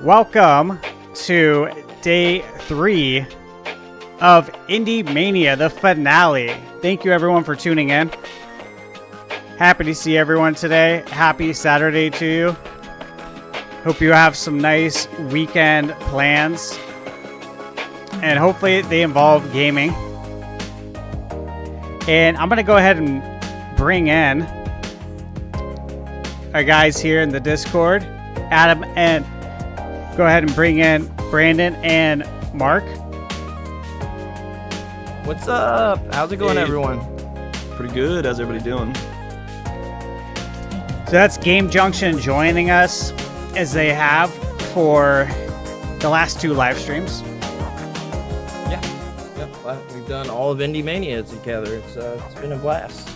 Welcome to day 3 of IndieMania, the finale. Thank you everyone for tuning in. Happy to see everyone today. Happy Saturday to you. Hope you have some nice weekend plans. And hopefully they involve gaming. And I'm going to go ahead and bring in our guys here in the Discord. Adam, and go ahead and bring in Brandon and Mark. What's up? How's it going, everyone? Pretty good. How's everybody doing? So that's Game Junction joining us as they have for the last 2 live streams. Yeah. Yep. We've done all of IndieMania together. It's been a blast.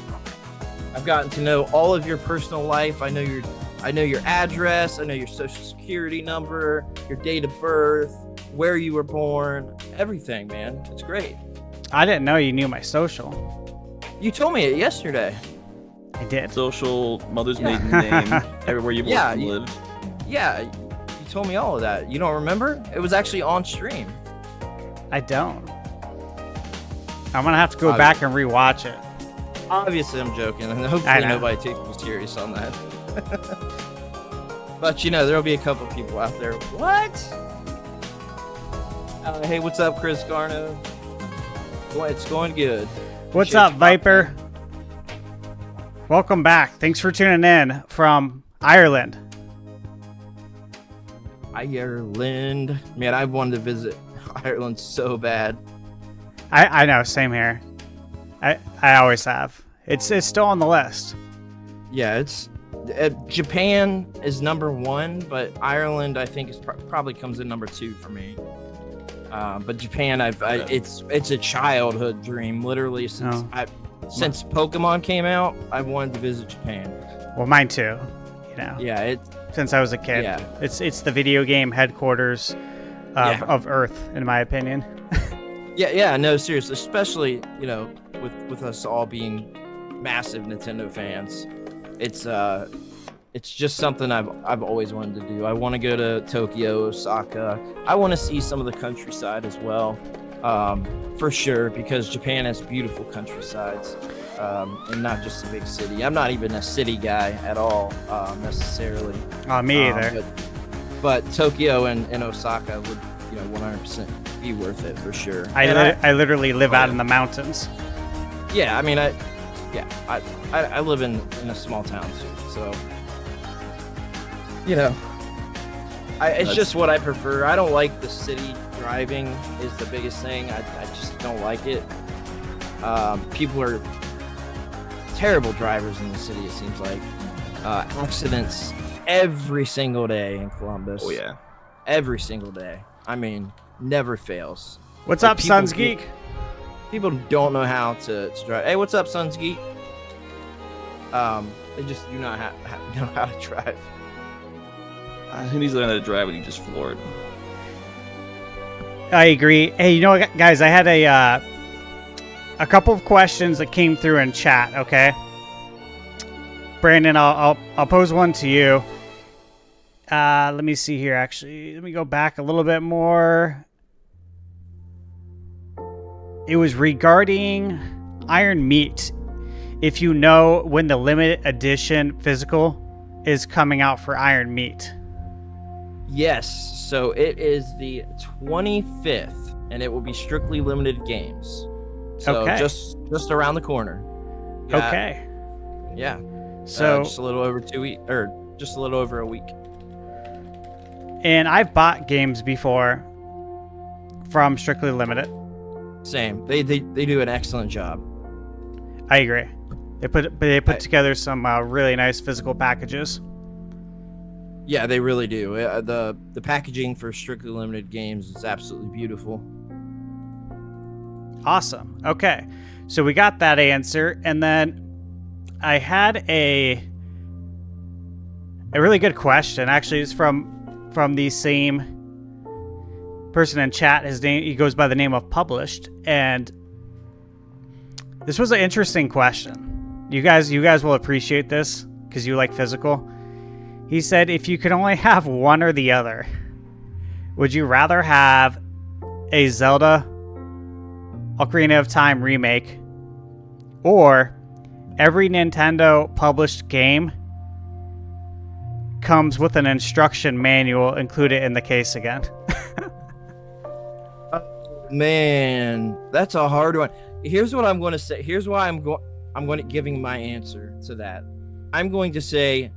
I've gotten to know all of your personal life. I know your address. I know your social security number, your date of birth, where you were born, everything, man. It's great. I didn't know you knew my social. You told me it yesterday. I did. Social, mother's maiden name, everywhere you've worked and lived. Yeah, you told me all of that. You don't remember? It was actually on stream. I don't. I'm going to have to go back and rewatch it. Obviously, I'm joking, and hopefully nobody takes me serious on that. But, there'll be a couple people out there. What? Hey, what's up, Chris Garno? It's going good. What's up, Viper? Welcome back. Thanks for tuning in from Ireland. Ireland. Man, I wanted to visit Ireland so bad. I know, same here. I always have. It's still on the list. Yeah, it's Japan is number 1, but Ireland I think is probably comes in number 2 for me. But Japan, it's a childhood dream. Literally since Pokemon came out, I wanted to visit Japan. Well, mine too. Yeah, since I was a kid. Yeah. It's the video game headquarters of Earth, in my opinion. Yeah, no, seriously, especially with us all being massive Nintendo fans, it's just something I've always wanted to do. I want to go to Tokyo, Osaka. I want to see some of the countryside as well, for sure, because Japan has beautiful countrysides, and not just a big city. I'm not even a city guy at all, necessarily. Me either. But Tokyo and Osaka would 100% be worth it for sure. I literally live out in the mountains. Yeah, I mean, I live in a small town too, so it's just what I prefer. I don't like the city driving is the biggest thing. I just don't like it. People are terrible drivers in the city, it seems like. Accidents every single day in Columbus. Oh yeah, every single day. I mean, never fails. What's up, Sons Geek? People don't know how to drive. Hey, what's up, Sons Geek? They just do not know how to drive. Who needs to learn how to drive when you just floored? I agree. Hey, guys, I had a couple of questions that came through in chat. Okay, Brandon, I'll pose one to you. Let me see here. Actually, let me go back a little bit more. It was regarding Iron Meat. If you know when the limited edition physical is coming out for Iron Meat. Yes, so it is the 25th, and it will be strictly limited games. So okay. just around the corner. Okay. Yeah. So just a little over 2 weeks, or just a little over a week. And I've bought games before from Strictly Limited. Same. They do an excellent job. I agree. They put together some really nice physical packages. Yeah, they really do. The packaging for Strictly Limited games is absolutely beautiful. Awesome. Okay. So we got that answer, and then I had a really good question. Actually, it's from the same person in chat. He goes by the name of Published, and this was an interesting question. You guys will appreciate this because you like physical. He said, if you could only have one or the other, Would you rather have a Zelda Ocarina of Time remake or every Nintendo published game comes with an instruction manual included in the case again? Man, that's a hard one. Here's what I'm going to say. Here's why I'm going to giving my answer to that. I'm going to say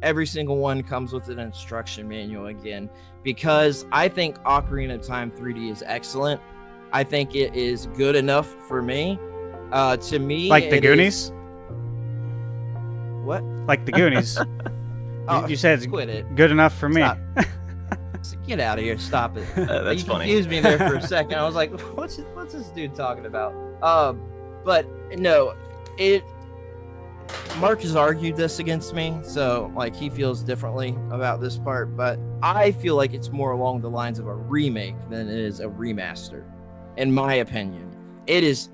every single one comes with an instruction manual again, because I think Ocarina of Time 3D is excellent. I think it is good enough for me. To me, like the Goonies? What? Like the Goonies. You said it's good enough for me. Get out of here! Stop it. That's you funny. Confused me there for a second. I was like, "What's this dude talking about?" But no, Mark has argued this against me, so like he feels differently about this part. But I feel like it's more along the lines of a remake than it is a remaster, in my opinion. It is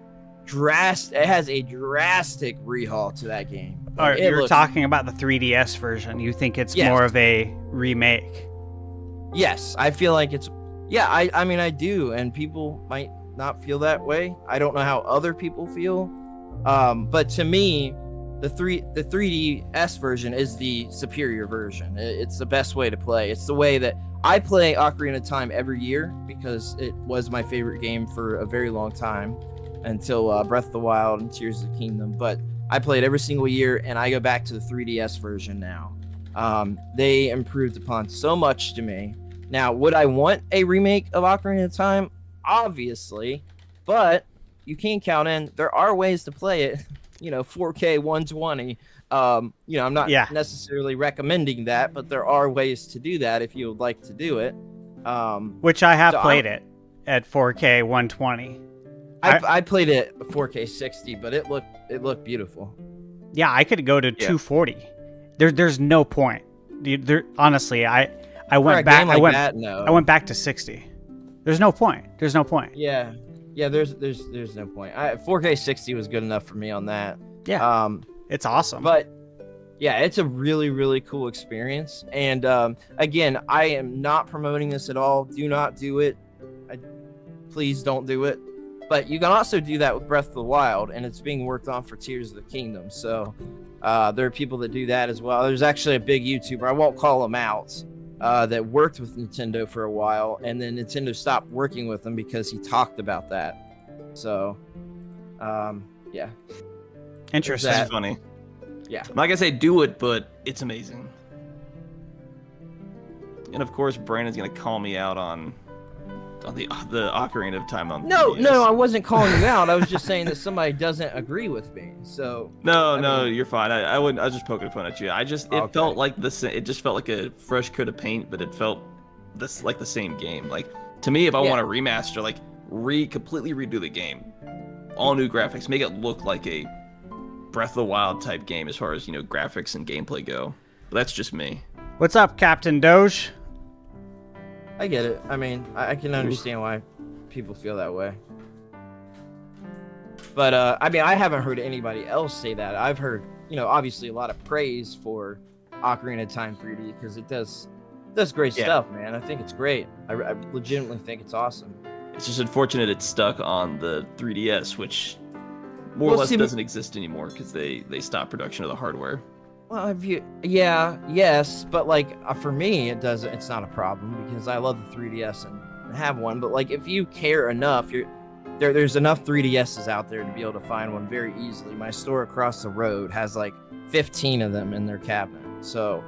drastic. It has a drastic rehaul to that game. You're talking about the 3DS version. You think it's more of a remake? Yes, I feel like it's. Yeah, I mean, I do, and people might not feel that way. I don't know how other people feel, but to me, the 3DS version is the superior version. It's the best way to play. It's the way that I play Ocarina of Time every year because it was my favorite game for a very long time until Breath of the Wild and Tears of the Kingdom. But I play it every single year, and I go back to the 3DS version now. They improved upon so much to me. Now, would I want a remake of Ocarina of Time? Obviously, but you can't count in. There are ways to play it, 4K 120. I'm not necessarily recommending that, but there are ways to do that if you would like to do it. Which I have played it at 4K 120. I played it 4K 60, but it looked beautiful. Yeah, I could go to 240. There's no point. Honestly, I went back. I went back to 60. There's no point. Yeah. There's no point. 4K 60 was good enough for me on that. Yeah. It's awesome. But yeah, it's a really, really cool experience. And again, I am not promoting this at all. Do not do it. Please don't do it. But you can also do that with Breath of the Wild, and it's being worked on for Tears of the Kingdom. So there are people that do that as well. There's actually a big YouTuber, I won't call him out, that worked with Nintendo for a while, and then Nintendo stopped working with him because he talked about that. So, yeah. Interesting. That's funny. Yeah. I'm not gonna say do it, but it's amazing. And of course, Brandon's gonna call me out on the Ocarina of Time on. No, I wasn't calling you out. I was just saying that somebody doesn't agree with me. So no, you're fine. I wouldn't. I was just poking fun at you. It felt like this. It just felt like a fresh coat of paint, but it felt like the same game. Like to me, if I want to remaster, like completely redo the game, all new graphics, make it look like a Breath of the Wild type game as far as graphics and gameplay go. But that's just me. What's up, Captain Doge? I get it. I mean, I can understand why people feel that way. But, I mean, I haven't heard anybody else say that. I've heard, obviously a lot of praise for Ocarina of Time 3D because it does great stuff, man. I think it's great. I legitimately think it's awesome. It's just unfortunate it's stuck on the 3DS, which more or less doesn't exist anymore because they stopped production of the hardware. Well, yes, but like for me, it's not a problem because I love the 3DS and have one. But like, if you care enough, there's enough 3DSs out there to be able to find one very easily. My store across the road has like 15 of them in their cabinet, so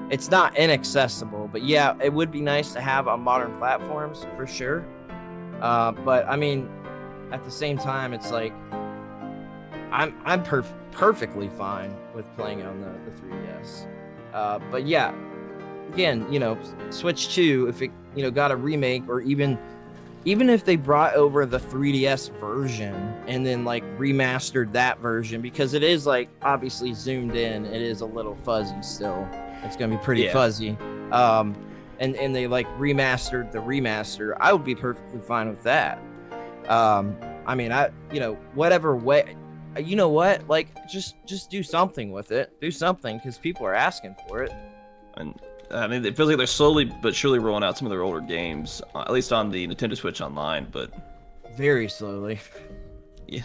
it's not inaccessible. But yeah, it would be nice to have on modern platforms for sure. But I mean, at the same time, it's like I'm perfectly fine with playing it on the 3DS. But yeah, again, Switch 2, if it got a remake, or even if they brought over the 3DS version and then like remastered that version, because it is like obviously zoomed in, it is a little fuzzy still. It's gonna be pretty fuzzy. And they like remastered the remaster, I would be perfectly fine with that. I mean, whatever way. You know what? Like, just do something with it. Do something, because people are asking for it. And I mean, it feels like they're slowly but surely rolling out some of their older games, at least on the Nintendo Switch Online. But very slowly. yeah,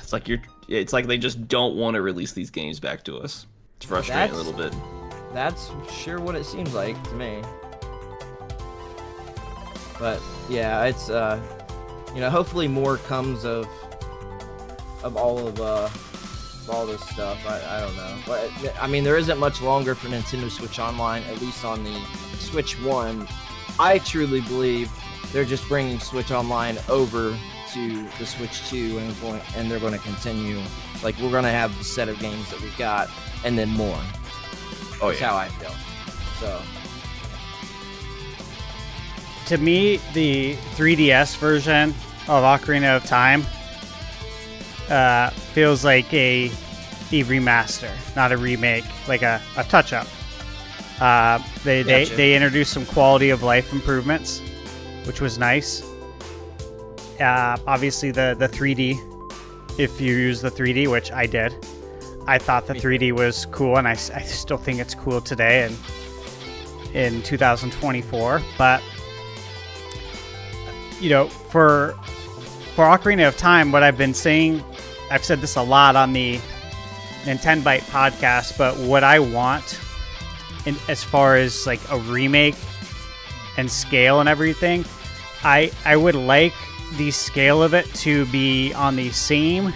it's like they just don't want to release these games back to us. It's frustrating a little bit. That's sure what it seems like to me. But yeah, it's hopefully more comes of all this stuff. I don't know. But I mean, there isn't much longer for Nintendo Switch Online, at least on the Switch 1. I truly believe they're just bringing Switch Online over to the Switch 2 and they're going to continue. Like, we're going to have the set of games that we've got and then more. Oh, That's yeah. how I feel. So, To me, the 3DS version of Ocarina of Time feels like a remaster, not a remake, like a touch-up. They introduced some quality of life improvements, which was nice. Obviously, the 3D, if you use the 3D, which I did, I thought the 3D was cool, and I still think it's cool today in 2024. But for Ocarina of Time, what I've been saying, I've said this a lot on the Nintendo Byte podcast, but what I want as far as like a remake and scale and everything, I would like the scale of it to be on the same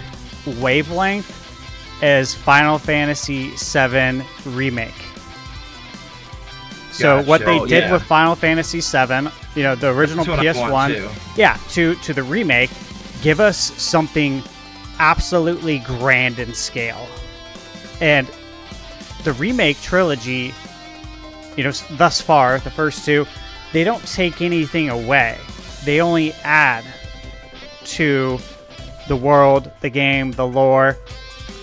wavelength as Final Fantasy VII Remake. So Gotcha. what they Oh, did yeah. with Final Fantasy VII, the original That's what I want, PS1, too. to the remake, give us something absolutely grand in scale. And the remake trilogy, thus far, the first two, they don't take anything away. They only add to the world, the game, the lore.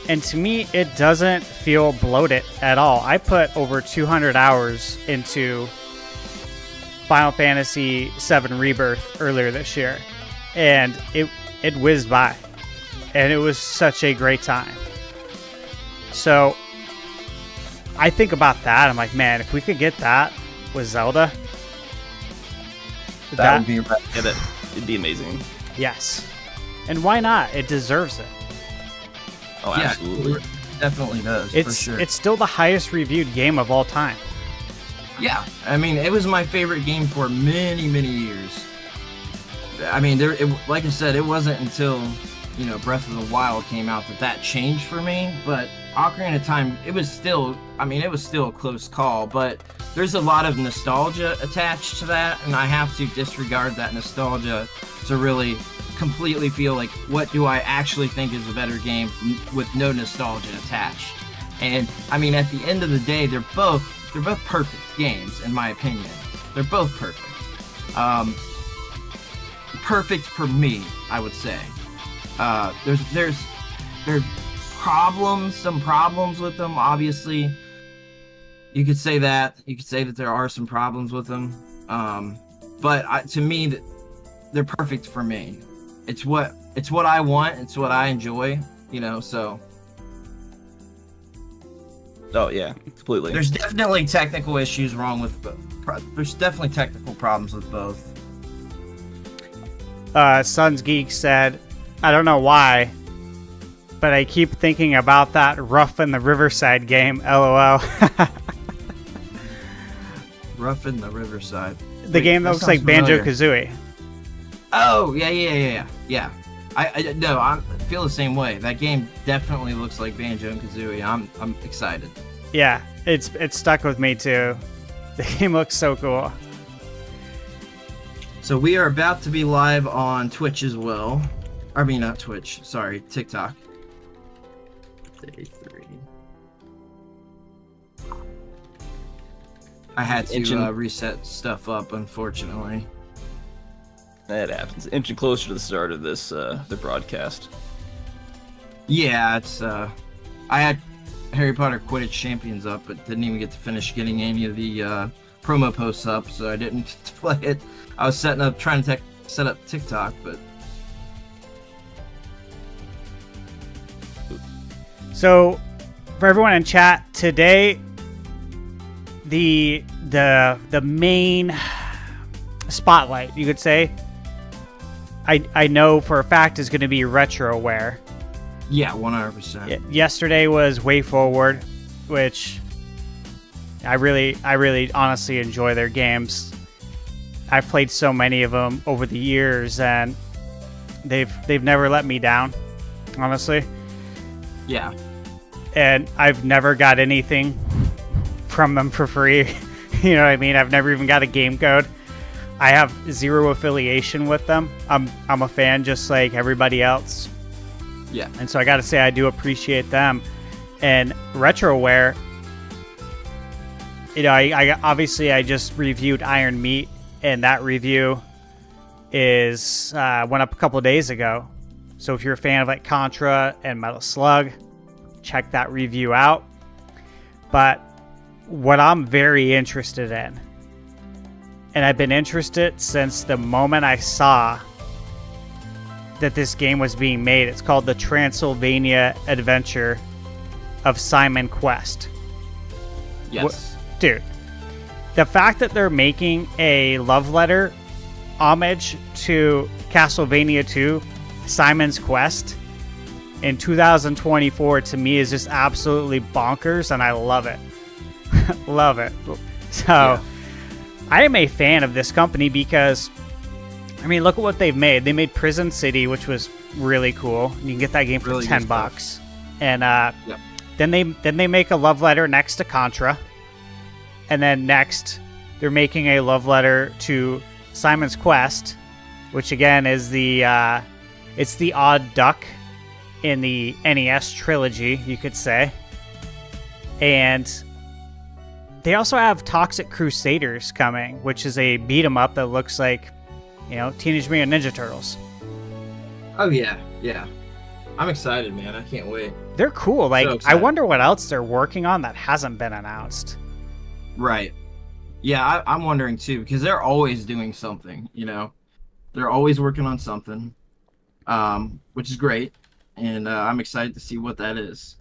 And to me, it doesn't feel bloated at all. I put over 200 hours into Final Fantasy VII Rebirth earlier this year, and it whizzed by, and it was such a great time. So I think about that. I'm like, man, if we could get that with Zelda, That would be Yeah, it'd be amazing. yes. And why not? It deserves it. Oh, yeah, absolutely. it definitely does. It's for sure. it's still the highest reviewed game of all time. Yeah, I mean, it was my favorite game for many, many years. I mean, like I said, it wasn't until Breath of the Wild came out that changed for me. But Ocarina of Time, it was still a close call. But there's a lot of nostalgia attached to that, and I have to disregard that nostalgia to really completely feel like, what do I actually think is a better game with no nostalgia attached? And I mean, at the end of the day, they're both perfect games, in my opinion. They're both perfect. Perfect for me, I would say. There's some problems with them, obviously. You could say that there are some problems with them. But to me, they're perfect for me. It's what I want. It's what I enjoy. So. Oh yeah, completely. There's definitely technical issues wrong with. There's definitely technical problems with both. Sons Geek said, I don't know why, but I keep thinking about that Rough in the Riverside game, LOL. Rough in the Riverside. The game that looks like sounds familiar. Banjo-Kazooie. Oh, yeah. I feel the same way. That game definitely looks like Banjo and Kazooie. I'm excited. Yeah, it's stuck with me too. The game looks so cool. So we are about to be live on Twitch as well. I mean, not Twitch. Sorry, TikTok. Day 3. I had to reset stuff up, unfortunately. That happens. Inching closer to the start of this the broadcast. Yeah, it's I had Harry Potter Quidditch Champions up, but didn't even get to finish getting any of the promo posts up, so I didn't get to play it. I was trying to set up TikTok, but So, for everyone in chat, today, the the main spotlight, you could say, I know for a fact is going to be RetroWare. Yeah, 100%. Yesterday was Way Forward, which I really honestly enjoy their games. I've played so many of them over the years, and they've never let me down, honestly. Yeah. And I've never got anything from them for free. You know what I mean? I've never even got a game code. I have zero affiliation with them. I'm a fan just like everybody else. Yeah. And so I got to say I do appreciate them. And RetroWare, you know, I obviously I just reviewed Iron Meat, and that review is went up a couple of days ago. So if you're a fan of like Contra and Metal Slug, check that review out. But what I'm very interested in, and I've been interested since the moment I saw that this game was being made. It's called the Transylvania Adventure of Simon Quest. Yes. Dude, the fact that they're making a love letter homage to Castlevania 2, Simon's Quest, in 2024 to me is just absolutely bonkers, and I love it. Love it. So, yeah. I am a fan of this company because, I mean, look at what they've made. They made Prison City, which was really cool. You can get that game for really $10. And yep. then they make a love letter next to Contra. And then next, they're making a love letter to Simon's Quest, which again is it's the odd duck in the NES trilogy, you could say. And they also have Toxic Crusaders coming, which is a beat 'em up that looks like, you know, Teenage Mutant Ninja Turtles. Oh yeah, yeah. I'm excited, man. I can't wait. They're cool. Like, So I excited. wonder what else they're working on that hasn't been announced. Right. Yeah, I'm wondering too, because they're always doing something, you know. They're always working on something, which is great. And I'm excited to see what that is.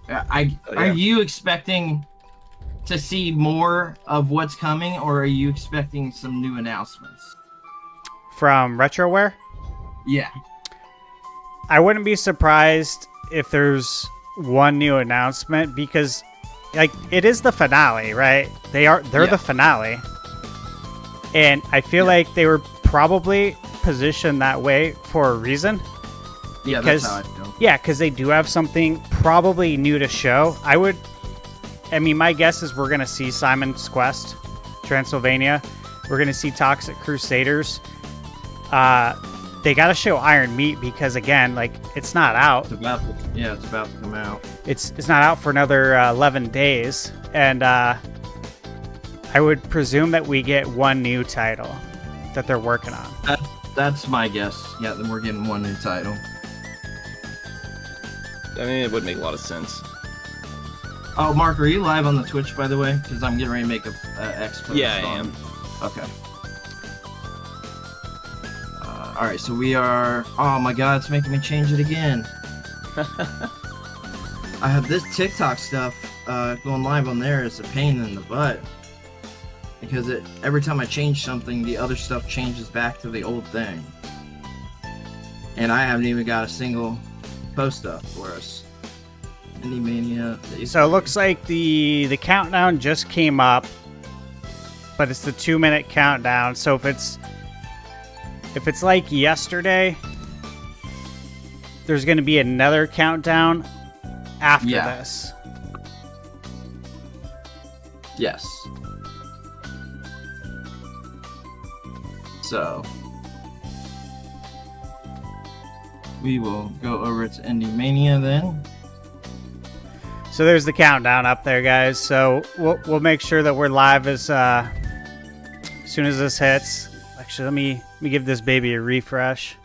Are you expecting to see more of what's coming, or are you expecting some new announcements? From RetroWare? Yeah. I wouldn't be surprised if there's one new announcement because, like, it is the finale, right? They're the finale. And I feel like they were probably positioned that way for a reason. Yeah, that's how I feel. Yeah, because they do have something probably new to show. I mean, my guess is we're going to see Simon's Quest, Transylvania. We're going to see Toxic Crusaders. They got to show Iron Meat because, again, like, it's not out. It's about to come out. It's not out for another 11 days. And I would presume that we get one new title that they're working on. That's my guess. Yeah, then we're getting one new title. I mean, it would make a lot of sense. Oh, Mark, are you live on the Twitch, by the way? Because I'm getting ready to make a X post. Yeah, I am. Okay. All right, so we are. Oh my God, it's making me change it again. I have this TikTok stuff going live on there. It's a pain in the butt because every time I change something, the other stuff changes back to the old thing, and I haven't even got a single post up for us. IndieMania. So it looks like the countdown just came up, but it's the 2-minute countdown. So if it's like yesterday, there's going to be another countdown after this. Yes. So we will go over to IndieMania then. So there's the countdown up there, guys. So we'll make sure that we're live as soon as this hits. Actually, let me give this baby a refresh.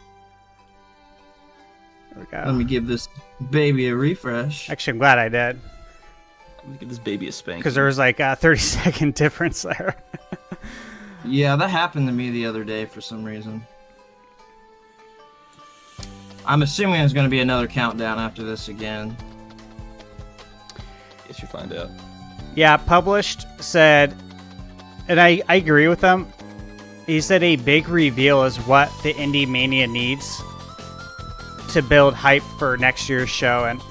There we go. Let me give this baby a refresh. Actually, I'm glad I did. Let me give this baby a spank. Because there was like a 30-second difference there. Yeah, that happened to me the other day for some reason. I'm assuming there's going to be another countdown after this again. Guess you find out. Yeah, Published said, and I agree with him. He said a big reveal is what the IndieMania needs to build hype for next year's show, and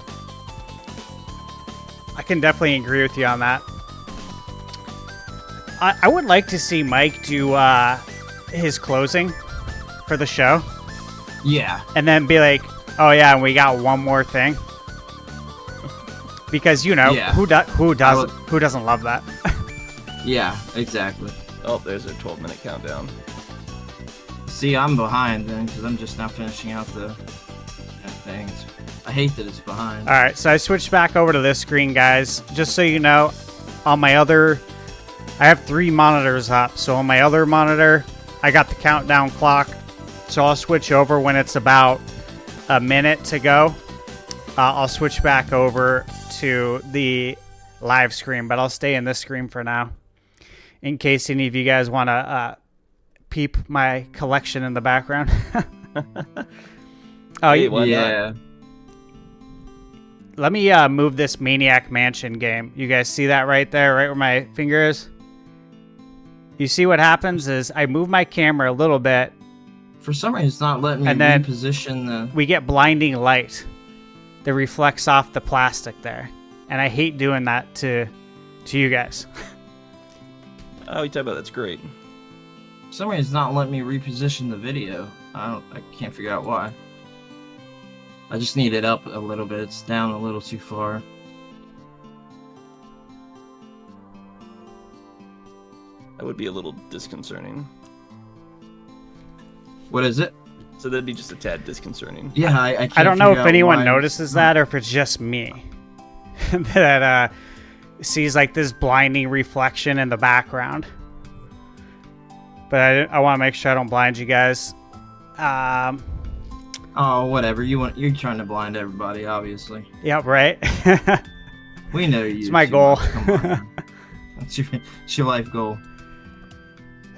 I can definitely agree with you on that. I would like to see Mike do his closing for the show. Yeah. And then be like, oh yeah, and we got one more thing. Because, you know, Yeah. who doesn't love that? Yeah, exactly. Oh, there's a 12-minute countdown. See, I'm behind then because I'm just now finishing out the things. I hate that it's behind. All right, so I switched back over to this screen, guys. Just so you know, on my other, I have 3 monitors up. So on my other monitor, I got the countdown clock. So I'll switch over when it's about a minute to go. I'll switch back over to the live screen, but I'll stay in this screen for now, in case any of you guys want to peep my collection in the background. Oh, Hey, why yeah. not? Let me move this Maniac Mansion game. You guys see that right there, right where my finger is? You see what happens is I move my camera a little bit, For some reason, it's not letting me And then- reposition the. we get blinding light that reflects off the plastic there. And I hate doing that to you guys. Oh, you talk about that's great. For some reason, it's not letting me reposition the video. I can't figure out why. I just need it up a little bit. It's down a little too far. That would be a little disconcerting. What is it? So that'd be just a tad disconcerting. Yeah, I can't I don't know figure if out anyone why notices that or if it's just me that sees like this blinding reflection in the background. But I want to make sure I don't blind you guys. Oh, whatever. You're trying to blind everybody, obviously. Yep, right? We know you. It's my too goal. much. Come on. It's your life goal.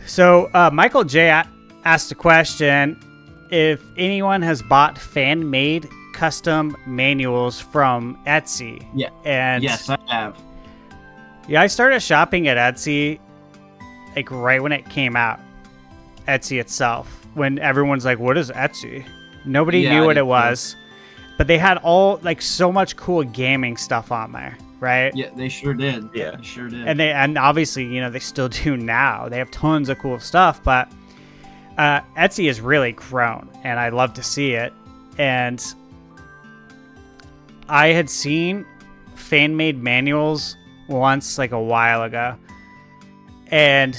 So Michael J asked a question: if anyone has bought fan-made custom manuals from Etsy. Yeah. And Yes, I have. yeah, I started shopping at Etsy like right when it came out. Etsy itself, when everyone's like, "What is Etsy?" Nobody Yeah, knew I what did it too. was, but they had all like so much cool gaming stuff on there, right? Yeah, they sure did. Yeah. They sure did. And obviously, you know, they still do now. They have tons of cool stuff, but Etsy has really grown, and I love to see it. And I had seen fan-made manuals once, like a while ago, and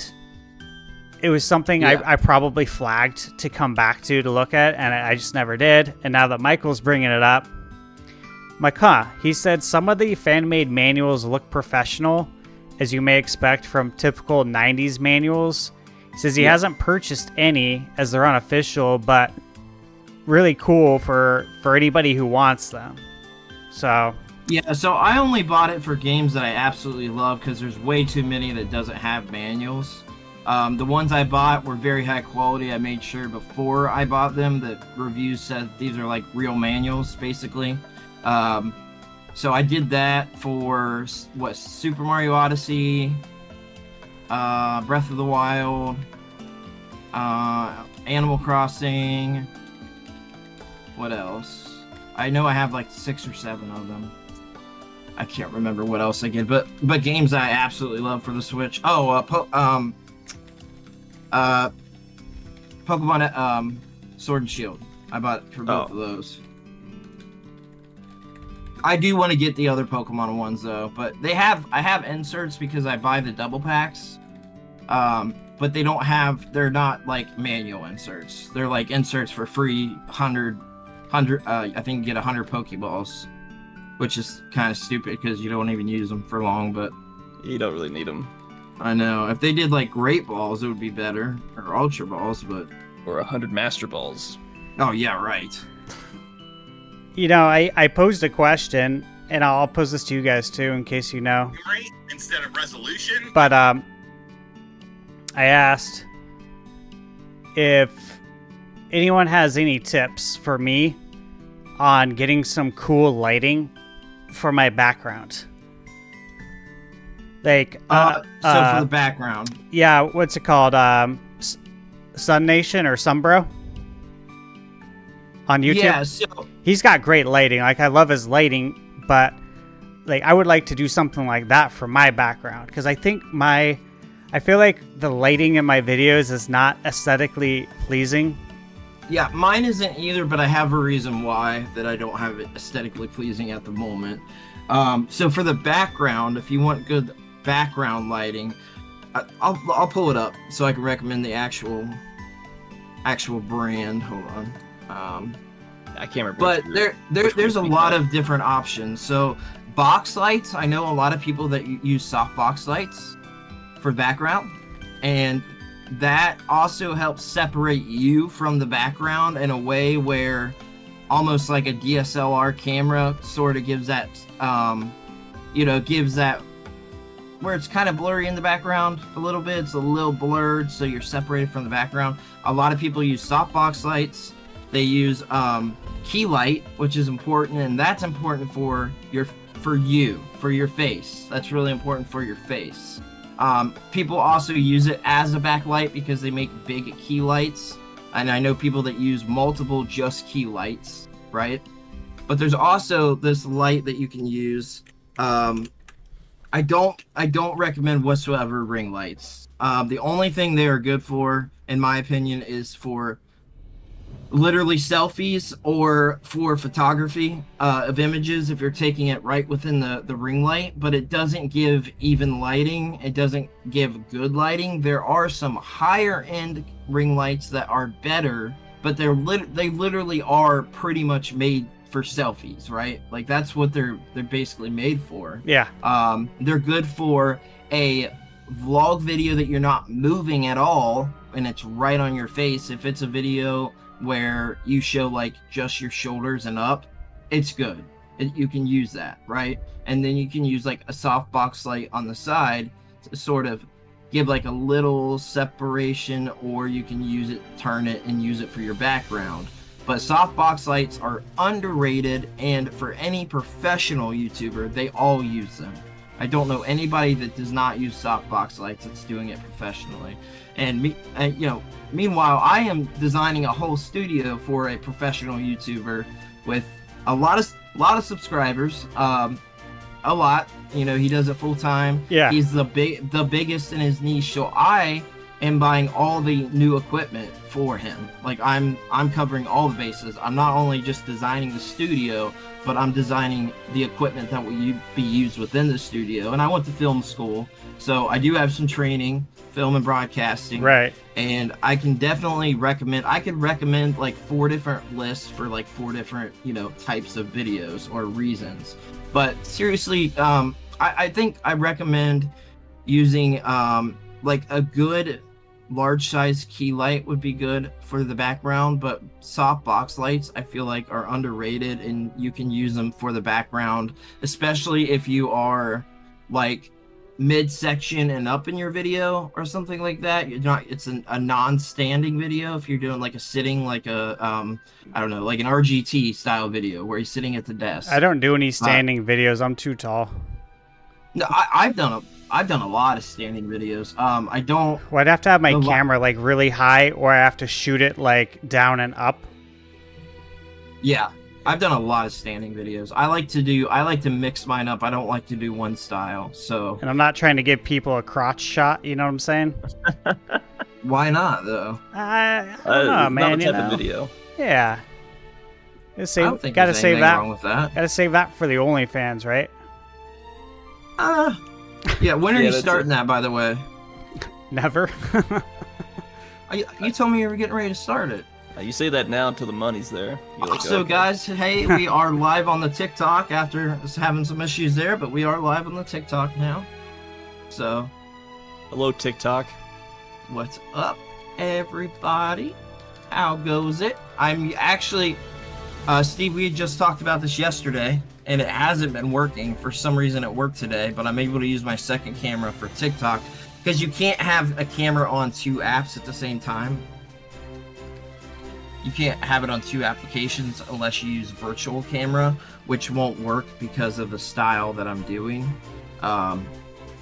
it was something Yeah. I probably flagged to come back to look at, and I just never did. And now that Michael's bringing it up, I'm like, huh. He said some of the fan-made manuals look professional, as you may expect from typical 90s manuals. He says he hasn't purchased any, as they're unofficial, but really cool for anybody who wants them. So, Yeah, so I only bought it for games that I absolutely love because there's way too many that doesn't have manuals. The ones I bought were very high quality. I made sure before I bought them that reviews said these are like real manuals, basically. So I did that for Super Mario Odyssey, Breath of the Wild, Animal Crossing. What else? I know I have like 6 or 7 of them. I can't remember what else I did, but games I absolutely love for the Switch. Oh, Pokemon Sword and Shield. I bought it for both of those. I do want to get the other Pokemon ones though, but I have inserts because I buy the double packs. But they're not like manual inserts. They're like inserts for free 100 I think you get 100 Pokeballs, which is kind of stupid because you don't even use them for long, but You don't really need them. I know. If they did like Great Balls, it would be better, or Ultra Balls, but Or 100 Master Balls. oh yeah, right. you know, I posed a question, and I'll pose this to you guys too, in case you know. Rate instead of resolution. But I asked if anyone has any tips for me on getting some cool lighting for my background. Like, So for the background. yeah, what's it called? Sun Nation or Sunbro on YouTube. Yeah, so He's got great lighting. Like, I love his lighting, but like, I would like to do something like that for my background, because I feel like the lighting in my videos is not aesthetically pleasing. yeah, mine isn't either, but I have a reason why that I don't have it aesthetically pleasing at the moment. So for the background, if you want good background lighting, I'll pull it up so I can recommend the actual brand. Hold on. I can't remember. But there's a lot of different options. So box lights, I know a lot of people that use soft box lights for background, and that also helps separate you from the background in a way where almost like a DSLR camera sort of gives that where it's kind of blurry in the background a little bit. It's a little blurred, so you're separated from the background. A lot of people use softbox lights. They use key light, which is important, and that's important for your face. That's really important for your face. People also use it as a backlight because they make big key lights, and I know people that use multiple just key lights, right? But there's also this light that you can use. I don't recommend whatsoever ring lights. The only thing they are good for, in my opinion, is for literally selfies or for photography of images if you're taking it right within the ring light, but it doesn't give even lighting. It doesn't give good lighting. There are some higher end ring lights that are better, but they literally are pretty much made for selfies, right? Like that's what they're basically made for. Yeah. They're good for a vlog video that you're not moving at all and it's right on your face. If it's a video where you show like just your shoulders and up, it's good. You can use that, right? And then you can use like a softbox light on the side to sort of give like a little separation, or you can use it, turn it and use it for your background. But softbox lights are underrated, and for any professional YouTuber, they all use them. I don't know anybody that does not use softbox lights that's doing it professionally. And meanwhile, I am designing a whole studio for a professional YouTuber with a lot of subscribers. A lot. He does it full time. Yeah. He's the biggest in his niche. So I am buying all the new equipment for him. Like I'm covering all the bases. I'm not only just designing the studio, but I'm designing the equipment that will be used within the studio. And I went to film school, so I do have some training, film and broadcasting. Right. And I can definitely recommend. I could recommend like 4 different lists for like 4 different types of videos or reasons. But seriously, I think I recommend using like a good large size key light would be good for the background, but soft box lights I feel like are underrated, and you can use them for the background, especially if you are like midsection and up in your video or something like that. It's a non-standing video. If you're doing like a sitting, like a I don't know, like an RGT style video where he's sitting at the desk. I don't do any standing videos. I'm too tall. No, I've done a lot of standing videos. I don't. Well, I'd have to have my camera like really high, or I have to shoot it like down and up. Yeah, I've done a lot of standing videos. I like to mix mine up. I don't like to do one style. So. And I'm not trying to give people a crotch shot. You know what I'm saying? Why not though? I don't know, man. Not the type of video. Yeah. I don't think gotta there's save anything that. wrong with that. Gotta save that for the OnlyFans, right? Yeah. When are you that's starting that, by the way? Never. You told me you were getting ready to start it. You say that now until the money's there. You're like, So okay. guys, hey, we are live on the TikTok after having some issues there, but we are live on the TikTok now. So, Hello, TikTok. what's up, everybody? How goes it? I'm actually, Steve, we had just talked about this yesterday, and it hasn't been working. For some reason it worked today, but I'm able to use my second camera for TikTok, because you can't have a camera on 2 apps at the same time. You can't have it on 2 applications unless you use virtual camera, which won't work because of the style that I'm doing.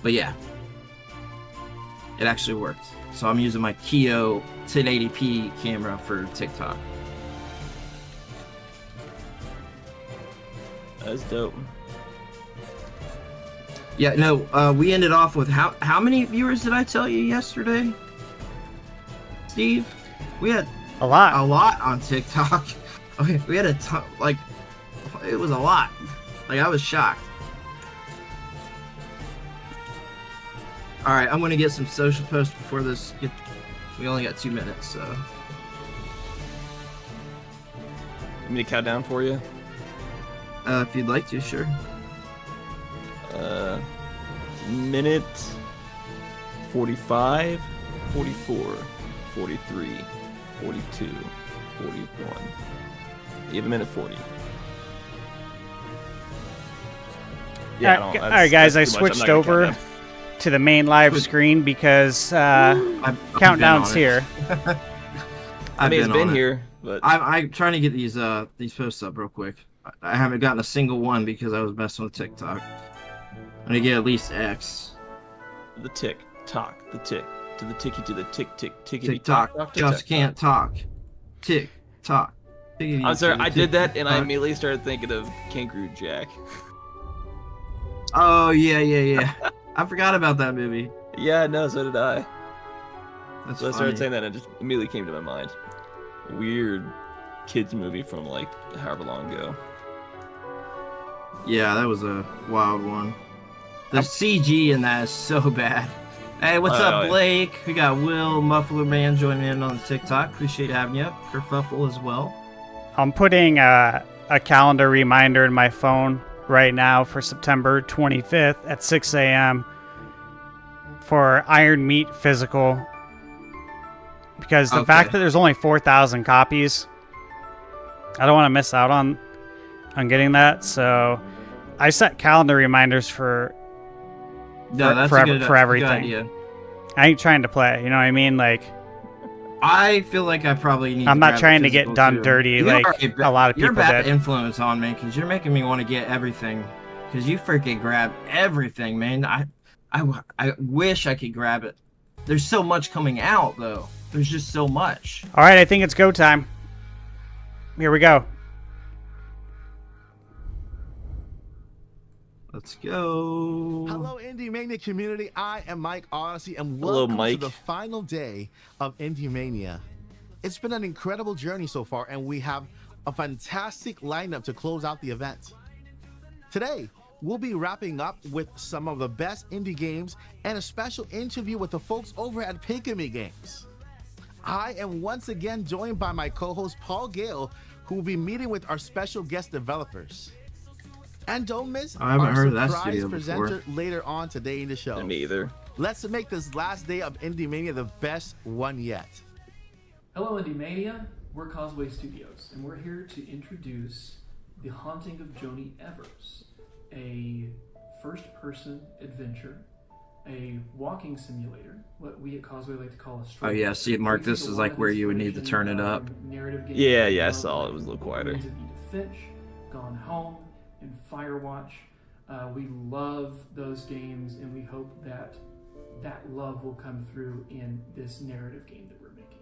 But yeah, it actually worked. So I'm using my Kio 1080p camera for TikTok. That's dope. Yeah, no, we ended off with how many viewers did I tell you yesterday, Steve? We had A lot. a lot on TikTok. Okay, we had a ton, like, it was a lot. Like, I was shocked. All right, I'm gonna get some social posts before this. We only got 2 minutes, so. You me to count down for you? If you'd like to, sure. Minute 45, 44, 43, 42, 41. You have a minute 40. All right, guys, I switched over to the main live screen because countdown's here. I mean, it's been here, but I'm trying to get these posts up real quick. I haven't gotten a single one because I was messing with TikTok. I'm gonna get at least X. the tick tock, the tick to the ticky to the tick tick tickety TikTok tock. just can't talk. Tick tock. I'm sorry, I did that and I immediately started thinking of Kangaroo Jack. Oh yeah. I forgot about that movie. Yeah, no, so did I. That's So I funny. started saying that and it just immediately came to my mind. Weird kids movie from like however long ago. Yeah, that was a wild one. The CG in that is so bad. Hey, what's up, yeah. Blake? We got Will Muffler Man joining in on the TikTok. Appreciate having you. Kerfuffle as well. I'm putting a calendar reminder in my phone right now for September 25th at 6 a.m. for Iron Meat Physical. Because the fact that there's only 4,000 copies, I don't want to miss out on getting that. So I set calendar reminders for everything. Good idea. I ain't trying to play, you know what I mean? Like, I feel like I probably need. I'm to not grab trying the to get physical, done too. dirty You like are a lot of You're people bad did. influence on me because you're making me want to get everything. Because you freaking grab everything, man. I wish I could grab it. There's so much coming out though. There's just so much. All right, I think it's go time. Here we go. Let's go. Hello, IndieMania community. I am Mike Odyssey, and Hello, welcome Mike. to the final day of IndieMania. It's been an incredible journey so far, and we have a fantastic lineup to close out the event. Today, we'll be wrapping up with some of the best indie games and a special interview with the folks over at Pinkamy Games. I am once again joined by my co-host Paul Gale, who will be meeting with our special guest developers. And don't miss I haven't our heard of that surprise studio presenter before. later on today in the show. Me either. Let's make this last day of IndieMania the best one yet. Hello, IndieMania. We're Causeway Studios, and we're here to introduce The Haunting of Joni Evers, a first-person adventure, a walking simulator, what we at Causeway like to call a stroller. Oh yeah, see it, Mark. This is like where you would need to turn it up. Yeah, I saw it was a little quieter. Edith Finch, Gone Home, and Firewatch. We love those games, and we hope that that love will come through in this narrative game that we're making.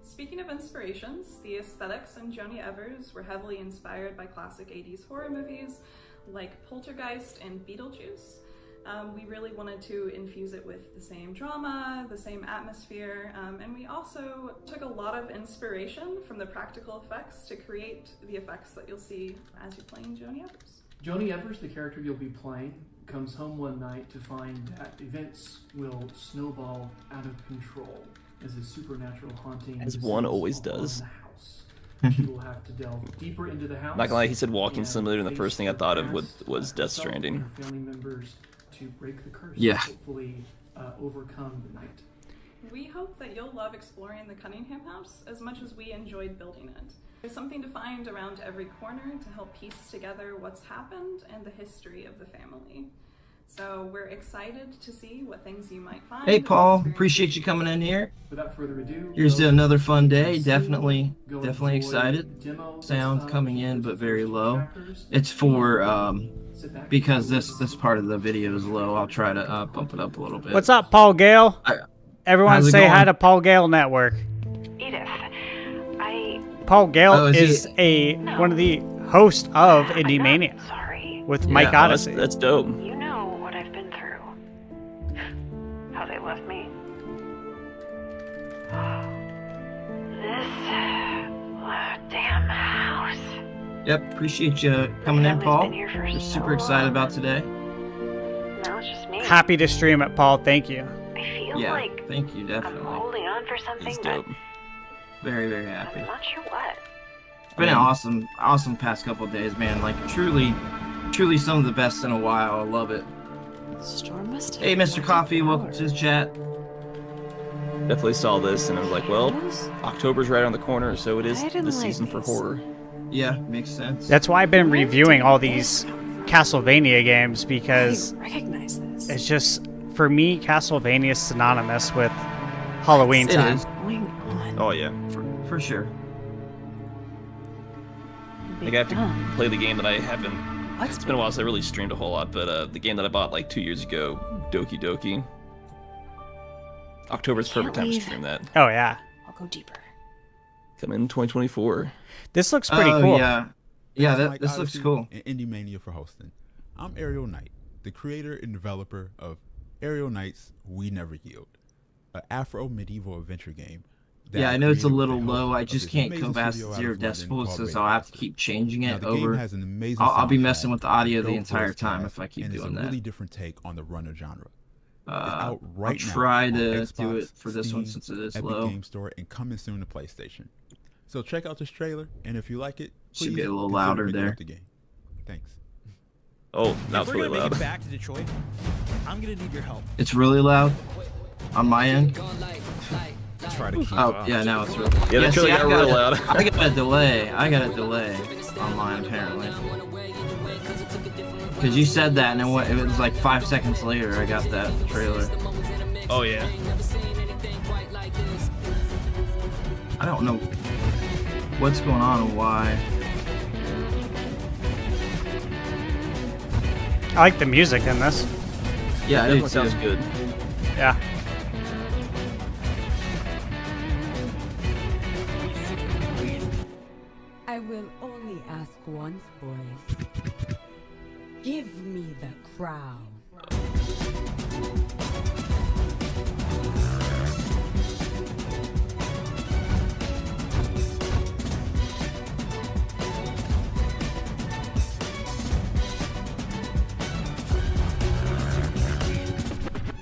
Speaking of inspirations, the aesthetics in Joni Evers were heavily inspired by classic 80s horror movies like Poltergeist and Beetlejuice. We really wanted to infuse it with the same drama, the same atmosphere, and we also took a lot of inspiration from the practical effects to create the effects that you'll see as you're playing Joni Evers. Joni Evers, the character you'll be playing, comes home one night to find that events will snowball out of control as a supernatural haunting As one always descends does. upon the house. She will have to delve deeper into the house. Not gonna lie, he said walking and simulator, and the face first thing I the thought of past, was Death herself and Stranding. her family members to break the curse Yeah. and hopefully overcome the night. We hope that you'll love exploring the Cunningham house as much as we enjoyed building it. There's something to find around every corner to help piece together what's happened and the history of the family. So we're excited to see what things you might find. Hey, Paul. Appreciate you coming in here. Without further ado, Here's to another fun day. Definitely enjoy excited. the demo. Sound coming in, but very low. Trackers. It's for Sit back. because this part of the video is low. I'll try to bump it up a little bit. What's up, Paul Gale? Everyone How's it say hi going? to Paul Gale Network. Edith, Paul Gale Oh, is is one of the hosts of IndieMania sorry. with Mike Yeah, Odyssey. That's dope. You know what I've been through. How they left me. This damn house. Yep, appreciate you coming in, family's Paul. been here for We're so super excited long. about today. Now it's just me. Happy to stream it, Paul. Thank you. I feel Yeah, like thank you, I'm definitely. holding on for something, He's but dope. Very, very happy. I'm not sure what. It's been an awesome past couple of days, man. Like truly some of the best in a while. I love it. Storm must have Hey, Mr. Coffee, welcome to the chat. Definitely saw this and I was like, well, Candles? October's right on the corner, so it is I didn't the like season for these. horror. Yeah, makes sense. That's why I've been reviewing all these Castlevania games I because recognize this. it's just, for me, Castlevania is synonymous with Halloween It time. is, Going on. Oh yeah. for sure. Like I have to play the game that I haven't. What's It's been a while since I really streamed a whole lot, but the game that I bought like 2 years ago, Doki Doki. October's Can't perfect time to leave. stream that. Oh, yeah. I'll go deeper. Coming in 2024. This looks pretty Oh, cool. yeah. Thanks, This Mike looks Odyssey cool. And IndieMania for hosting. I'm Ariel Knight, the creator and developer of Ariel Knight's We Never Yield, an Afro medieval adventure game. that Yeah, I know it's a created little with the low. host I of just this can't amazing go past studio out 0 of London decibels, called so I'll have to Radio keep changing Now, it the game over. has an amazing I'll be soundtrack, messing with the audio the dope entire voice time cast, if I keep and doing it's a that. really different take on the runner genre. It's I'll out right now try on to do Xbox, it for this one Steam, since it is Epic low. Game Store, and coming soon to PlayStation. So check out this trailer, and if you like it, Should please be a little consider louder picking there. up the game. Thanks. Oh, now If it's we're really gonna make loud. it back to Detroit, I'm gonna need your help. It's really loud on my end. Try to keep Oh, up. yeah, now it's really. Yeah, the trailer see, got real loud. I got a delay. I got a delay on mine apparently. Because you said that, and then it was like 5 seconds later I got that trailer. Oh yeah. I don't know what's going on and why. I like the music in this. Yeah, I do Definitely sounds too. good. Yeah. I will only ask once, boys. Give me the crown.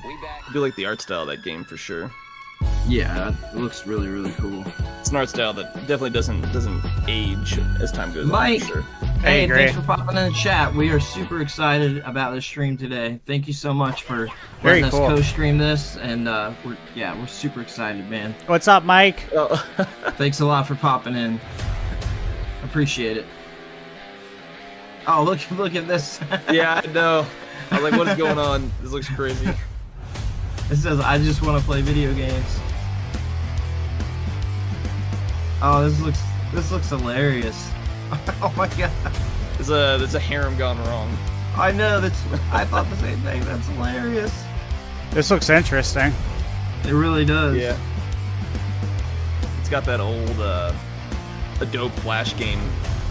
I do like the art style of that game for sure. Yeah, it looks really, really cool. It's an art style that definitely doesn't age as time goes Mike! on for sure. Hey, agree. thanks for popping in the chat. We are super excited about this stream today. Thank you so much for Very letting cool. us co-stream this, and we're super excited, man. What's up, Mike? Oh. Thanks a lot for popping in. Appreciate it. Oh, look at this. Yeah, I know. I was like, what is going on? This looks crazy. It says, I just want to play video games. Oh, this looks hilarious. Oh my god. It's a harem gone wrong. I know, I thought the same thing. That's hilarious. This looks interesting. It really does. Yeah. It's got that old Adobe Flash game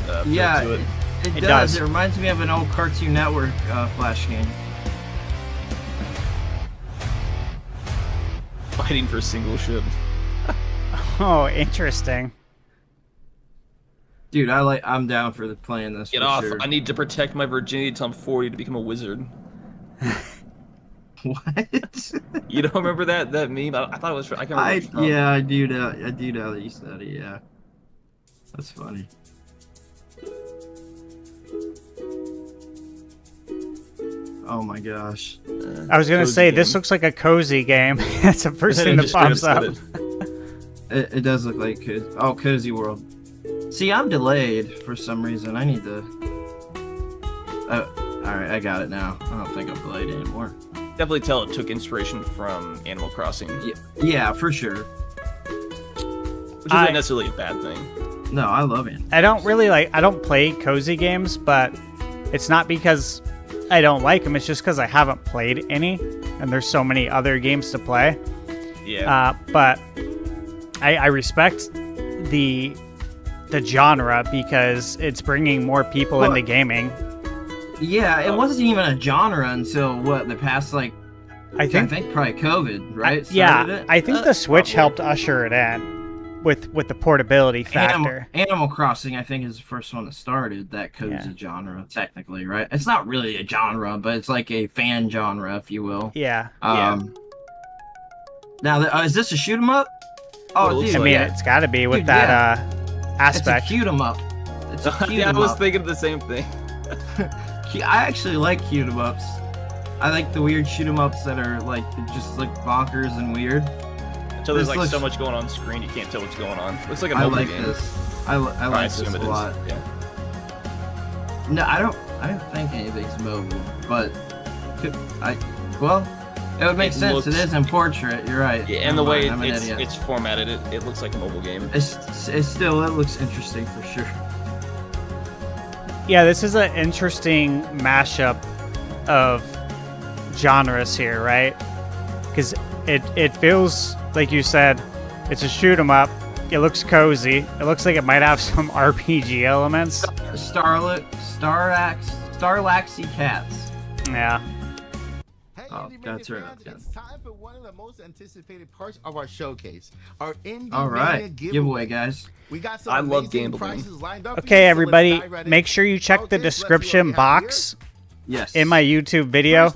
feel Yeah, to it. it It does. does. It reminds me of an old Cartoon Network Flash game. Fighting for a single ship. Oh, interesting. Dude, I'm down for playing this. Get for off. Sure. I need to protect my virginity until I'm 40 to become a wizard. What? You don't remember that meme? I thought it was. I can't remember. where it's from. Yeah, I do know that you said it. Yeah, that's funny. Oh my gosh. I was gonna Cozy say game. this looks like a cozy game. That's the first thing that Just straight pops up. said it. It does look like Cozy World. See, I'm delayed for some reason. I need to. Oh, all right. I got it now. I don't think I'll play it anymore. Definitely tell it took inspiration from Animal Crossing. Yeah, for sure. Which isn't necessarily a bad thing. No, I love it. I don't play cozy games, but it's not because I don't like them. It's just because I haven't played any, and there's so many other games to play. Yeah. But I respect the genre because it's bringing more people into gaming. Yeah, it wasn't even a genre until the past I think probably COVID, right? I think the Switch helped usher it in with the portability factor. Animal Crossing, I think, is the first one that started that cozy genre, technically, right? It's not really a genre, but it's like a fan genre, if you will. Yeah. Now, is this a shoot 'em up? Oh, dude, I mean, it's got to be with that aspect. It's a shoot 'em up. It's a shoot 'em up. I was thinking the same thing. I actually like shoot 'em ups. I like the weird shoot 'em ups that are just bonkers and weird. So there's so much going on screen, you can't tell what's going on. Looks like a mobile game. This. I like this a lot. Yeah. No, I don't think anything's mobile, but it would make sense. It is in portrait. You're right. Yeah, and the way it's formatted, it looks like a mobile game. It looks interesting for sure. Yeah, this is an interesting mashup of genres here, right? Because it feels like you said, it's a shoot 'em up. It looks cozy. It looks like it might have some RPG elements. Starlaxy cats. Yeah. Oh, gotta turn it up. It's time for one of the most anticipated parts of our showcase, our IndieMania giveaway, guys. We got some I love amazing gambling. prizes lined up. Okay, everybody, make sure you check the description box. Yes. In my YouTube video,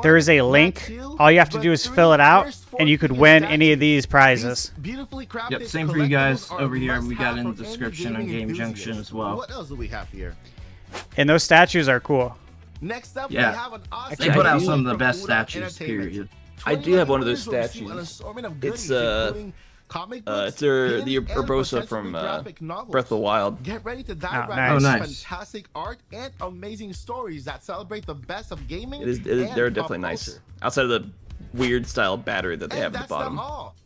there is a link. All you have to do is fill it out, and you could win any of these prizes. Yep, same for you guys over here. We got in the description on Game Junction as well. What else do we have here? And those statues are cool. Next up, we have an awesome they put out some of the best statues, period. I do have one of those statues. It's it's the Urbosa from Breath of the Wild. Get ready to dive fantastic art and amazing stories that celebrate the best of gaming. They're definitely nice. Outside of the weird style battery that they have at the bottom.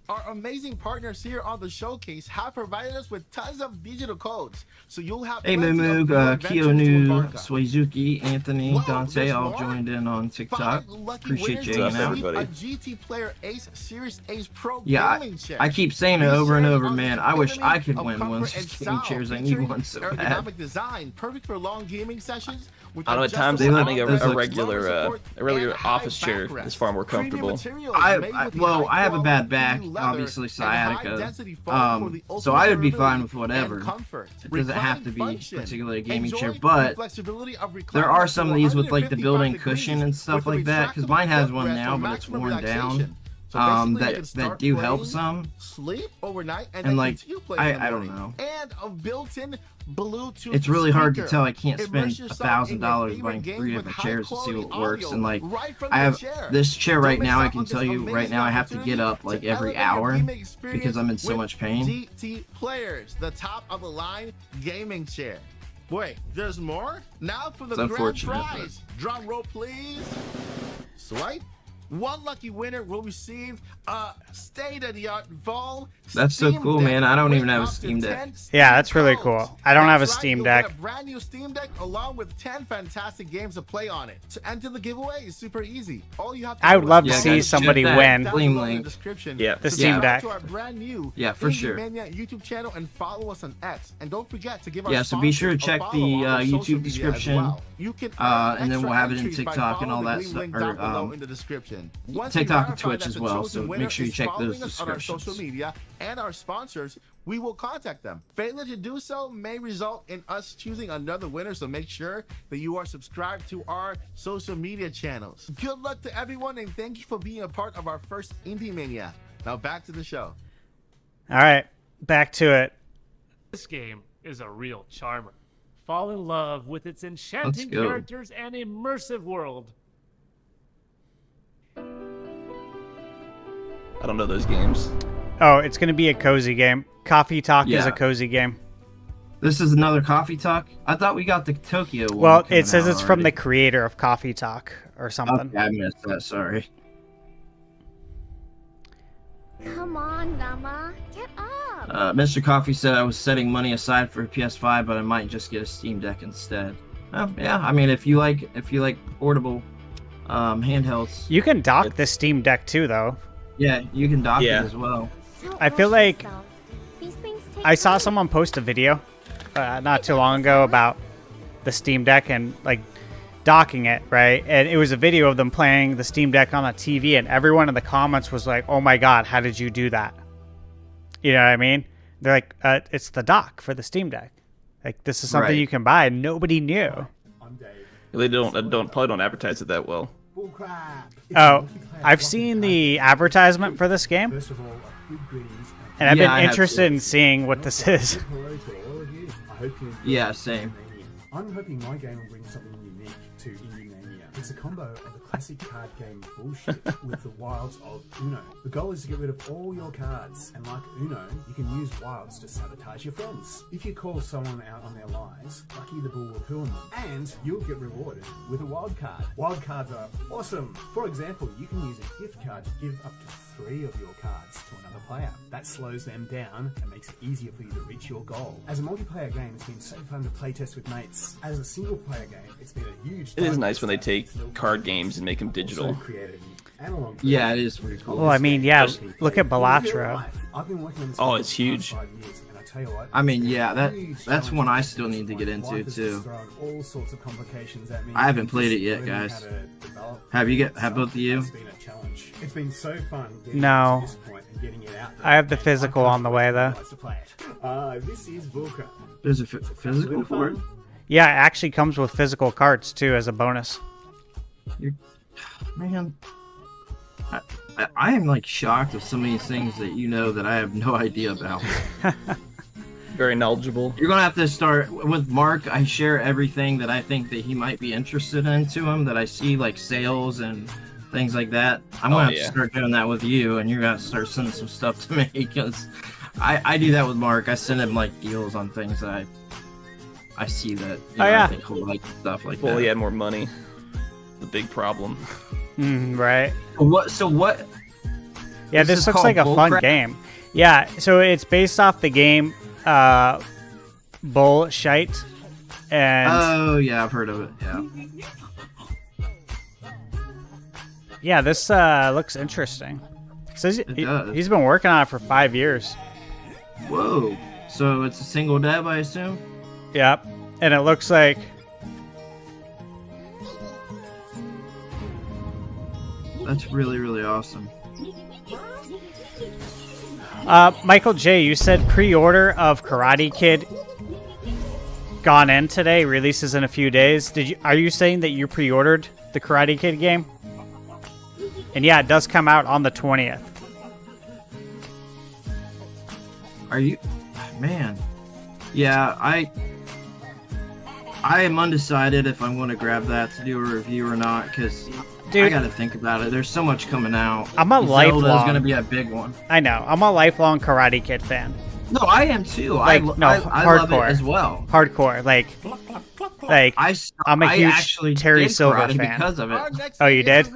Our amazing partners here on the showcase have provided us with tons of digital codes, so you'll have. Hey, Moomug, Keonu, Swazuki, Anthony, Dante, all joined in on TikTok. Appreciate you hanging out. A GT Player Ace Series Ace Pro gaming chair. I keep saying it over and over, man. I wish I could win one of these gaming chairs. I need one so bad. Design, perfect for long gaming sessions. I know at times I think a regular office chair is far more comfortable. I have a bad back, obviously sciatica, so I would be fine with whatever. It doesn't have to be particularly a gaming chair, but there are some of these with the built-in cushion and stuff like that, because mine has one now, but it's worn down. That do help some. Sleep overnight and I don't know. And a built-in Bluetooth. It's really hard to tell. I can't spend $1,000 buying 3 different chairs to see what works. And I have this chair right now. I can tell you right now I have to get up every hour because I'm in so much pain. GT Players, the top of the line gaming chair. Wait, there's more? Now for the grand prize. Drum roll, please. Swipe. One lucky winner will receive a state-of-the-art Vol. That's so cool, man. I don't even have a Steam Deck. Yeah, that's really cool. I don't have a Steam Deck. A brand new Steam Deck along with 10 fantastic games to play on it. To enter the giveaway is super easy. All you have to I would love to see somebody win the Steam Deck. To our brand new for sure. IndieMania YouTube channel and follow us on X. And don't forget to give our so be sure to check the YouTube description. You can and then we'll have it in TikTok and all that stuff. In the description. TikTok and Twitch as well, so make sure you check those descriptions. On our social media and our sponsors, we will contact them. Failure to do so may result in us choosing another winner, so make sure that you are subscribed to our social media channels. Good luck to everyone, and thank you for being a part of our first IndieMania. Now back to the show. All right, back to it. This game is a real charmer. Fall in love with its enchanting characters and immersive world. I don't know those games. Oh, it's going to be a cozy game. Coffee Talk is a cozy game. This is another Coffee Talk? I thought we got the Tokyo one. Well, coming it says out it's from the already. creator of Coffee Talk or something. Okay, I missed that. Sorry. Come on, Nama, get up. Mr. Coffee said I was setting money aside for a PS5, but I might just get a Steam Deck instead. Yeah, I mean, if you like portable handhelds, You can dock the Steam Deck too, though. yeah, you can dock Yeah. it as well. I feel like I saw someone post a video not too long ago about the Steam Deck and like docking it, right? And it was a video of them playing the Steam Deck on a TV, and everyone in the comments was like, "Oh my god, how did you do that?" You know what I mean? They're like, "It's the dock for the Steam Deck. Like this is something Right. you can buy." And nobody knew. They probably don't advertise it that well. Oh, I've seen the advertisement for this game, and I've Yeah, been I have interested too. in seeing what this is. Yeah, same. I'm hoping my game will bring something unique to IndieMania. It's a combo of the classic card game bullshit with the wilds of Uno. The goal is to get rid of all your cards, and like Uno, you can use wilds to sabotage your friends. If you call someone out on their lies, Lucky the Bull will poo on them, and you'll get rewarded with a wild card. Wild cards are awesome. For example, you can use a gift card to give up to 3 of your cards to another player. That slows them down and makes it easier for you to reach your goal. As a multiplayer game, it's been so fun to playtest with mates. As a single player game, it's been a huge It is nice when they take card games and make them digital. Yeah, it is pretty cool. Well, I mean, yeah, look at Balatro. Oh, it's huge. I mean, yeah, that's one I still need to get into too. All sorts of complications at me. I haven't played it yet, guys. Have both of you? It's been so fun. No. I have the physical on the way, though. This is Volca. There's a physical for it? Yeah, it actually comes with physical cards, too, as a bonus. Man, I am like shocked of some of these things that you know that I have no idea about. Very knowledgeable. You're gonna have to start with Mark. I share everything that I think that he might be interested in to him, that I see like sales and things like that. I'm gonna have to start doing that with you, and you're gonna start sending some stuff to me, because I do that with Mark. I send him like deals on things that I see that I think he'll like, stuff like that. Well, he had more money. The big problem. Right. So what? Yeah, this looks like a fun game. Yeah, so it's based off the game Bullshite. And oh yeah, I've heard of it. Yeah. Yeah, this looks interesting. Says he's been working on it for 5 years. Whoa. So it's a single dev, I assume? Yep. And it looks like that's really, really awesome. Michael J, you said pre-order of Karate Kid gone in today, releases in a few days. Are you saying that you pre-ordered the Karate Kid game? And yeah, it does come out on the 20th. Are you? Man. Yeah, I am undecided if I'm going to grab that to do a review or not, because I got to think about it. There's so much coming out. I'm a lifelong... Zelda's going to be a big one. I know. I'm a lifelong Karate Kid fan. No, I am too. Like, I love it as well. Hardcore. Like I'm a huge Terry Silver fan. Because of it. Oh, you did?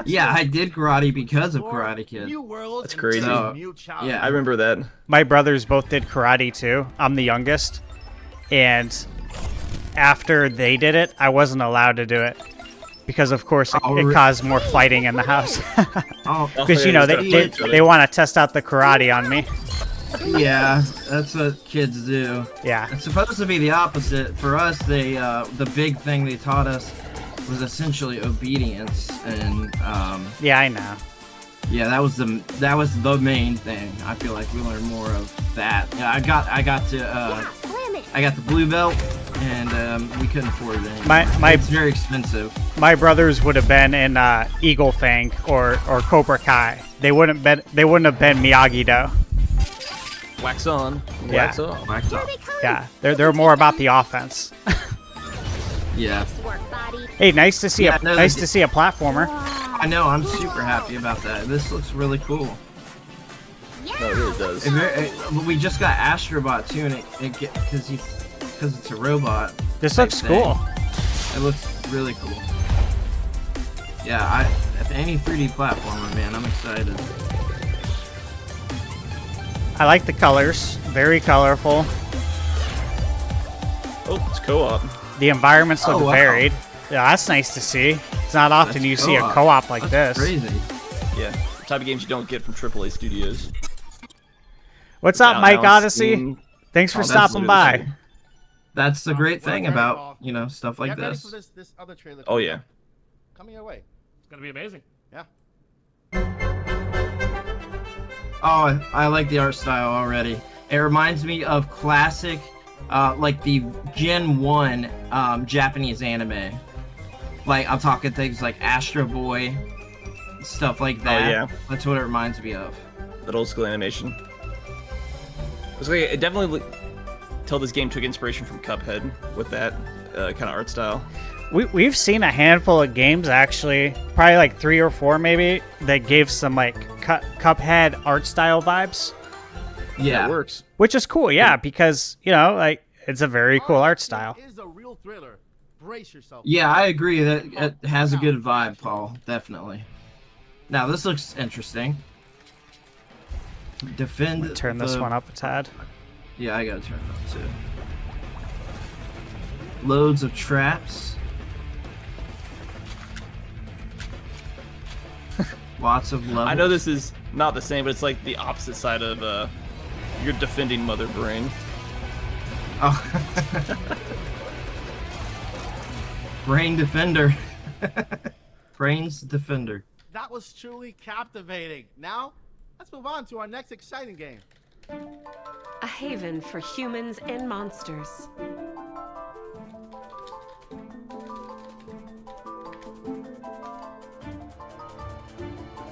Yeah, I did karate because of Karate Kid. That's crazy. Yeah, I remember that. My brothers both did karate too. I'm the youngest. And after they did it, I wasn't allowed to do it. Because, of course, it caused more fighting in the house. Because, you know, they want to test out the karate on me. Yeah, that's what kids do. Yeah. It's supposed to be the opposite. For us, the big thing they taught us was essentially obedience, and yeah, I know. Yeah, that was the main thing. I feel like we learned more of that. Yeah, I got the blue belt, and we couldn't afford it anymore. It's very expensive. My brothers would have been in Eagle Fang or Cobra Kai. They wouldn't have been Miyagi-Do. Wax on, wax off. Wax off. Yeah, they're more about the offense. Yeah. Hey, nice to see a platformer. I know. I'm super happy about that. This looks really cool. No, it really does. We just got Astrobot too, and because it's a robot. This looks cool. It looks really cool. Yeah, any 3D platformer, man, I'm excited. I like the colors. Very colorful. Oh, it's co-op. The environments look varied. Yeah, that's nice to see. It's not often you see a co-op like this. Crazy. Yeah, the type of games you don't get from AAA studios. What's up, Mike Odyssey? Thanks for stopping by. That's the great thing about, stuff like this. This other trailer. Oh, yeah. Coming your way. It's going to be amazing. Yeah. Oh, I like the art style already. It reminds me of classic, like the Gen 1 Japanese anime. Like, I'm talking things like Astro Boy, stuff like that. Oh, yeah. That's what it reminds me of. That old school animation. It definitely tell this game took inspiration from Cuphead with that kind of art style. We've seen a handful of games, actually, probably like 3 or 4 maybe, that gave some like Cuphead art style vibes. Yeah, it works. Which is cool, yeah, because, like, it's a very cool art style. It is a real thriller. Brace yourself. Yeah, I agree that it has a good vibe, Paul. Definitely. Now, this looks interesting. Defend. Turn this one up a tad. Yeah, I gotta turn it up too. Loads of traps. Lots of levels. I know this is not the same, but it's like the opposite side of your defending Mother Brain. Oh. Brain Defender. Brain's Defender. That was truly captivating. Now, let's move on to our next exciting game. A haven for humans and monsters.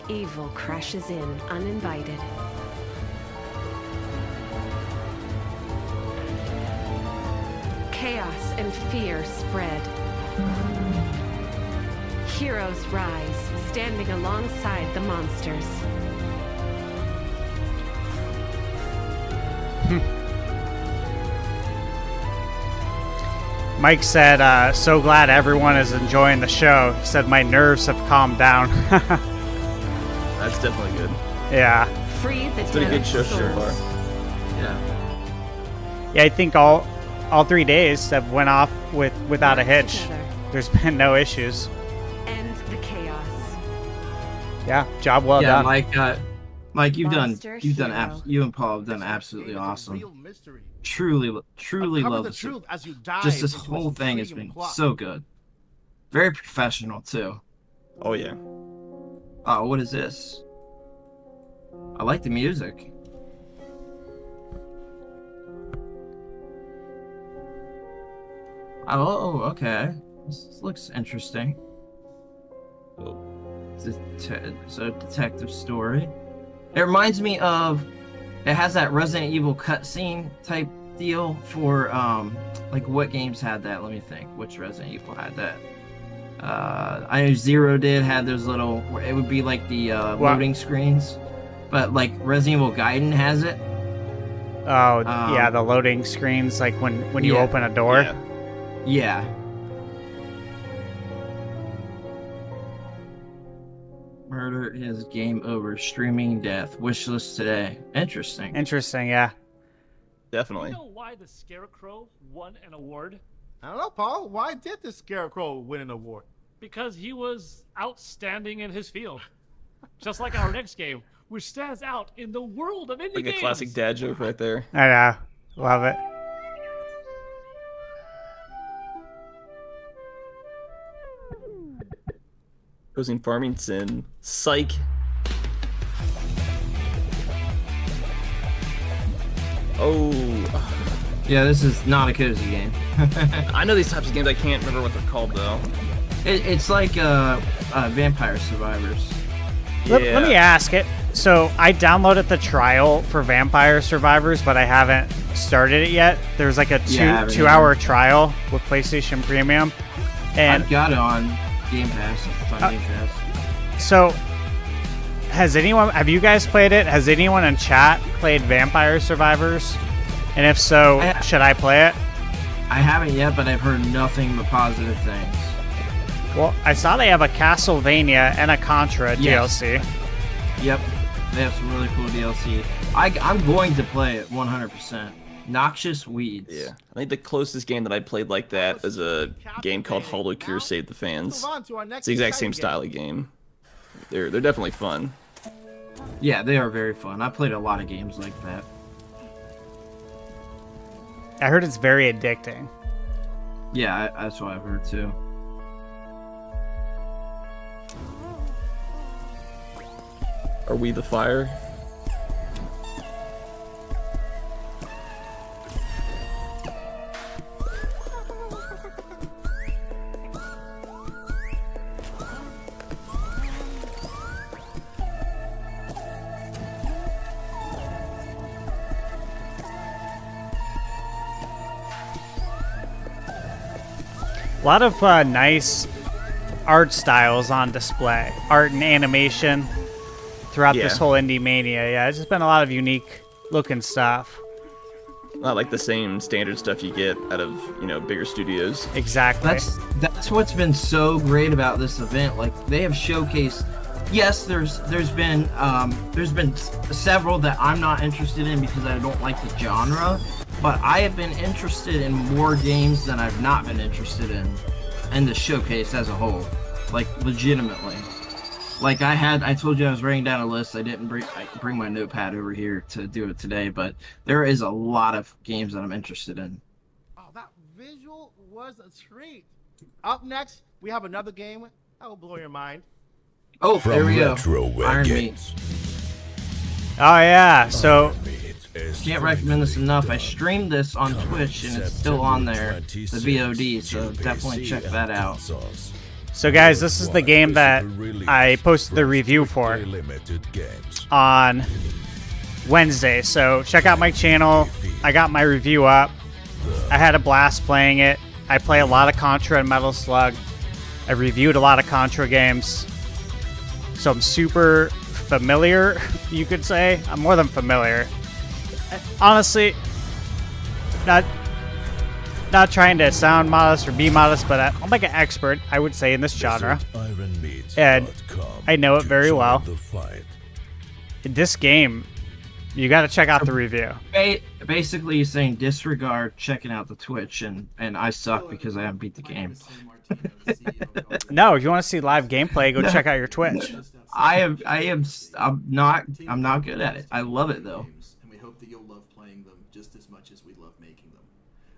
Evil crashes in uninvited. Chaos and fear spread. Heroes rise, standing alongside the monsters. Mike said, so glad everyone is enjoying the show. He said, my nerves have calmed down. That's definitely good. Yeah. Free the it's been a good show so far. Yeah. Yeah, I think all 3 days have went off without a hitch. There's been no issues. End the chaos. Yeah, job well done. Mike, you and Paul have done absolutely awesome. Truly love this. Just this whole thing has been so good. Very professional too. Oh yeah. Oh, what is this? I like the music. Oh, okay. This looks interesting. It's a detective story. It reminds me of... It has that Resident Evil cutscene type deal for, like, what games had that? Let me think. Which Resident Evil had that? I know Zero had those little... It would be like the loading screens. But, like, Resident Evil Gaiden has it. Oh, yeah, the loading screens, like when you open a door. Yeah. Murder is game over. Streaming death. Wishlist today. Interesting. Interesting, yeah. Definitely. You know why the Scarecrow won an award? I don't know, Paul. Why did the Scarecrow win an award? Because he was outstanding in his field. Just like our next game, which stands out in the world of indie games. Like a classic dad joke right there. I know. Love it. Opposing farming sim. Psych. Oh. Yeah, this is not a cozy game. I know these types of games. I can't remember what they're called though. It's like Vampire Survivors. Let me ask it. So I downloaded the trial for Vampire Survivors, but I haven't started it yet. There's like a two-hour trial with PlayStation Premium, and I've got it on Game Pass. It's on Game Pass. So, Have you guys played it? Has anyone in chat played Vampire Survivors? And if so, should I play it? I haven't yet, but I've heard nothing but positive things. Well, I saw they have a Castlevania and a Contra DLC. Yep, they have some really cool DLC. I'm going to play it 100%. Noxious Weeds. Yeah, I think the closest game that I played like that is a game called Hollow Cure Save the Fans. It's the exact same style of game. They're definitely fun. Yeah, they are very fun. I played a lot of games like that. I heard it's very addicting. Yeah, that's what I've heard too. Are we the fire? A lot of nice art styles on display. Art and animation throughout this whole IndieMania. Yeah, it's just been a lot of unique looking stuff. Not like the same standard stuff you get out of, you know, bigger studios. Exactly. That's what's been so great about this event. Like, they have showcased. Yes, there's been several that I'm not interested in because I don't like the genre, but I have been interested in more games than I've not been interested in the showcase as a whole, like legitimately. Like I told you I was writing down a list. I didn't bring my notepad over here to do it today, but there is a lot of games that I'm interested in. Oh, that visual was a treat. Up next, we have another game that will blow your mind. Oh, there we go. Iron Meat. Oh yeah, so can't recommend this enough. I streamed this on Twitch and it's still on there, the VOD, so definitely check that out. So guys, this is the game that I posted the review for on Wednesday. So check out my channel. I got my review up. I had a blast playing it. I play a lot of Contra and Metal Slug. I reviewed a lot of Contra games. So I'm super familiar, you could say. I'm more than familiar. Honestly, not trying to sound modest or be modest, but I'm like an expert, I would say, in this genre. And I know it very well. This game, you got to check out the review. Basically, you're saying disregard checking out the Twitch, and I suck because I haven't beat the game. No, if you want to see live gameplay, go check out your Twitch. I'm not good at it. I love it though. And we hope that you'll love playing them just as much as we love making them.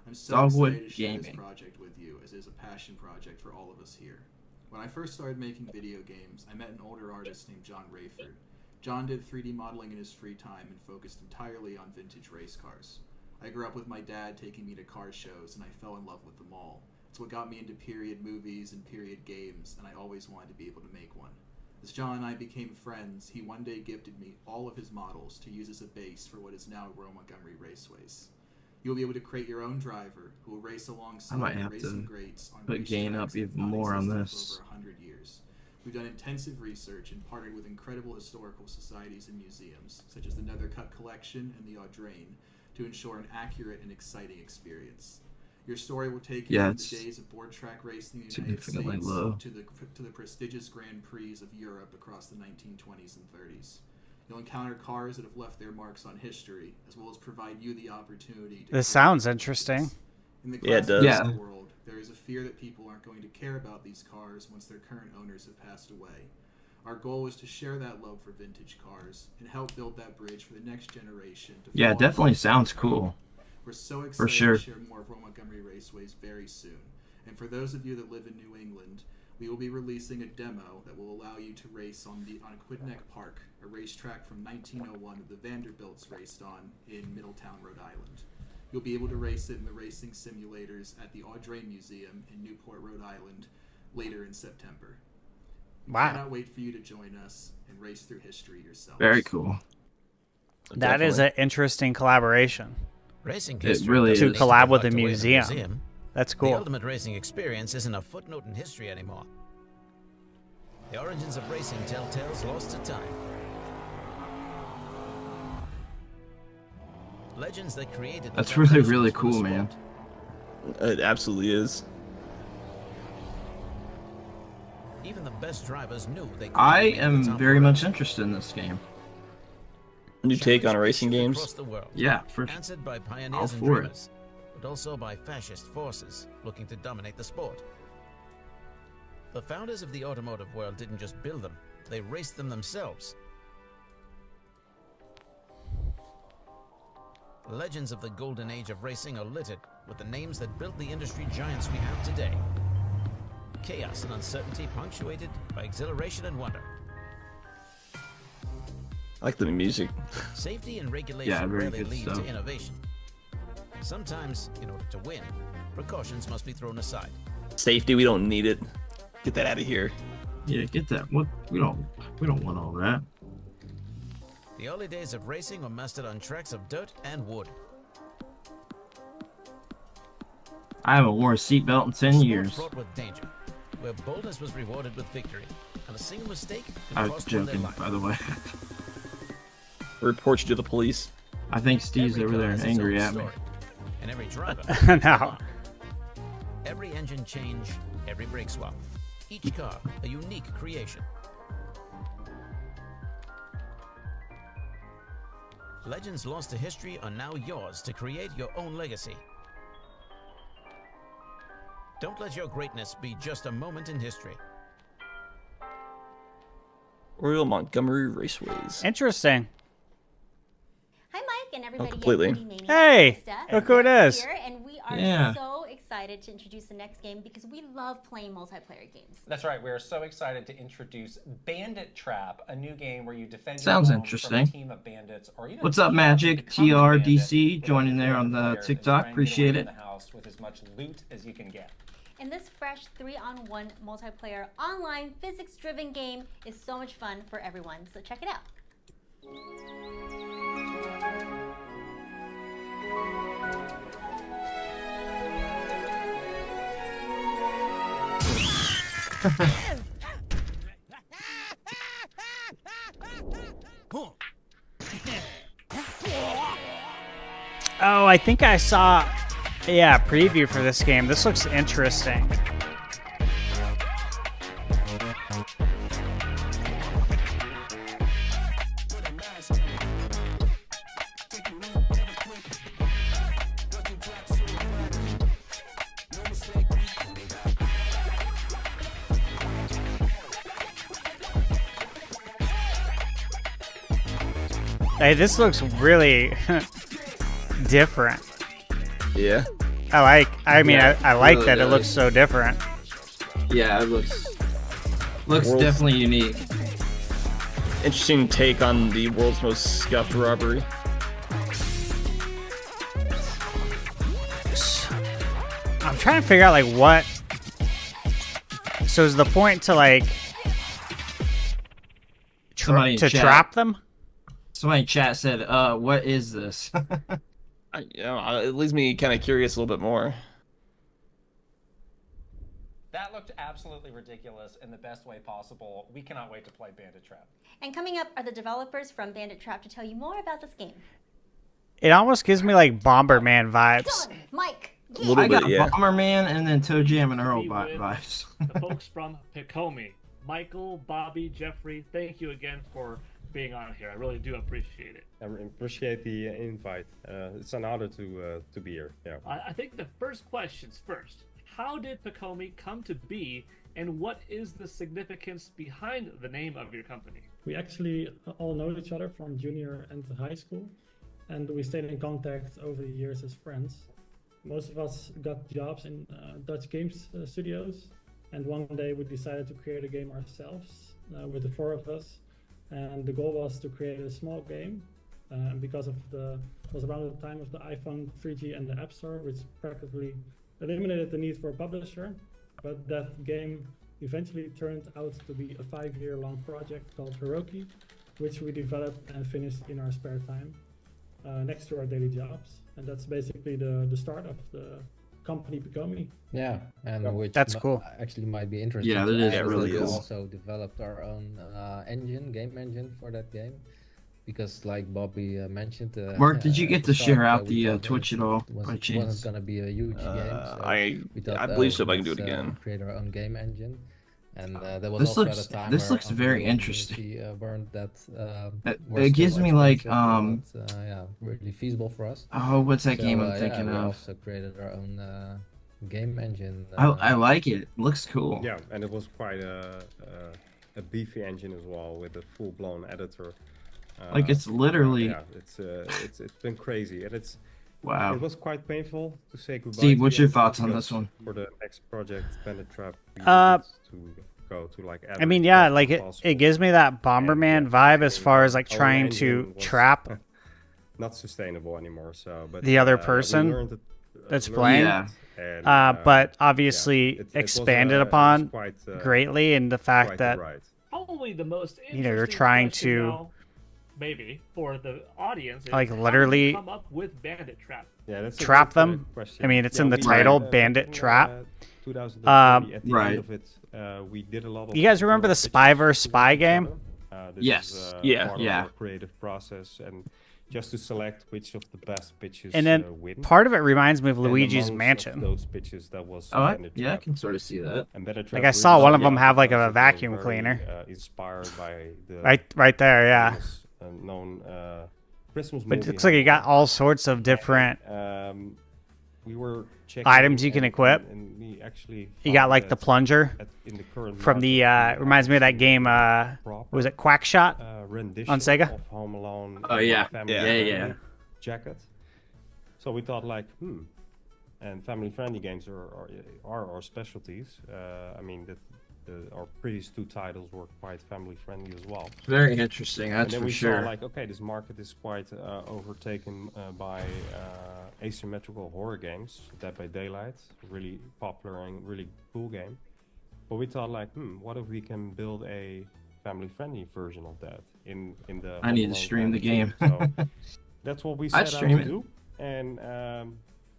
I'm so Dogwood excited to share this Gaming. project with you, as it is a passion project for all of us here. When I first started making video games, I met an older artist named John Rayford. John did 3D modeling in his free time and focused entirely on vintage race cars. I grew up with my dad taking me to car shows, and I fell in love with them all. It's what got me into period movies and period games, and I always wanted to be able to make one. As John and I became friends, he one day gifted me all of his models to use as a base for what is now Royal Montgomery Raceways. You'll be able to create your own driver who will race alongside I might have racing to greats on put gain up racetracks even that have more on existed this. for over 100 years. We've done intensive research and partnered with incredible historical societies and museums, such as the Nethercutt Collection and the Audrain, to ensure an accurate and exciting experience. Your story will take you from the days of board track racing in the United States to the prestigious Grand Prix of Europe across the 1920s and 30s. You'll encounter cars that have left their marks on history, as well as provide you the opportunity to... This sounds interesting. In the Yeah, it does. world, there is a fear that people aren't going to care about these cars once their current owners have passed away. Our goal is to share that love for vintage cars and help build that bridge for the next generation. Yeah, it definitely sounds cool. We're so excited For sure. to share more of Royal Montgomery Raceways very soon. And for those of you that live in New England, we will be releasing a demo that will allow you to race on Quidneck Park, a racetrack from 1901 that the Vanderbilts raced on in Middletown, Rhode Island. You'll be able to race it in the racing simulators at the Audrain Museum in Newport, Rhode Island, later in September. Wow. I cannot wait for you to join us and race through history yourself. Very cool. That is an interesting collaboration. Racing It really to is. collab with a Tucked away in museum. That's The cool. ultimate racing experience isn't a footnote in history anymore. The origins of racing tell tales lost to time. Legends that created. That's really cool, man. It absolutely is. Even the best drivers knew they. I am very much interested in this game. A new take on racing games. Yeah, for answered by all pioneers and for it. dreamers, but also by fascist forces looking to dominate the sport. The founders of the automotive world didn't just build them; they raced them themselves. Legends of the golden age of racing are littered with the names that built the industry giants we have today. Chaos and uncertainty punctuated by exhilaration and wonder. I like the music. Safety and regulation Yeah, very rarely good lead stuff. to innovation. Sometimes, in order to win, precautions must be thrown aside. Safety, we don't need it. Get that out of here. Yeah, get that. What we don't want all that. The early days of racing were mastered on tracks of dirt and wood. I haven't worn a seatbelt in 10 Sport years. fraught with danger, where boldness was rewarded with victory, and a single mistake could I was cost them their joking, life. by the way. Report you to the police. I think Steve's Every over car there has its angry own at me. story, and every driver. No. Every engine change, every brake swap, each car a unique creation. Legends lost to history are now yours to create your own legacy. Don't let your greatness be just a moment in history. Royal Montgomery Raceways. Interesting. Hi, Mike, and everybody. completely. At IndieMania. Hey, Steph. look who it is. Here, and we are Yeah. so excited to introduce the next game because we love playing multiplayer games. That's right. We are so excited to introduce Bandit Trap, a new game where you defend Sounds your home interesting. from a team of bandits, or even What's up, Magic? TRDC joining there on the TikTok. Appreciate it. in the house with as much loot as you can get. And this fresh 3-on-1 multiplayer online physics-driven game is so much fun for everyone. So check it out. Oh, I think I saw, a preview for this game. This looks interesting. Hey, this looks really different. Yeah. I mean, Yeah, I like really that it does. looks so different. Yeah, it looks World's- definitely unique. Interesting take on the world's most scuffed robbery. I'm trying to figure out, like, what... So is the point to, like... Somebody in to chat. trap them? Somebody in chat said, what is this? It leaves me kind of curious a little bit more. That looked absolutely ridiculous in the best way possible. We cannot wait to play Bandit Trap. And coming up are the developers from Bandit Trap to tell you more about this game. It almost gives me, like, Bomberman vibes. Mike, I got Bomberman and then Toe Jam and Earl vibes. The folks from Picomi, Michael, Bobby, Jeffrey, thank you again for being on here. I really do appreciate it. I appreciate the invite. It's an honor to be here. Yeah. I think the first question's first. How did Picomi come to be, and what is the significance behind the name of your company? We actually all know each other from junior and high school, and we stayed in contact over the years as friends. Most of us got jobs in Dutch games studios, and one day we decided to create a game ourselves with the four of us. And the goal was to create a small game, because it was around the time of the iPhone 3G and the App Store, which practically eliminated the need for a publisher. But that game eventually turned out to be a 5-year-long project called Hiroki, which we developed and finished in our spare time, next to our daily jobs. And that's basically the start of the company Picomi. Yeah, and which That's cool. Actually might be interesting. Yeah, that to is. add It really that we is. also developed our own game engine for that game, because like Bobby mentioned. Mark, did you at get the to share start, out we the thought Twitch it at all was, by wasn't chance? gonna be a huge game. So we thought, I believe so, but I can do let's, it again. create our own game engine. And there was This also looks- at a time this where looks very Unreal and interesting. Unity weren't that. It were gives still me like expensive, but, yeah, really feasible for us. Oh, what's that So, game I'm yeah, thinking we of? also created our own game engine. I like it. It looks cool. Yeah, and it was quite a beefy engine as well with a full-blown editor. Like, it's literally- yeah, it's been crazy, and it's Wow. It was quite painful to say goodbye. Steve, to what's the your engine thoughts on because this one? For the next project, Bandit Trap, we Uh, needed to go to like. I mean, yeah, like it gives me that Bomberman vibe as far as like our trying engine to was trap not sustainable anymore. So, but the other we person learned it, that's learned playing. it, and, But obviously it was, expanded it was upon quite, greatly in the fact quite that a ride. Probably the most you know, you're interesting trying question to now, maybe for the audience is like how did you literally come up with Bandit Trap. Yeah, that's a trap great, them. question. I mean, it's Yeah, in the we title, tried, Bandit in, Trap. 2030, at the Right. end of it, we did a lot of You guys remember the Spy vs Spy game? This Yes. is, Yeah. part Yeah. of our creative process, and just to select which of the best pitches And then win. part of it reminds me of And Luigi's amongst Mansion. those pitches, that was Oh, Bandit yeah, I Trap. can sort of see that. And Bandit Like Trap I saw really one of stood them out have like because a it was vacuum very, cleaner. Inspired by the Right there, yeah. famous, known Christmas But it movie looks like you got all sorts of different we were checking items you can equip. and we actually You got found like the that plunger in the current from the market, reminds me of that game was it Quackshot rendition on Sega? of Home Alone. Oh, yeah. family Yeah, friendly yeah. Jacket. So we thought like, and family friendly games are our specialties. I mean our previous two titles were quite family friendly as well. Very interesting, that's and then for we sure. saw like, okay, this market is quite overtaken by asymmetrical horror games. Dead by Daylight, really popular and really cool game. But we thought like, what if we can build a family-friendly version of that in the. I need to Home Alone stream the family game. So that's what we I'd set out stream to it. do, and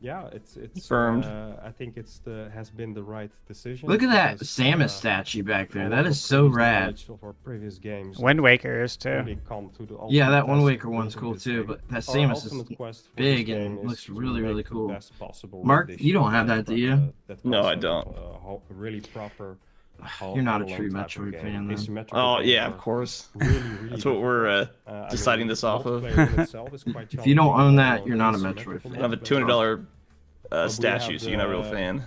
yeah, it's Confirmed. I think has been the right decision. Look at that because, Samus statue back there. all That of is our so previous rad. knowledge of our previous games Wind Waker is too. really come to the Yeah, that ultimate Wind test Waker of one's building cool this too, game. but that Our Samus ultimate is quest for big this and game looks is to really, make really the cool. best possible Mark, rendition you don't of have that, do you? No, I concept don't. of a really proper. You're not a Home true Alone type of Metroid game. fan, then. Asymmetrical Oh games yeah, are of course. Really, That's what we're deciding this off of. multiplayer in itself is quite If you don't challenging, own let that, alone you're not a asymmetrical Metroid I have a multiplayer. $200 statue, so you're not a real fan.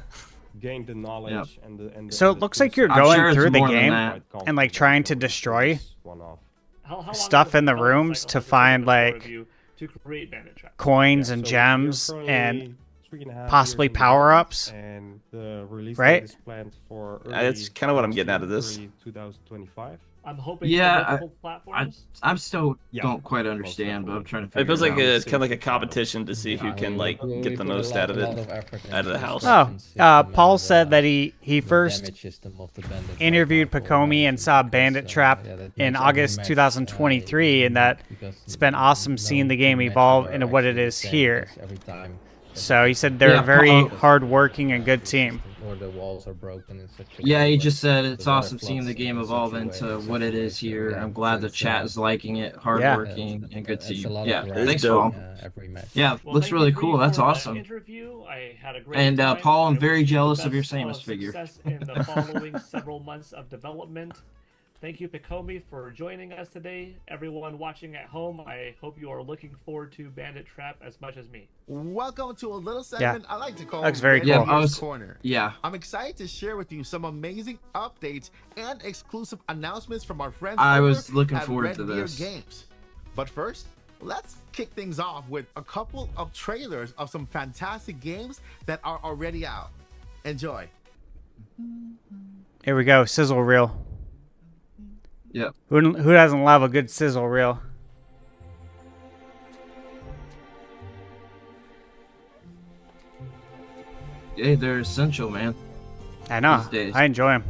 Gain the knowledge and the So it looks like you're I'm going sure it's through the more than game that. and like trying to destroy How long stuff has the in the development rooms cycle to been for find the four of like you to create Bandit Trap? coins Yeah, and so gems we're and currently 3.5 possibly years in power-ups, development, and the release right? date is planned for That's kind of what I'm getting out of this. 2025. I'm hoping Yeah, for multiple platforms. I'm still Yeah, don't quite most understand, but I'm definitely. trying to It figure feels it like out. it's kind of like a competition to see who can like get the most out of it, out of the house. Oh, Paul said that he the first damage system of the Bandit interviewed Trap platform, Pacomi and saw Bandit because, Trap yeah, that in makes every August match, 2023, and that because it's been awesome seeing the game matches evolve are into what it actually the is same, here. because every time So he said they're Yeah, a very Paul- hard-working and good team. or the walls are broken in such a Yeah, way he where just said the it's water awesome seeing floods the game in such a evolve way, into in what such it a way, is so, here. yeah, I'm glad the it's, chat is liking it, Yeah. hardworking, and good it's team. a lot Yeah, of thanks, variety, Paul. every match. Yeah, Well, looks thank you really three cool. That's for the awesome. interview. I had a great And time. Paul, I'm I very wish you the jealous of your best Samus figure. Success in the following several months of development. Thank you, Pacomi, for joining us today. Everyone watching at home, I hope you are looking forward to Bandit Trap as much as me. Welcome to a little segment I like to call Looks very Red cool. Deer's Corner. Yeah. I'm excited to share with you some amazing updates and exclusive announcements from our friends I over was looking at forward Red to Deer this. Games. But first, let's kick things off with a couple of trailers of some fantastic games that are already out. Enjoy. Here we go, sizzle reel. Yep. Who doesn't love a good sizzle reel? Hey, they're essential, man. I know. These days. I enjoy them.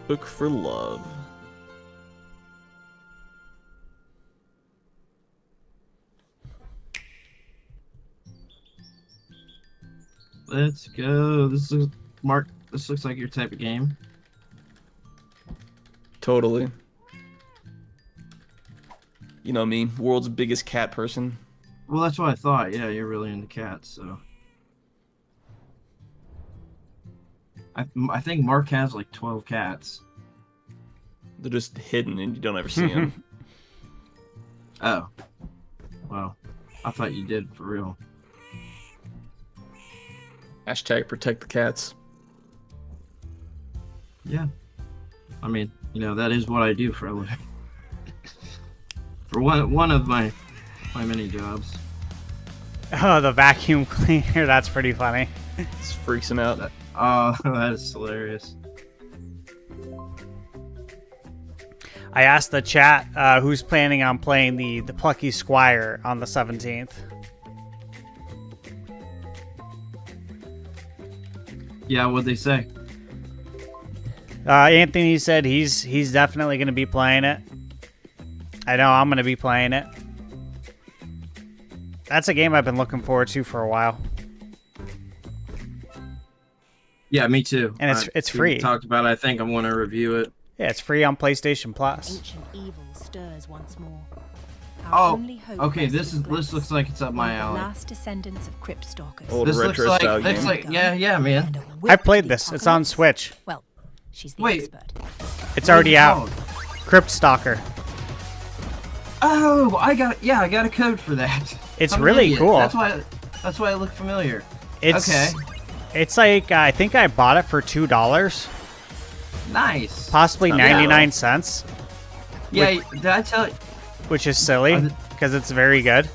Book for Love. Let's go. This is Mark. This looks like your type of game. Totally. You know me, world's biggest cat person. Well, that's what I thought. Yeah, you're really into cats, so. I think Mark has like 12 cats. They're just hidden and you don't ever see them. Oh. Well, I thought you did for real. Hashtag protect the cats. Yeah. I mean, you know, that is what I do for a living. For one of my many jobs. Oh, the vacuum cleaner. That's pretty funny. This freaks him out. Oh, that is hilarious. I asked the chat who's planning on playing the Plucky Squire on the 17th. Yeah, what'd they say? Anthony said he's definitely going to be playing it. I know I'm going to be playing it. That's a game I've been looking forward to for a while. Yeah, me too. And it's free. We talked about it. I think I want to review it. Yeah, it's free on PlayStation Plus. Ancient evil stirs once more. Oh, okay. This looks like it's up my alley. Last descendants of crypt stalkers. Old This retro looks style like game. yeah, man. I played this. It's on Switch. Well, she's the Wait. expert. It's already out. Crypt Stalker. Oh, I got a code for that. It's I'm an really idiot. cool. That's why it looked familiar. It's okay. It's like I think I bought it for $2. Nice. Possibly 99 cents. Yeah, did I tell you? Which is silly because it's very good.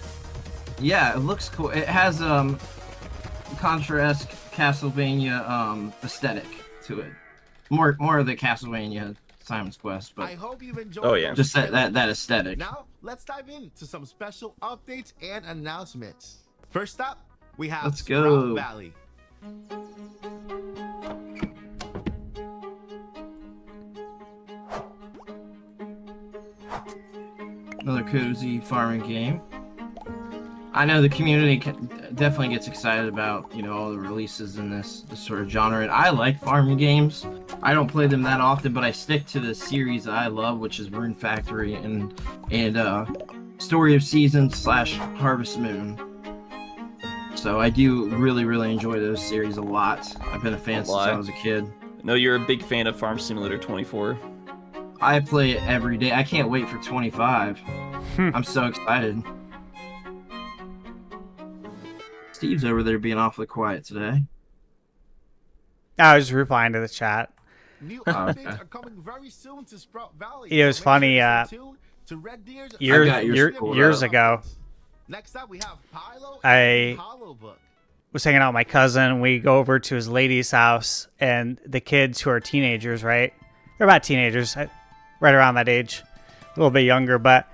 Yeah, it looks cool. It has Contra-esque Castlevania aesthetic to it. More of the Castlevania Simon's Quest, but I hope you've enjoyed. Oh, yeah. just that aesthetic. Now let's dive into some special updates and announcements. First up, we have Let's go. Sprout Valley. Another cozy farming game. I know the community definitely gets excited about, you know, all the releases in this sort of genre, and I like farming games. I don't play them that often, but I stick to the series that I love, which is Rune Factory and Story of Seasons / Harvest Moon. So I do really enjoy those series a lot. I've been a fan since I was a kid. No, you're a big fan of Farm Simulator 24. I play it every day. I can't wait for 25. I'm so excited. Steve's over there being awfully quiet today. I was replying to the chat. New updates are coming very soon to Sprout Valley. It was funny. Years ago, Next up, we have Pilo I and Hollow Book. was hanging out with my cousin. We go over to his lady's house, and the kids who are teenagers, right? They're about teenagers, right around that age, a little bit younger, but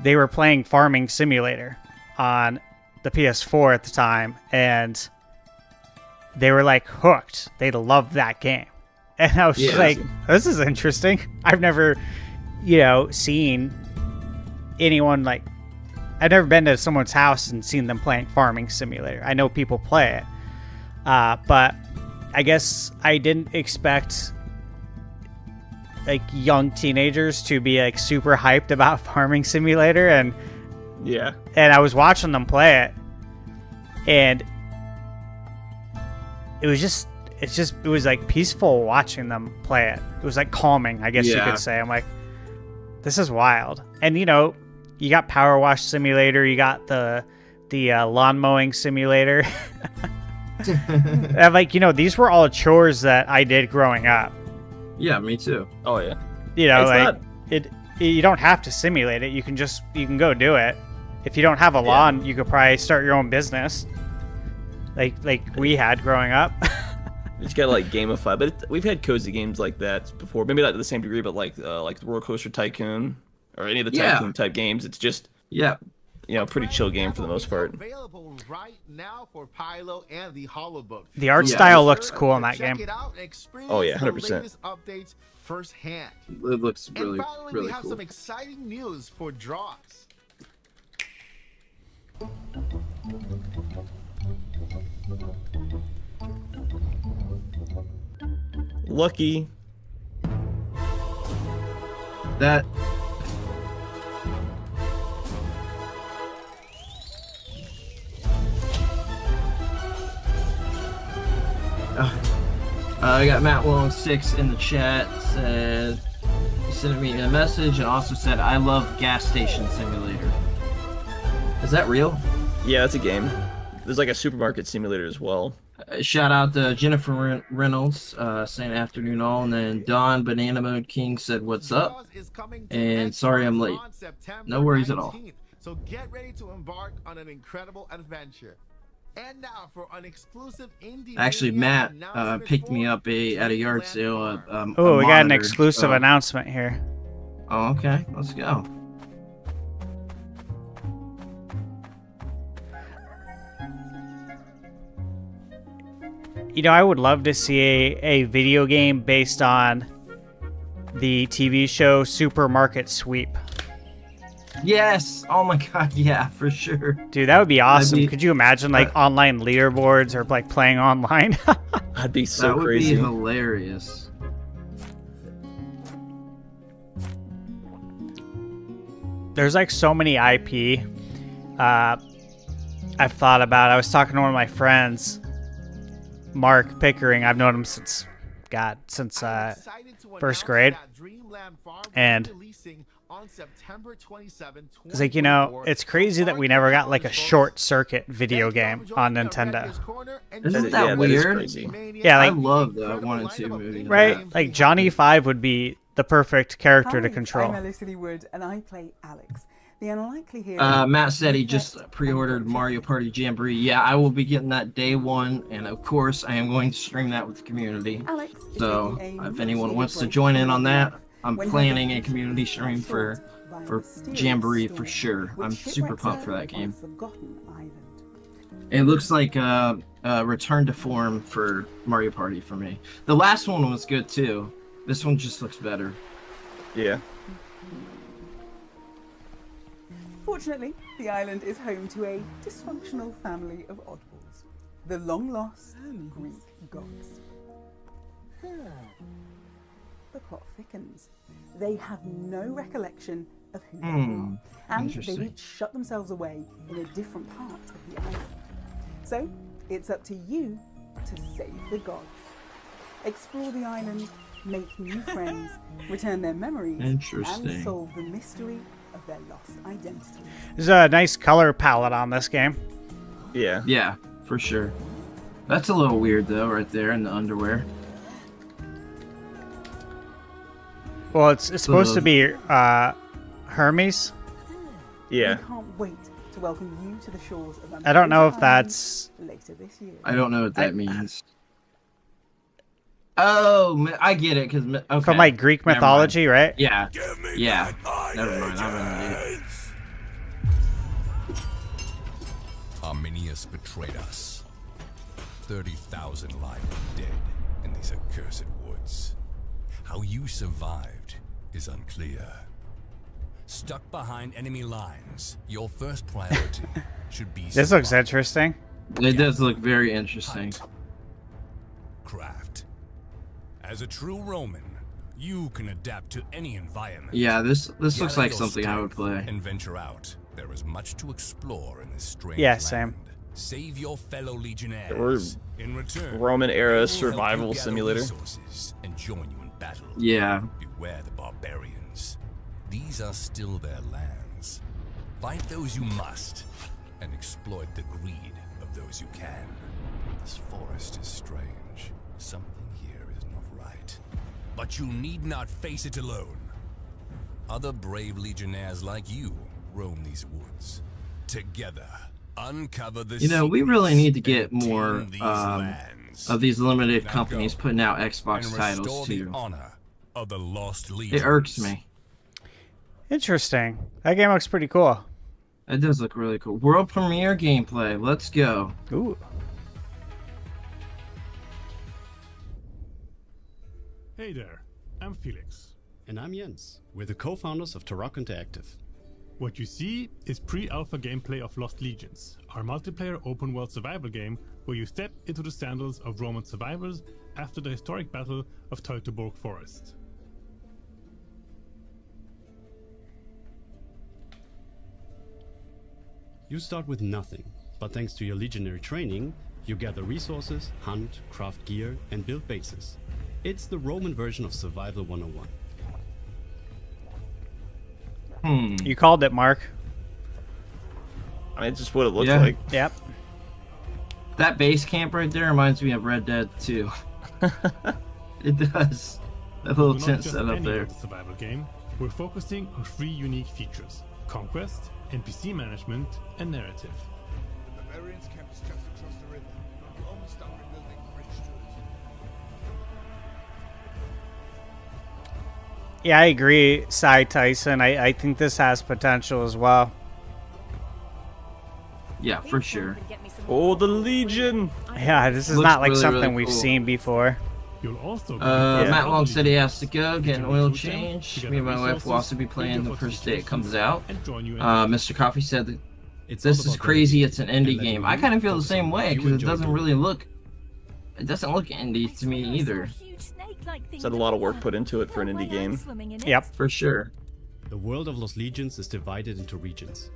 they were playing Farming Simulator on the PS4 at the time, and they were like hooked. They loved that game. And I was just like, this is interesting. I've never, seen anyone like, I've never been to someone's house and seen them playing Farming Simulator. I know people play it, but I guess I didn't expect like young teenagers to be like super hyped about Farming Simulator, and I was watching them play it, and it was like peaceful watching them play it. It was like calming, I guess you could say. I'm like, this is wild. And you got Power Wash Simulator, you got the lawn mowing simulator. I'm like, these were all chores that I did growing up. Yeah, me too. Oh yeah. You don't have to simulate it. You can go do it. If you don't have a lawn, you could probably start your own business. Like we had growing up. You just gotta gamify, but we've had cozy games like that before. Maybe not to the same degree, but like the Roller Coaster Tycoon or any of the Tycoon type games. It's just pretty chill game for the most part. Available right now for Pilo and the Hollow Book. The art style looks cool in that game. Check it out and experience Oh yeah, 100%. the latest updates firsthand. It looks really, and finally, really we have cool. some exciting news for Dross. Lucky. That. I got Matt Long 6 in the chat. Said he sent me a message and also said I love Gas Station Simulator. Is that real? Yeah, that's a game. There's like a supermarket simulator as well. Shout out to Jennifer Reynolds saying afternoon all, and then Don Banana Mode King said what's up, and sorry I'm late. No worries at all. So get ready to embark on an incredible adventure. And now for an exclusive indie. Actually, Matt picked me up at a yard sale. Oh, we got an exclusive announcement here. Oh, okay. Let's go. You know, I would love to see a video game based on the TV show Supermarket Sweep. Yes! Oh my god, yeah, for sure. Dude, that would be awesome. Could you imagine, like, online leaderboards or, like, playing online? That'd be so That crazy. would be hilarious. There's, like, so many IP I've thought about. I was talking to one of my friends, Mark Pickering. I've known him since first grade. And it's like, you know, it's crazy that we never got like a short circuit video game on Nintendo. Isn't that weird? Yeah, like, I love that 1 and 2 movie. Right? Like Johnny 5 would be the perfect character to control. I'm Alice Wood, and I play Alex. The unlikely hero. Matt said he just pre-ordered Mario Party Jamboree. Yeah, I will be getting that day one, and of course, I am going to stream that with the community. So, if anyone wants to join in on that, I'm planning a community stream for Jamboree for sure. I'm super pumped for that game. It looks like a return to form for Mario Party for me. The last one was good too. This one just looks better. Yeah. Fortunately, the island is home to a dysfunctional family of oddballs. The long-lost Greek gods. The plot thickens. They have no recollection of who they are, and they each shut themselves away in a different part of the island. So, it's up to you to save the gods. Explore the island, make new friends, return their memories, and solve the mystery of their lost identity. There's a nice color palette on this game. Yeah. Yeah, for sure. That's a little weird though, right there in the underwear. Well, it's supposed to be Hermes. Yeah. We can't wait to welcome you to the shores of I don't know if that's later this year. I don't know what that means. Oh, I get it, because okay. From like Greek mythology, right? Yeah. Yeah. Never mind. I'm an idiot. Arminius betrayed us. 30,000 lie dead in these accursed woods. How you survived is unclear. Stuck behind enemy lines, your first priority should be. This looks interesting. It does look very interesting. Craft. As a true Roman, you can adapt to any environment. Yeah, this looks like something I would play. And venture out. There is much to explore in this strange Yeah, land. same. Save your fellow legionnaires. Or in return, Roman era we'll survival help you gather simulator. resources and join you in battle. Yeah. Beware the barbarians. These are still their lands. Fight those you must, and exploit the greed of those you can. This forest is strange. Something here is not right. But you need not face it alone. Other brave legionnaires like you roam these woods. Together, uncover the We really need to get secrets, more tame these lands. of these limited Now companies go putting out Xbox and titles restore the too. honor of the lost It legions. irks me. Interesting. That game looks pretty cool. It does look really cool. World premiere gameplay. Let's go. Ooh. Hey there, I'm Felix. And I'm Jens. We're the co-founders of Tarok Interactive. What you see is pre-alpha gameplay of Lost Legions, our multiplayer open-world survival game where you step into the sandals of Roman survivors after the historic Battle of Teutoburg Forest. You start with nothing, but thanks to your legionary training, you gather resources, hunt, craft gear, and build bases. It's the Roman version of Survival 101. You called it, Mark. I mean, it's just what it looks Yeah. like. Yep. That base camp right there reminds me of Red Dead 2. It does. That little We're not tent just set up any there. other survival game. We're focusing on 3 unique features: conquest, NPC management, and narrative. The barbarians camp is just across the river. You almost start rebuilding the bridge to it. Yeah, I agree, Cy Tyson. I think this has potential as well. Yeah, for sure. Oh, the Legion! Yeah, this is Looks not like really, something really we've cool. seen before. You'll also Matt Long said he has to go get an oil change. Me and my wife will also be playing the first day it comes out. Mr. Coffee said that this is crazy. It's an indie game. I kind of feel the same way because it doesn't really look. It doesn't look indie to me either. Is that a lot of work put into it for an indie game? Yep, for sure. The world of Lost Legions is divided into regions,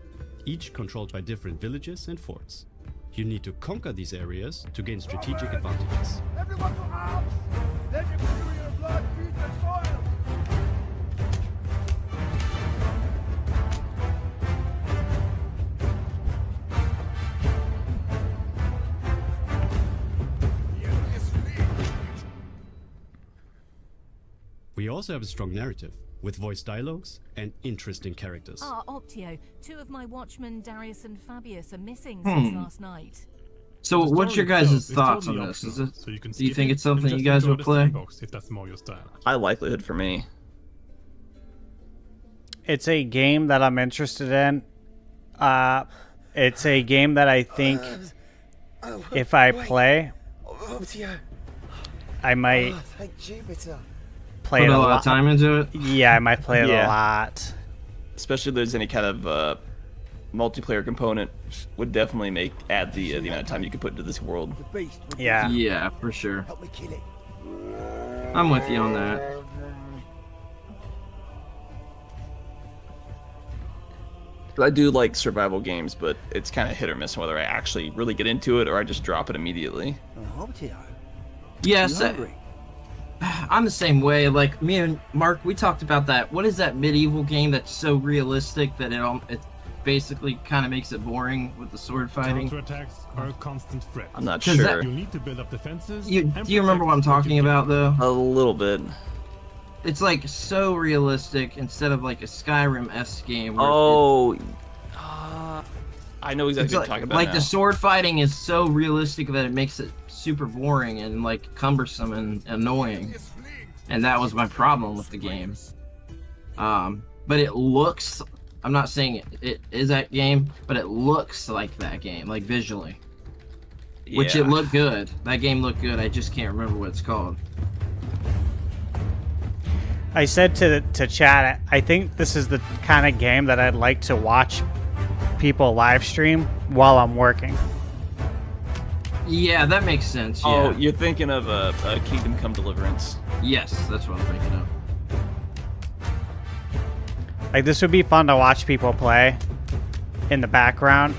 each controlled by different villages and forts. You need to conquer these areas to gain strategic advantages. Everyone to arms! Let the fury of blood feed the soil! We also have a strong narrative, with voice dialogues and interesting characters. Optio, 2 of my watchmen, Darius and Fabius, are missing Hmm. since last night. So, what's your guys' thoughts on this? Is it? Do you think it's something you guys would play? If that's more your style. High likelihood for me. It's a game that I'm interested in. It's a game that I think if I play, I might play Put it a lot of time into it? Yeah, I might play it a Yeah. lot. Especially if there's any kind of multiplayer component, would definitely add the amount of time you could put into this world. Yeah. Yeah, for sure. I'm with you on that. I do like survival games, but it's kind of hit or miss whether I actually really get into it or I just drop it immediately. Yes, I'm the same way. Like me and Mark, we talked about that. What is that medieval game that's so realistic that it basically kind of makes it boring with the sword fighting? Counterattacks are a constant threat. I'm not sure. You need to build up defenses. Do you remember what I'm talking about, though? A little bit. It's like so realistic instead of like a Skyrim-esque game. Where I know exactly what you're talking about. Like now. the sword fighting is so realistic that it makes it super boring and like cumbersome and annoying. And that was my problem with the game. But it looks. I'm not saying it is that game, but it looks like that game, like visually. Which it looked good. That game looked good. I just can't remember what it's called. I said to chat, I think this is the kind of game that I'd like to watch people live stream while I'm working. Yeah, that makes sense. Yeah. Oh, you're thinking of a Kingdom Come Deliverance. Yes, that's what I'm thinking of. Like, this would be fun to watch people play in the background.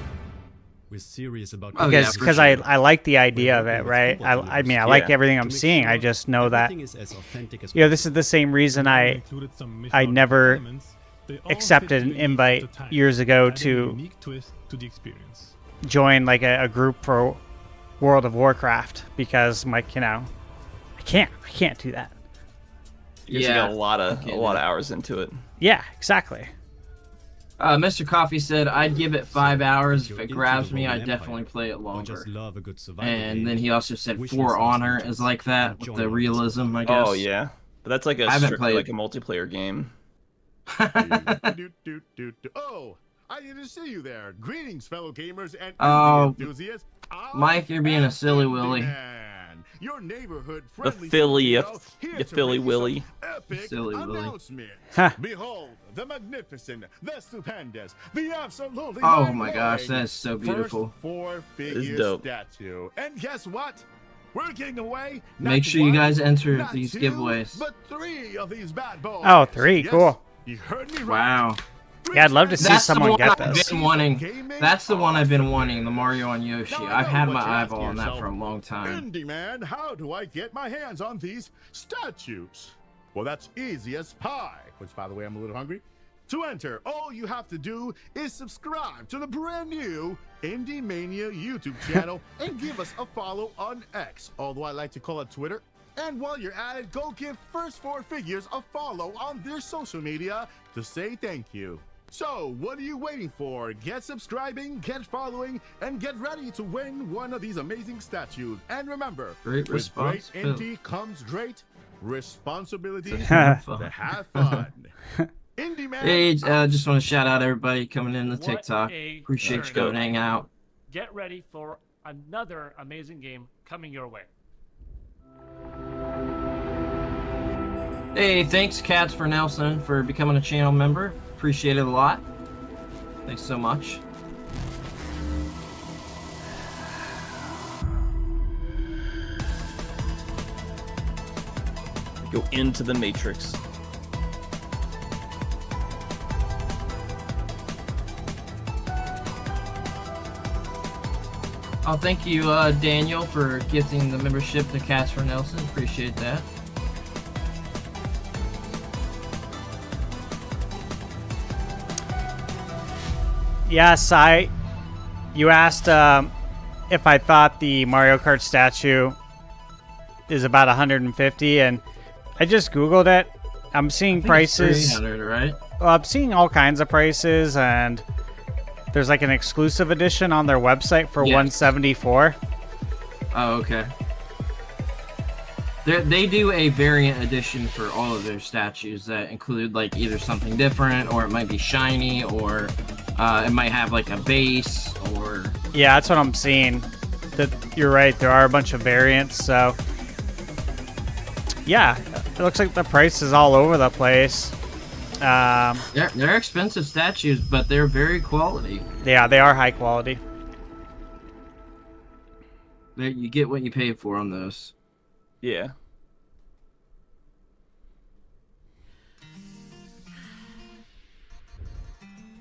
We're serious about because I like the idea of it, right? I mean, I like everything I'm seeing. I just know that, this is the same reason I never accepted an invite years ago to join like a group for World of Warcraft, because I'm like, I can't do that. You got a lot of hours into it. Yeah, exactly. Mr. Coffee said, I'd give it 5 hours. If it grabs me, I'd definitely play it longer. And then he also said For Honor is like that, with the realism, I guess. Oh, yeah. But that's like strictly like a multiplayer game. Oh, I didn't see you there. Greetings, fellow gamers and enthusiasts. Mike, you're being a silly willy. Your neighborhood The Philly, you Philly Willy. Silly Willy. Behold, the magnificent, the stupendous, the absolutely Oh my gosh, that is so beautiful. First It's four-figure dope. statue. And guess what? working away. Make sure you guys enter these giveaways. But 3 of these bad boys. Oh, 3, Yes, cool. You heard me right. Wow. Yeah, I'd love to see That's someone the one get I've this. been wanting. That's the one I've been wanting, the Mario and Yoshi. I've had my eyeball on that for a long time. Indie man, how do I get my hands on these statues? Well, that's easy as pie. Which, by the way, I'm a little hungry. To enter, all you have to do is subscribe to the brand new IndieMania YouTube channel and give us a follow on X, although I like to call it Twitter. And while you're at it, go give first 4 figures a follow on their social media to say thank you. So, what are you waiting for? Get subscribing, get following, and get ready to win one of these amazing statues. And remember, Great with great responsibility. indie comes great responsibility To have fun. to have fun. Indie man. Hey, just want to shout out everybody coming in the TikTok. a Appreciate you journey. coming hang out. Get ready for another amazing game coming your way. Hey, thanks Cats for Nelson for becoming a channel member. Appreciate it a lot. Thanks so much. Go into the Matrix. Oh, thank you, Daniel, for gifting the membership to Cats for Nelson. Appreciate that. Yes, you asked if I thought the Mario Kart statue is about 150, and I just Googled it. I'm seeing prices. 300, right? Well, I'm seeing all kinds of prices, and there's like an exclusive edition on their website for 174. Oh, okay. They do a variant edition for all of their statues that include like either something different, or it might be shiny, or it might have like a base, or... Yeah, that's what I'm seeing. That you're right, there are a bunch of variants, so... Yeah, it looks like the price is all over the place. They're expensive statues, but they're very quality. Yeah, they are high quality. You get what you pay for on those. Yeah.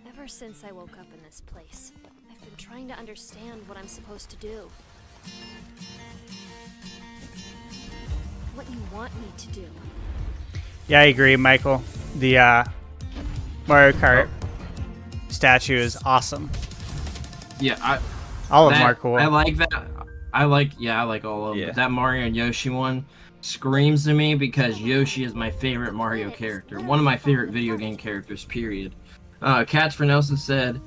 Ever since I woke up in this place, I've been trying to understand what I'm supposed to do. What you want me to do. Yeah, I agree, Michael. The Mario Kart statue is awesome. Yeah, all of them are cool. I like that. I like all of them. But that Mario and Yoshi one screams to me because Yoshi is my favorite Mario character. One of my favorite video game characters, period. Cats for Nelson said,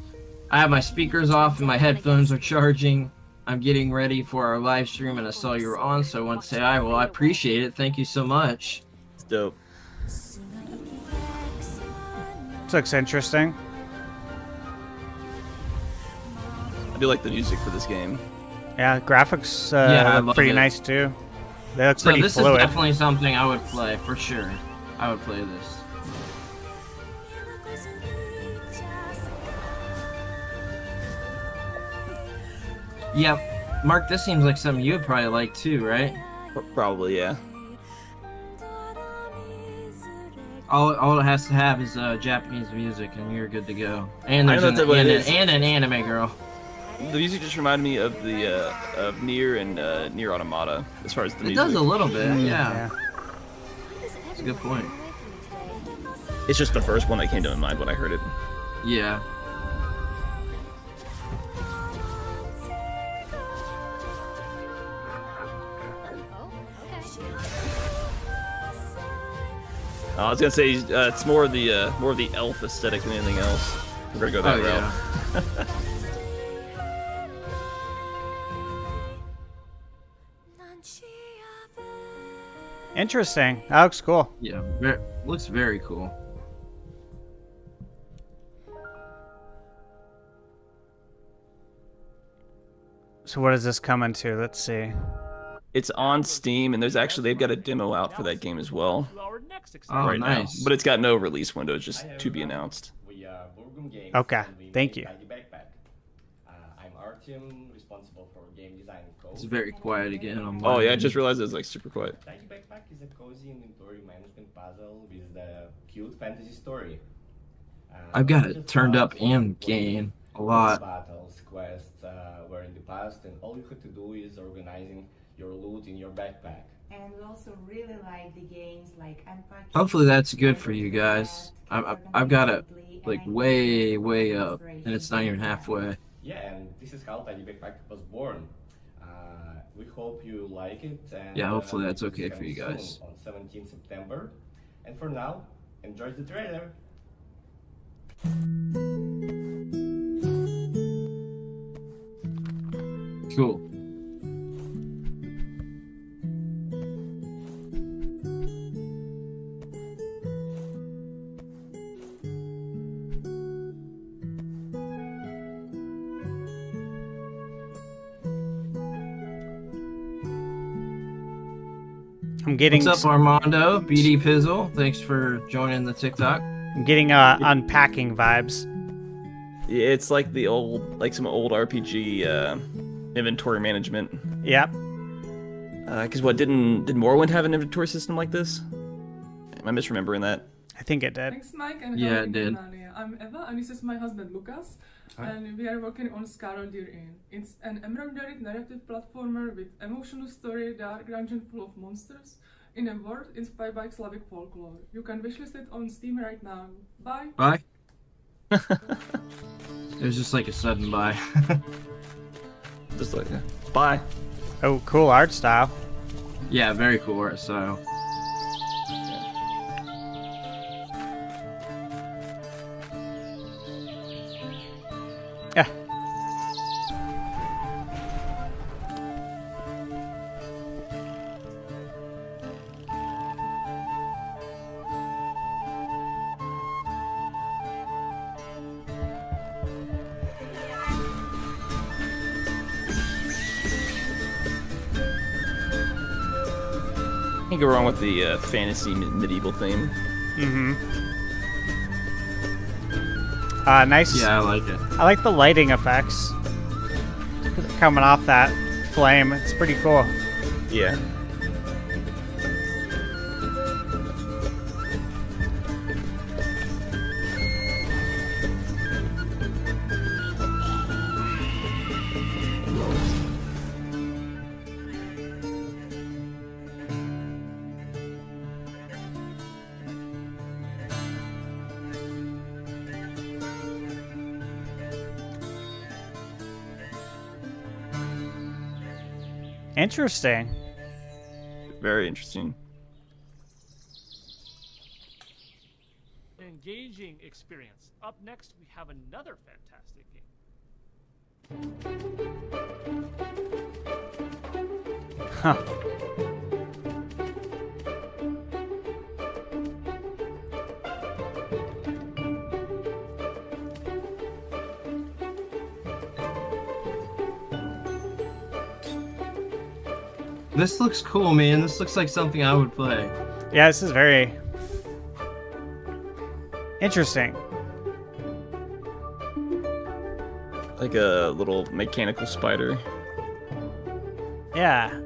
I have my speakers off and my headphones are charging. I'm getting ready for our live stream and I saw you were on, so I want to say hi. Well, I appreciate it. Thank you so much. It's dope. This looks interesting. I do like the music for this game. Yeah, graphics I look love pretty it. nice too. They look So pretty this fluid. is definitely something I would play, for sure. I would play this. Yep. Mark, this seems like something you would probably like too, right? Probably, yeah. All it has to have is Japanese music, and you're good to go. And I there's know that's what it is. and an anime girl. The music just reminded me of the of Nier and Nier Automata, as far as the It music. does a little bit, yeah. That's a good point. It's just the first one that came to my mind when I heard it. Yeah. I was gonna say it's more of the elf aesthetic than anything else. We're gonna go that route. Interesting. That looks cool. Yeah, looks very cool. So what is this coming to? Let's see. It's on Steam, and they've got a demo out for that game as well. Oh, right nice. now. But it's got no release window. It's just to be announced. Okay, thank you. I'm team responsible for game design and code. It's very quiet again. Oh yeah, I just realized it's like super quiet. Tiny Backpack is a cozy inventory management puzzle with a cute fantasy story. I've got it turned up and gain a lot. Battles, quests were in the past, and all you have to do is organizing your loot in your backpack. And we also really like the games like Unpacking. Hopefully that's good for you guys. I've got it like way up, and it's not even halfway. Yeah, and this is how Tiny Backpack was born. We hope you like it. And, Yeah, hopefully that's okay for you guys. On 17 September. And for now, enjoy the trailer. Cool. I'm getting. What's up, Armando? BD Pizzle, thanks for joining the TikTok. I'm getting unpacking vibes. Yeah, it's like the old, like some old RPG inventory management. Yep. Because what did Morrowind have an inventory system like this? Am I misremembering that? I think it did. Thanks, Mike, and yeah, hello, it did. Mania. I'm Eva, and this is my husband Lucas, and we are working on Scarlet Deer Inn. It's an embroidered narrative platformer with emotional story, dark dungeon full of monsters, in a world inspired by Slavic folklore. You can wishlist it on Steam right now. Bye. Bye. It was just like a sudden bye. Just like bye. Oh, cool art style. Yeah, very cool art style. Yeah. Can't go wrong with the fantasy medieval theme. Mm-hmm. Nice. Yeah, I like it. I like the lighting effects coming off that flame. It's pretty cool. Yeah. Interesting. Very interesting. Engaging experience. Up next, we have another fantastic game. Huh. This looks cool, man. This looks like something I would play. Yeah, this is very interesting. Like a little mechanical spider. Yeah.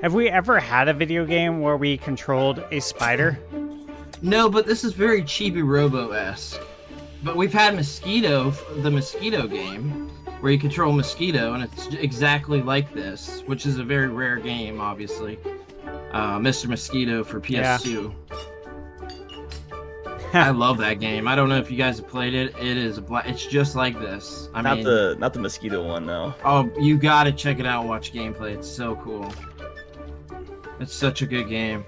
Have we ever had a video game where we controlled a spider? No, but this is very Chibi Robo-esque. But we've had Mosquito, the Mosquito game, where you control Mosquito, and it's exactly like this, which is a very rare game, obviously. Mr. Mosquito for PS2. I love that game. I don't know if you guys have played it. It is it's just like this. I mean, not the Mosquito one, no. Oh, you gotta check it out and watch gameplay. It's so cool. It's such a good game.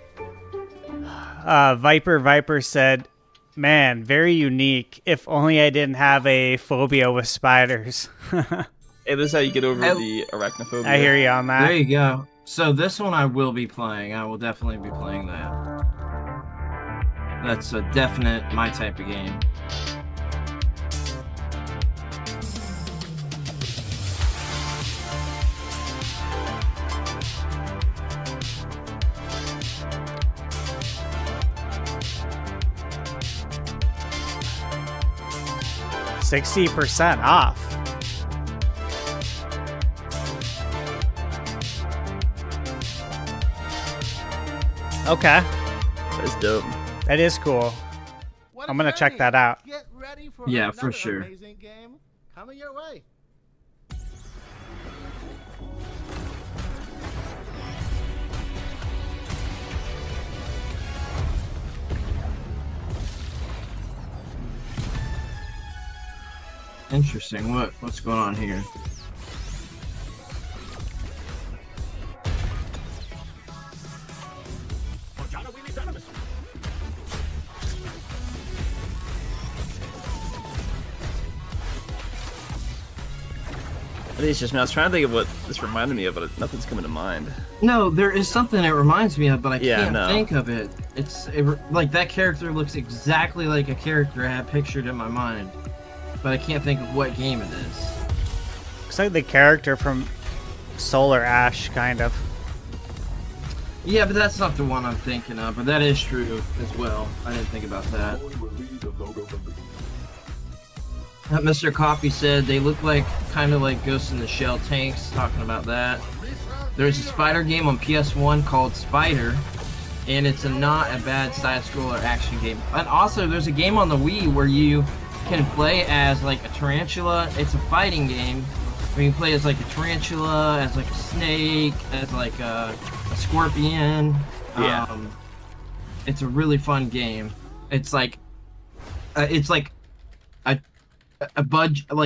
Viper said, "Man, very unique. If only I didn't have a phobia with spiders." Hey, this is how you get over the arachnophobia. I hear you on that. There you go. So this one I will be playing. I will definitely be playing that. That's a definite my type of game. 60% off. Okay. That's dope. That is cool. I'm gonna check that out. Yeah, for sure. Amazing game coming your way. Interesting. What's going on here? It's just, man, I was trying to think of what this reminded me of, but nothing's coming to mind. No, there is something it reminds me of, but I Yeah, can't no. think of it. Like that character looks exactly like a character I have pictured in my mind, but I can't think of what game it is. Looks like the character from Solar Ash, kind of. Yeah, but that's not the one I'm thinking of, but that is true as well. I didn't think about that. Mr. Coffee said they look like kind of like Ghost in the Shell tanks, talking about that. There's a spider game on PS1 called Spider, and it's not a bad side-scroller action game. And also, there's a game on the Wii where you can play as like a tarantula. It's a fighting game where you can play as like a tarantula, as like a snake, as like a scorpion. Yeah. It's a really fun game. It's like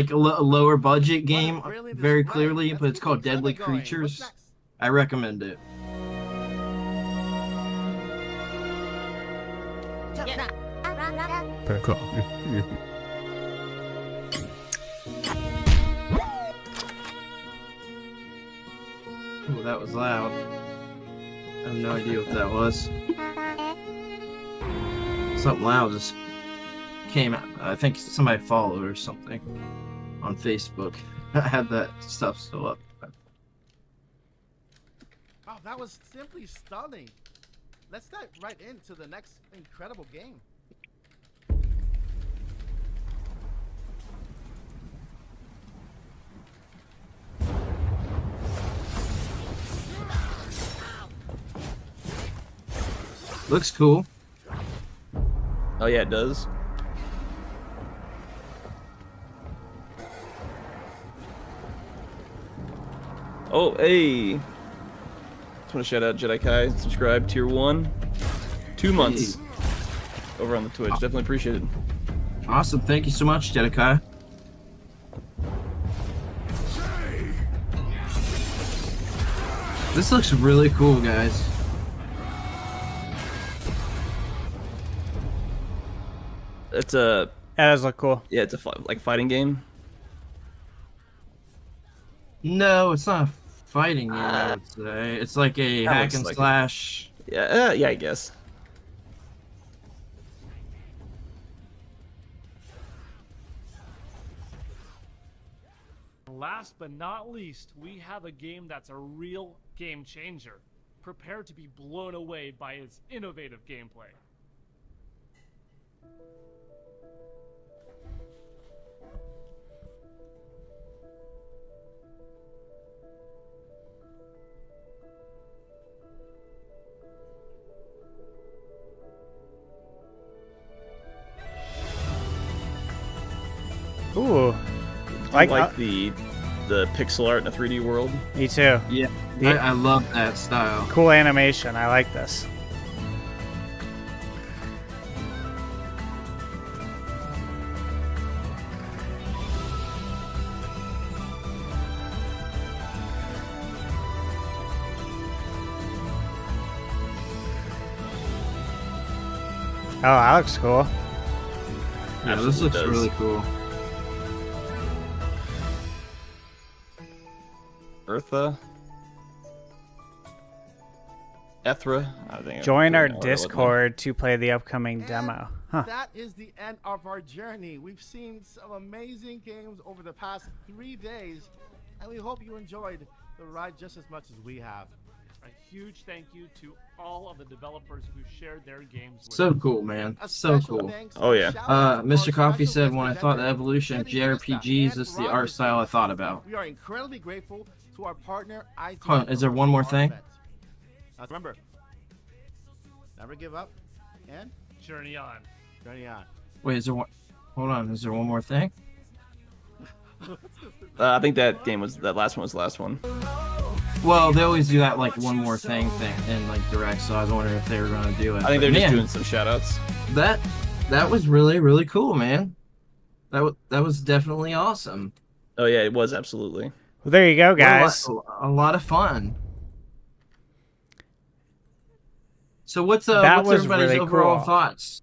a lower budget game, very clearly, but it's called Deadly Creatures. I recommend it. Very cool. Oh, that was loud. I have no idea what that was. Something loud just came out. I think somebody followed or something on Facebook. I have that stuff still up. Oh, that was simply stunning. Let's dive right into the next incredible game. Looks cool. Oh yeah, it does. Oh, hey. Just want to shout out Jedi Kai, subscribe, tier 1. 2 months over on the Twitch. Definitely appreciate it. Awesome. Thank you so much, Jedi. This looks really cool, guys. It's a... That does look cool. Yeah, it's a fighting game. No, it's not a fighting game, I would say. It's like a That hack looks and like it. slash. Yeah, yeah, I guess. Last but not least, we have a game that's a real game changer. Prepare to be blown away by its innovative gameplay. Ooh. I like the pixel art in a 3D world. Me too. Yeah, I love that style. Cool animation. I like this. Oh, that looks cool. Yeah, this looks really cool. Eartha? Ethra? I think Join our know what it was. Discord to play the upcoming demo. Huh. That is the end of our journey. We've seen some amazing games over the past 3 days, and we hope you enjoyed the ride just as much as we have. A huge thank you to all of the developers who shared their games with So us. cool, man. So cool. Oh yeah. Mr. Coffee said, when I thought the evolution of JRPGs, this is the art style I thought about. We are incredibly grateful to our partner, IT. Hold on, is there one more thing? Remember, never give up and journey on. Journey on. Wait, is there one? Hold on, is there one more thing? I think that last one was the last one. Well, they always do that like one more thing in like direct, so I was wondering if they were gonna do it. I think they're just doing some shoutouts. That was really cool, man. That was definitely awesome. Oh yeah, it was absolutely. Well, there you go, guys. A lot of fun. So what's everybody's really overall cool. thoughts?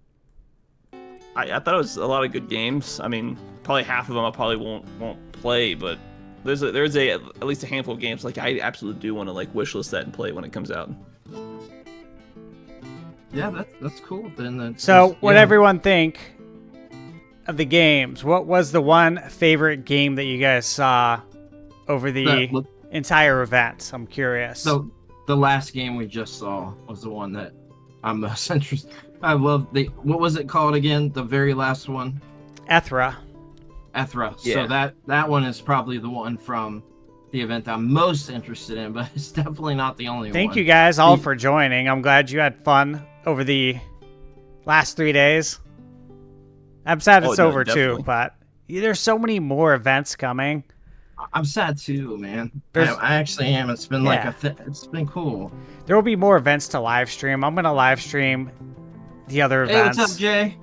I thought it was a lot of good games. I mean, probably half of them I probably won't play, but there's at least a handful of games like I absolutely do want to like wishlist that and play when it comes out. Yeah, that's cool. Then so, what everyone think of the games? What was the one favorite game that you guys saw over the entire event? I'm curious. So, the last game we just saw was the one that I'm most interested. I love what was it called again? The very last one. Ethra. Yeah. Yeah. So that one is probably the one from the event I'm most interested in, but it's definitely not the only one. Thank you guys all for joining. I'm glad you had fun over the last 3 days. I'm sad it's over too, but there's so many more events coming. I'm sad too, man. I actually am. It's been it's been cool. There will be more events to live stream. I'm gonna live stream the other events. Hey, what's up, Jay?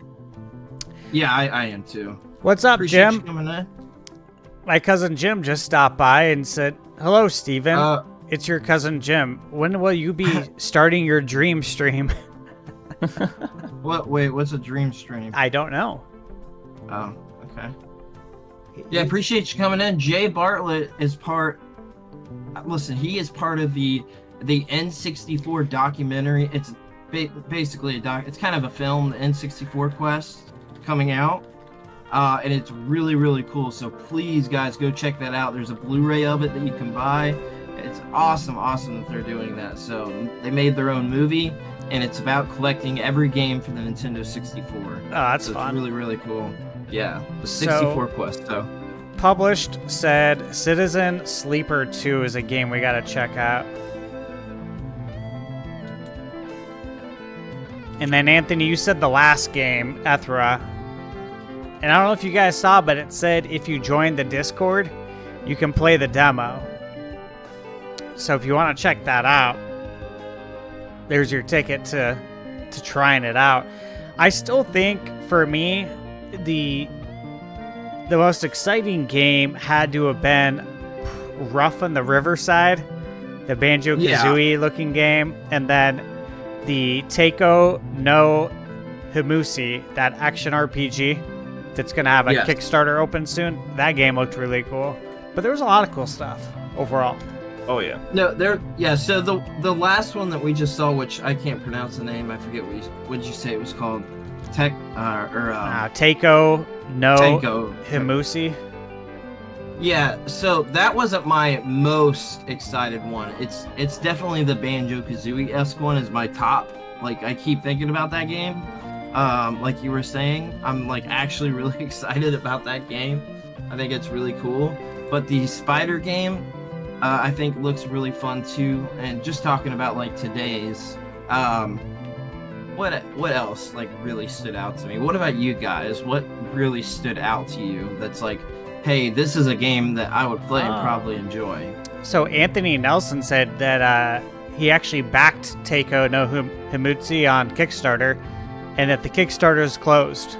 Yeah, I am too. What's up, Appreciate Jim? you coming in. My cousin Jim just stopped by and said, "Hello, Steven. It's your cousin Jim. When will you be starting your dream stream?" Wait, what's a dream stream? I don't know. Oh, okay. Yeah, appreciate you coming in. Jay Bartlett is part. Listen, he is part of the N64 documentary. It's basically it's kind of a film, the N64 Quest, coming out, and it's really cool. So please, guys, go check that out. There's a Blu-ray of it that you can buy. It's awesome that they're doing that. So they made their own movie, and it's about collecting every game for the Nintendo 64. Oh, that's fun. It's really cool. Yeah, the 64 Quest. So published said Citizen Sleeper 2 is a game we gotta check out. And then Anthony, you said the last game, Ethra. And I don't know if you guys saw, but it said if you join the Discord, you can play the demo. So if you want to check that out, there's your ticket to trying it out. I still think, for me, the most exciting game had to have been Rough on the Riverside, the Banjo-Kazooie looking game, and then the Teiko no Himusi, that action RPG that's going to have a Kickstarter open soon. That game looked really cool. But there was a lot of cool stuff overall. Oh, yeah. No, so the last one that we just saw, which I can't pronounce the name, I forget what did you say it was called? Teiko no Himusi. Yeah, so that wasn't my most excited one. It's definitely the Banjo-Kazooie-esque one is my top. Like, I keep thinking about that game. Like you were saying, I'm like actually really excited about that game. I think it's really cool. But the Spider game, I think looks really fun too. And just talking about like today's, what else like really stood out to me? What about you guys? What really stood out to you? That's like, hey, this is a game that I would play and probably enjoy. So Anthony Nelson said that he actually backed Teiko no Himusi on Kickstarter, and that the Kickstarter is closed.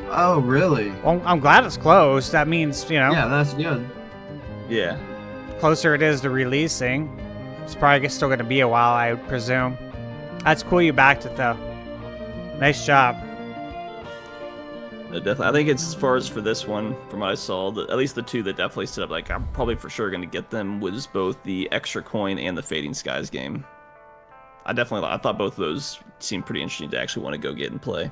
Oh, really? Well, I'm glad it's closed. That means, Yeah, that's good. Yeah. Closer it is to releasing. It's probably still going to be a while, I would presume. That's cool you backed it, though. Nice job. Definitely. I think it's, as far as for this one, from what I saw, at least the two that definitely stood up, like I'm probably for sure going to get them, was both the Extra Coin and the Fading Skies game. I thought both of those seemed pretty interesting to actually want to go get and play.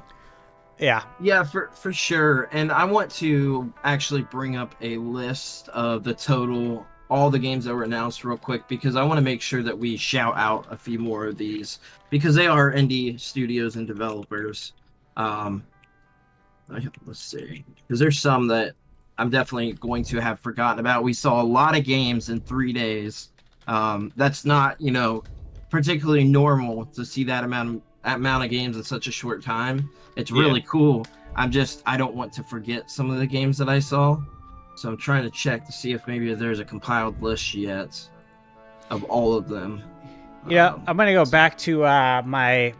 Yeah. Yeah, for sure. And I want to actually bring up a list of the total all the games that were announced real quick because I want to make sure that we shout out a few more of these because they are indie studios and developers. Let's see, because there's some that I'm definitely going to have forgotten about. We saw a lot of games in 3 days. That's not, particularly normal to see that amount of games in such a short time. It's really cool. I don't want to forget some of the games that I saw. So I'm trying to check to see if maybe there's a compiled list yet of all of them. Yeah, I'm going to go back to my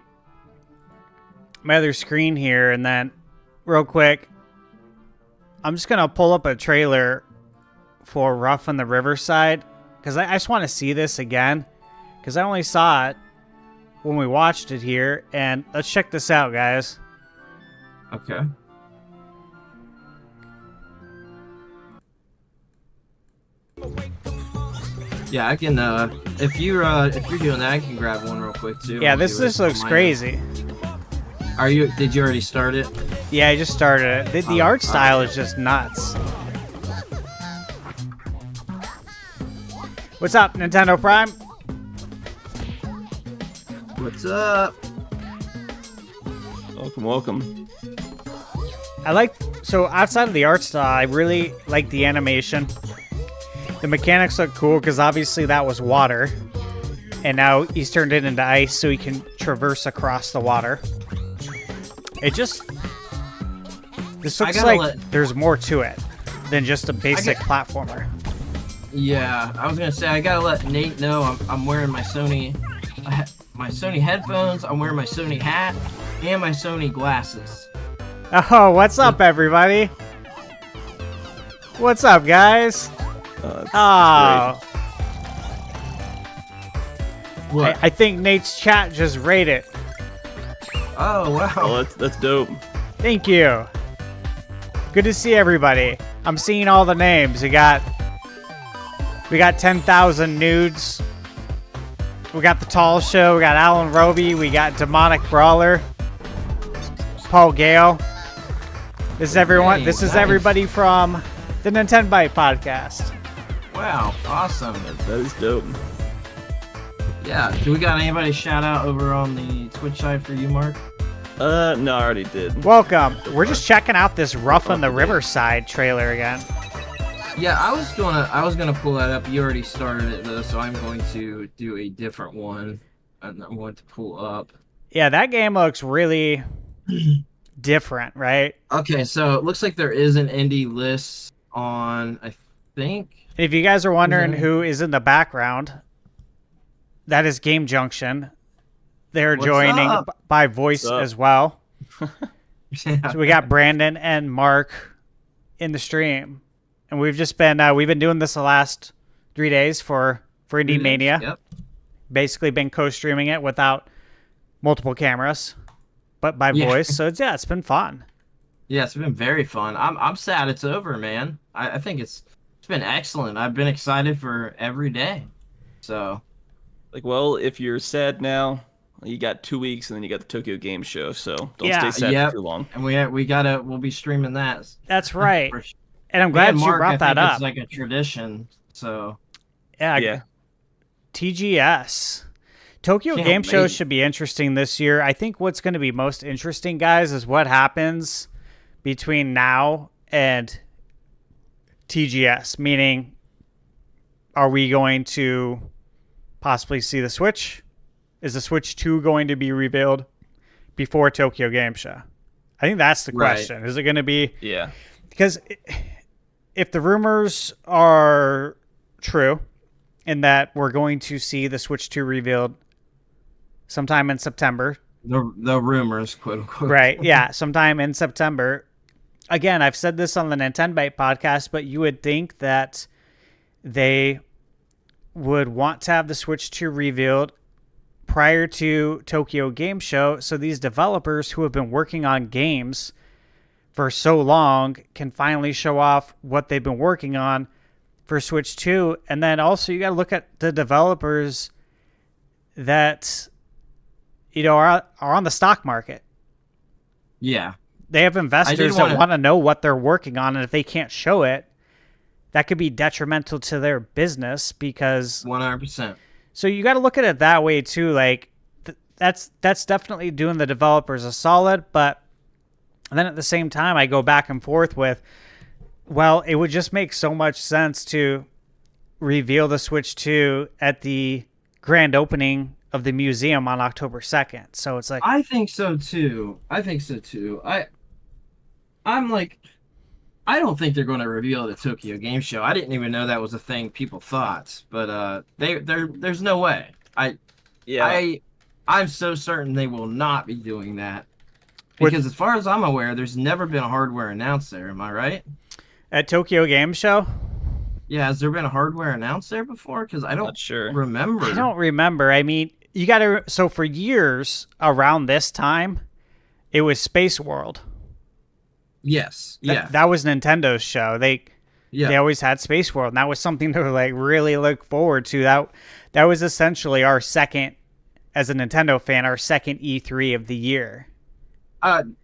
other screen here, and then real quick, I'm just going to pull up a trailer for Rough on the Riverside, because I just want to see this again, because I only saw it when we watched it here, and let's check this out, guys. Okay. Yeah, I can. If you're doing that, I can grab one real quick too. Yeah, this looks crazy. Did you already start it? Yeah, I just started it. The art style is just nuts. What's up, Nintendo Prime? What's up? Welcome. So outside of the art style, I really like the animation. The mechanics look cool because obviously that was water. And now he's turned it into ice so he can traverse across the water. This looks like there's more to it than just a basic platformer. Yeah, I was gonna say I gotta let Nate know I'm wearing my Sony headphones, I'm wearing my Sony hat, and my Sony glasses. Oh, what's up, everybody? What's up, guys? I think Nate's chat just rated. Oh, wow. Oh, that's dope. Thank you. Good to see everybody. I'm seeing all the names. We got 10,000 nudes. We got the Tall Show. We got Alan Roby. We got Demonic Brawler. Paul Gale. This is everyone. Hey, this is nice. Everybody from the Nintendo Byte podcast. Wow, awesome. That is dope. Yeah, do we got anybody shout out over on the Twitch side for you, Mark? No, I already did. Welcome. We're just checking out this Rough on the Riverside trailer again. Yeah, I was gonna pull that up. You already started it though, so I'm going to do a different one, and I'm going to pull up. Yeah, that game looks really different, right? Okay, so it looks like there is an indie list on, I think. If you guys are wondering who is in the background, that is Game Junction. They're joining by voice as well. Yeah. So we got Brandon and Mark in the stream. And we've just been we've been doing this the last 3 days for IndieMania. Yep. Basically been co-streaming it without multiple cameras, but by voice. So it's been fun. Yeah, it's been very fun. I'm sad it's over, man. I think it's been excellent. I've been excited for every day. So, well, if you're sad now, you got 2 weeks, and then you got the Tokyo Game Show. So don't stay sad for too long. And we'll be streaming that. That's right. And I'm glad you brought that up. It's like a tradition. So, yeah. TGS. Tokyo Game Show should be interesting this year. I think what's going to be most interesting, guys, is what happens between now and TGS. Meaning, are we going to possibly see the Switch? Is the Switch 2 going to be revealed before Tokyo Game Show? I think that's the question. Right. Is it going to be... Yeah. Because if the rumors are true in that we're going to see the Switch 2 revealed sometime in September. The rumors, quote unquote. Right, yeah, sometime in September. Again, I've said this on the Nintendo Byte podcast, but you would think that they would want to have the Switch 2 revealed prior to Tokyo Game Show, so these developers who have been working on games for so long can finally show off what they've been working on for Switch 2. And then also you got to look at the developers that, are on the stock market. Yeah. They have investors that want to know what they're working on, and if they can't show it, that could be detrimental to their business because 100%. So you got to look at it that way too. Like that's definitely doing the developers a solid, but then at the same time, I go back and forth with, well, it would just make so much sense to reveal the Switch 2 at the grand opening of the museum on October 2nd. So it's like, I think so too. I'm like, I don't think they're going to reveal the Tokyo Game Show. I didn't even know that was a thing people thought, but there's no way. I'm so certain they will not be doing that because as far as I'm aware, there's never been a hardware announced there. Am I right? At Tokyo Game Show? Yeah, has there been a hardware announced there before? Because I don't remember. I don't remember. I mean, you got to. So for years around this time, it was Space World. Yes. Yeah. That was Nintendo's show. They always had Space World, and that was something to like really look forward to. That was essentially our second, as a Nintendo fan, our second E3 of the year.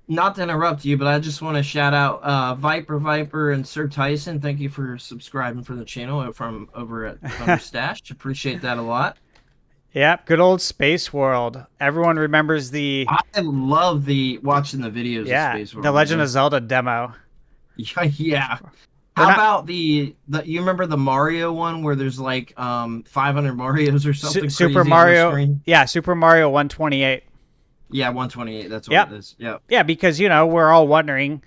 Not to interrupt you, but I just want to shout out Viper and Sir Tyson. Thank you for subscribing for the channel from over at ThunderStash. Appreciate that a lot. Yep, good old Space World. Everyone remembers the... I love watching the videos of Space World. The Legend of Zelda demo. Yeah. How about you remember the Mario one where there's like 500 Marios or something Super crazy Mario. on the screen? Yeah, Super Mario 128. Yeah, 128. That's what it is. Yep. Yeah, because, we're all wondering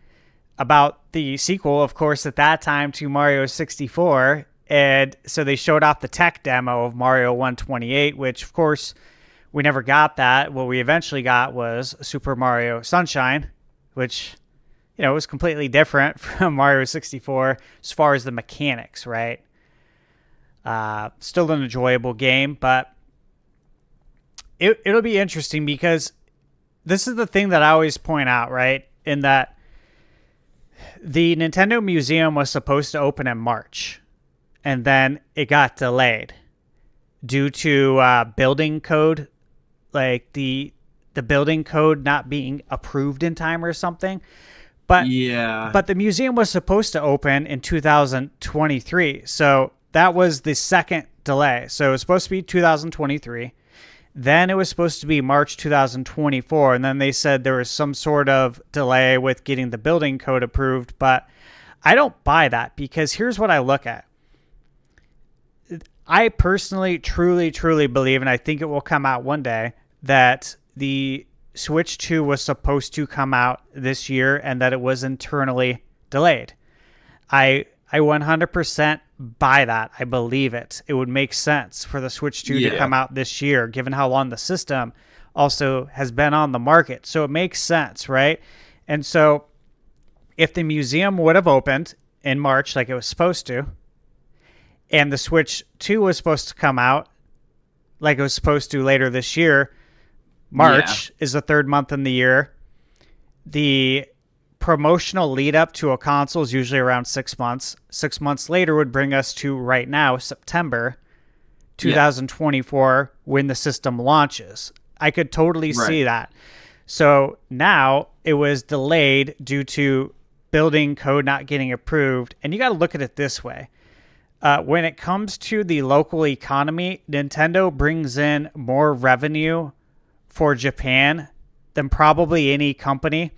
about the sequel, of course, at that time to Mario 64. And so they showed off the tech demo of Mario 128, which, of course, we never got that. What we eventually got was Super Mario Sunshine, which, was completely different from Mario 64 as far as the mechanics, right? Still an enjoyable game, but it'll be interesting because this is the thing that I always point out, right? In that the Nintendo Museum was supposed to open in March, and then it got delayed due to building code, like the building code not being approved in time or something. But the museum was supposed to open in 2023, so that was the second delay. So it was supposed to be 2023. Then it was supposed to be March 2024, and then they said there was some sort of delay with getting the building code approved, but I don't buy that because here's what I look at. I personally, truly believe, and I think it will come out one day, that the Switch 2 was supposed to come out this year and that it was internally delayed. I 100% buy that. I believe it. It would make sense for the Switch 2 to come out this year, given how long the system also has been on the market. So it makes sense, right? And so if the museum would have opened in March like it was supposed to, and the Switch 2 was supposed to come out like it was supposed to later this year, March is the third month in the year. The promotional lead up to a console is usually around 6 months. 6 months later would bring us to right now, September 2024, when the system launches. I could totally see that. So now it was delayed due to building code not getting approved. And you got to look at it this way. When it comes to the local economy, Nintendo brings in more revenue for Japan than probably any company.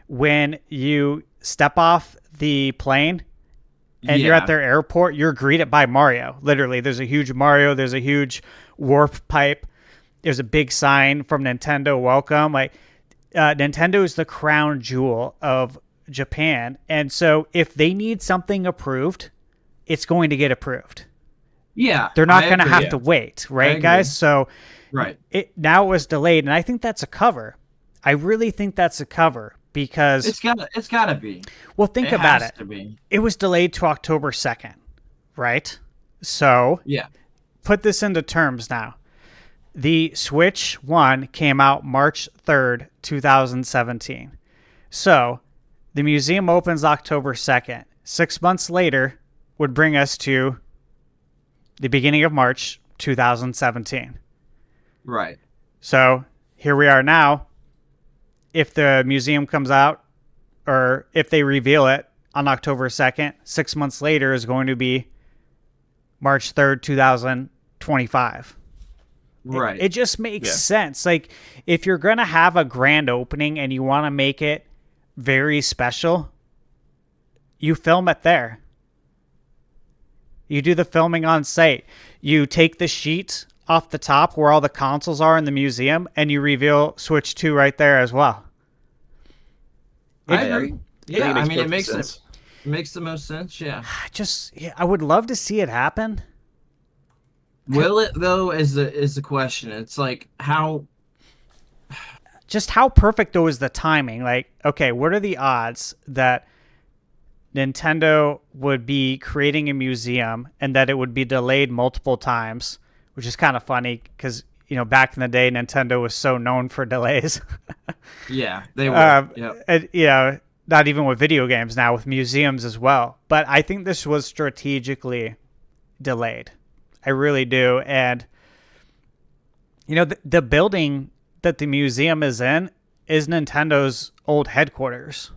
When you step off the plane and you're at their airport, you're greeted by Mario. Literally, there's a huge Mario. There's a huge warp pipe. There's a big sign from Nintendo, welcome. Like Nintendo is the crown jewel of Japan. And so if they need something approved, it's going to get approved. Yeah. They're not going to have to wait, right, guys? So now it was delayed, and I think that's a cover. I really think that's a cover. Because it's gotta be. Well, think about it. To be. It was delayed to October 2nd, right? So put this into terms now. The Switch 1 came out March 3rd, 2017. So the museum opens October 2nd. 6 months later would bring us to the beginning of March 2017. Right. So here we are now. If the museum comes out, or if they reveal it on October 2nd. 6 months later is going to be March 3rd, 2025. Right. It just makes sense. Like, if you're going to have a grand opening and you want to make it very special, you film it there. You do the filming on site. You take the sheet off the top where all the consoles are in the museum, and you reveal Switch 2 right there as well. I agree. Yeah, I mean, it makes makes the most sense. Yeah. I would love to see it happen. Will it though? Is the question? It's like how perfect though is the timing? Like, okay, what are the odds that Nintendo would be creating a museum and that it would be delayed multiple times, which is kind of funny because, you know, back in the day, Nintendo was so known for delays. Yeah, they were. And, you know, not even with video games now, with museums as well. But I think this was strategically delayed. I really do. And, you know, the building that the museum is in is Nintendo's old headquarters.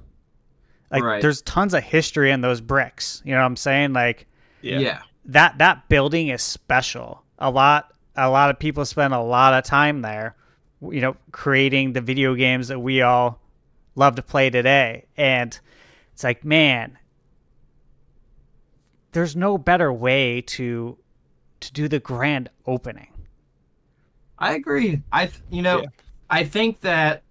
Like, there's tons of history in those bricks. You know what I'm saying? Like, that building is special. A lot of people spend a lot of time there, you know, creating the video games that we all love to play today. And it's like, man, there's no better way to do the grand opening. I agree. I think that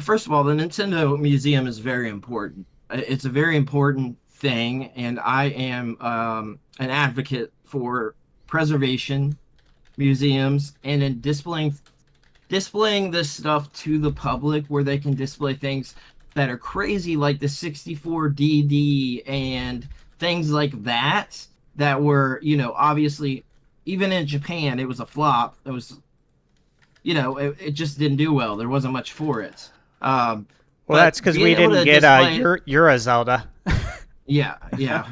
first of all, the Nintendo Museum is very important. It's a very important thing, and I am an advocate for preservation, museums, and in displaying this stuff to the public where they can display things that are crazy, like the 64DD and things like that were, you know, obviously, even in Japan, it was a flop. It was, you know, it just didn't do well. There wasn't much for it. Well, that's because we didn't get Euro Zelda. Yeah.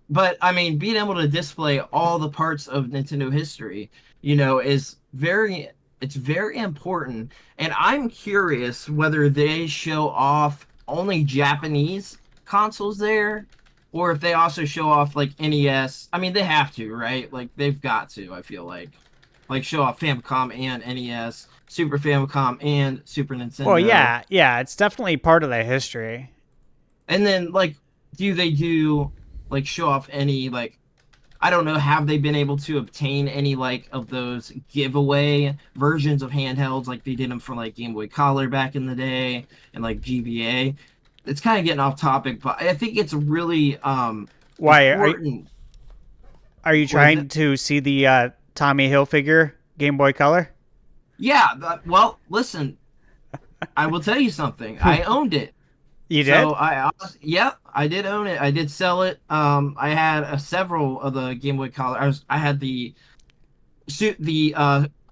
But, I mean, being able to display all the parts of Nintendo history, you know, is very important. And I'm curious whether they show off only Japanese consoles there, or if they also show off, like, NES. I mean, they have to, right? Like, they've got to, I feel like. Like, show off Famicom and NES, Super Famicom and Super Nintendo. Well, yeah, it's definitely part of the history. And then, like, do they show off any, like, I don't know, have they been able to obtain any, like, of those giveaway versions of handhelds, like they did them for, like, Game Boy Color back in the day, and, like, GBA? It's kind of getting off topic, but I think it's really important. Are you trying to see the Tommy Hilfiger Game Boy Color? Yeah, well, listen, I will tell you something. I owned it. You did? So I did own it. I did sell it. I had several of the Game Boy Color. I had the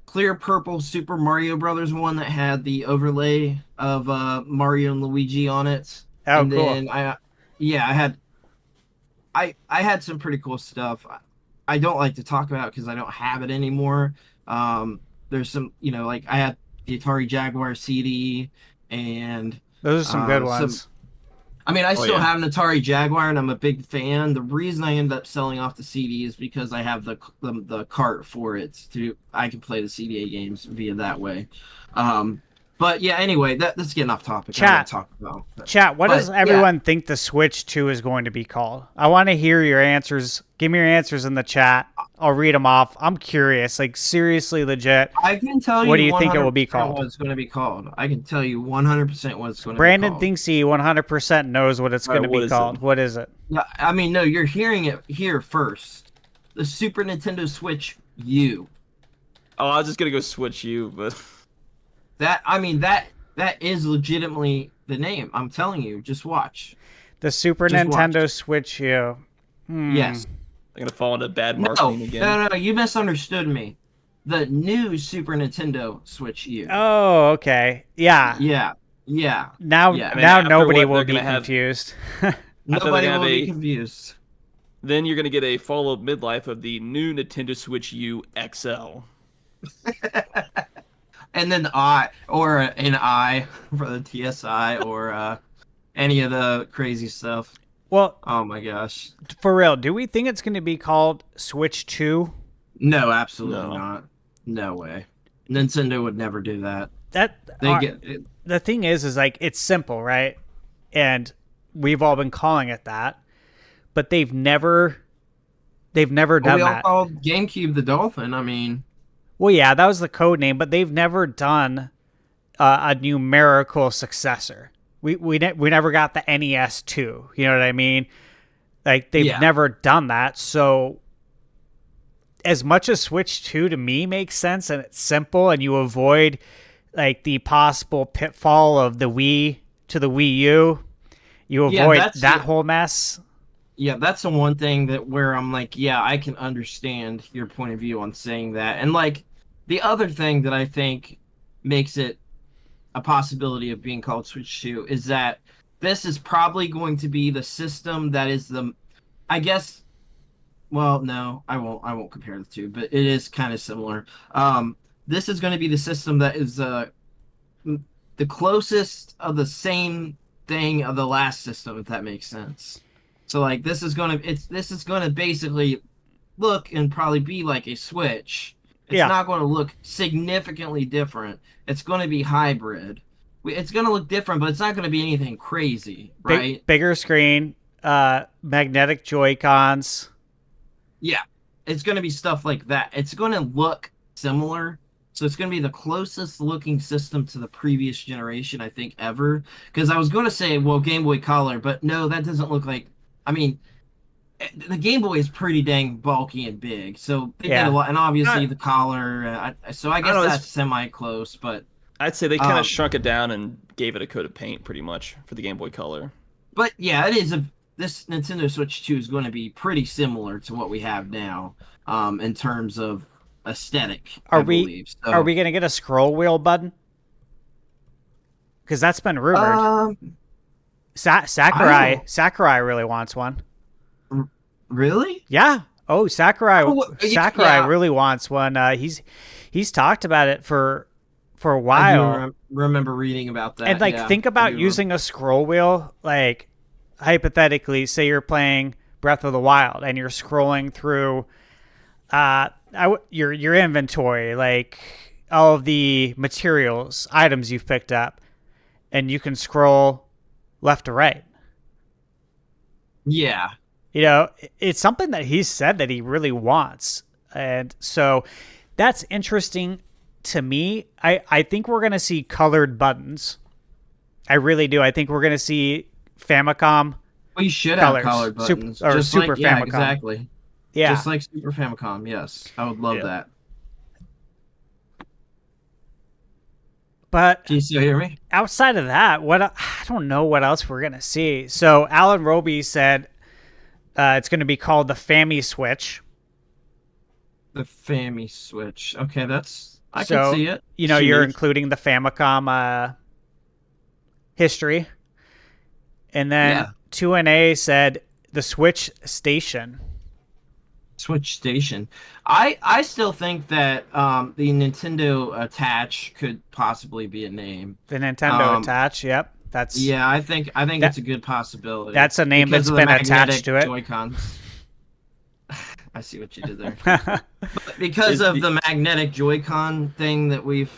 clear purple Super Mario Brothers one that had the overlay of Mario and Luigi on it. Oh, and cool. Then I had some pretty cool stuff. I don't like to talk about because I don't have it anymore. There's some, you know, like I had the Atari Jaguar CD, and those are some good ones. I mean, I still have an Atari Jaguar, and I'm a big fan. The reason I ended up selling off the CD is because I have the cart for it. I can play the CDA games via that way. But yeah, anyway, that's getting off topic. Chat, what does everyone think the Switch 2 is going to be called? I want to hear your answers. Give me your answers in the chat. I'll read them off. I'm curious, like seriously, legit. I can tell you. What do you think it will be called? What it's going to be called. I can tell you 100% what it's going to be called. Brandon thinks he 100% knows what it's going to be called. What is it? I mean, no, you're hearing it here first. The Super Nintendo Switch U. Oh, I was just gonna go Switch U, but that is legitimately the name. I'm telling you, just watch. The Super Nintendo Switch U. Yes. I'm gonna fall into bad marketing again. No, you misunderstood me. The new Super Nintendo Switch U. Oh, okay. Yeah. Now nobody will be confused. Nobody will be confused. Then you're gonna get a follow-up midlife of the new Nintendo Switch U XL. And then an I for the TSI or any of the crazy stuff. Well, oh my gosh. For real, do we think it's going to be called Switch 2? No, absolutely not. No way. Nintendo would never do that. The thing is like it's simple, right? And we've all been calling it that, but they've never done we all that. called GameCube the Dolphin. I mean, well, yeah, that was the code name, but they've never done a numerical successor. We never got the NES 2. You know what I mean? Like they've never done that. So as much as Switch 2 to me makes sense and it's simple and you avoid like the possible pitfall of the Wii to the Wii U, you avoid that whole mess. Yeah, that's the one thing where I'm like, yeah, I can understand your point of view on saying that. And like the other thing that I think makes it a possibility of being called Switch 2 is that this is probably going to be the system that is I guess, well, no, I won't compare the two, but it is kind of similar. This is going to be the system that is the closest of the same thing of the last system, if that makes sense. So like this is going to basically look and probably be like a Switch. It's not going to look significantly different. It's going to be hybrid. It's going to look different, but it's not going to be anything crazy, right? Bigger screen, magnetic Joy-Cons. Yeah, it's going to be stuff like that. It's going to look similar. So it's going to be the closest looking system to the previous generation, I think, ever. Because I was going to say, well, Game Boy Color, but no, that doesn't look like... I mean, the Game Boy is pretty dang bulky and big, so they did a lot, and obviously the collar. So I guess that's semi-close, but I'd say they kind of shrunk it down and gave it a coat of paint, pretty much, for the Game Boy Color. But yeah, it is this Nintendo Switch 2 is going to be pretty similar to what we have now, in terms of aesthetic. Are we going to get a scroll wheel button? Because that's been rumored. Sakurai really wants one. Really? Yeah. Oh, Sakurai really wants one. He's talked about it for a while. I do remember reading about that. And think about using a scroll wheel. Like hypothetically, say you're playing Breath of the Wild and you're scrolling through your inventory, like all of the materials, items you've picked up, and you can scroll left to right. Yeah. You know, it's something that he said that he really wants. And so that's interesting to me. I think we're going to see colored buttons. I really do. I think we're going to see Famicom. We should have colored buttons. Super Famicom. Exactly. Yeah. Just like Super Famicom, yes. I would love that. But can you still hear me? Outside of that, I don't know what else we're going to see. So Alan Roby said it's going to be called the Fammy Switch. The Fammy Switch. Okay, I can see it. You know, you're including the Famicom history. And then 2NA said the Switch Station. Switch Station. I still think that the Nintendo Attach could possibly be a name. The Nintendo Attach, yep. I think it's a good possibility. That's a name that's been attached to it. Joy-Cons. I see what you did there. But because of the magnetic Joy-Con thing that we've,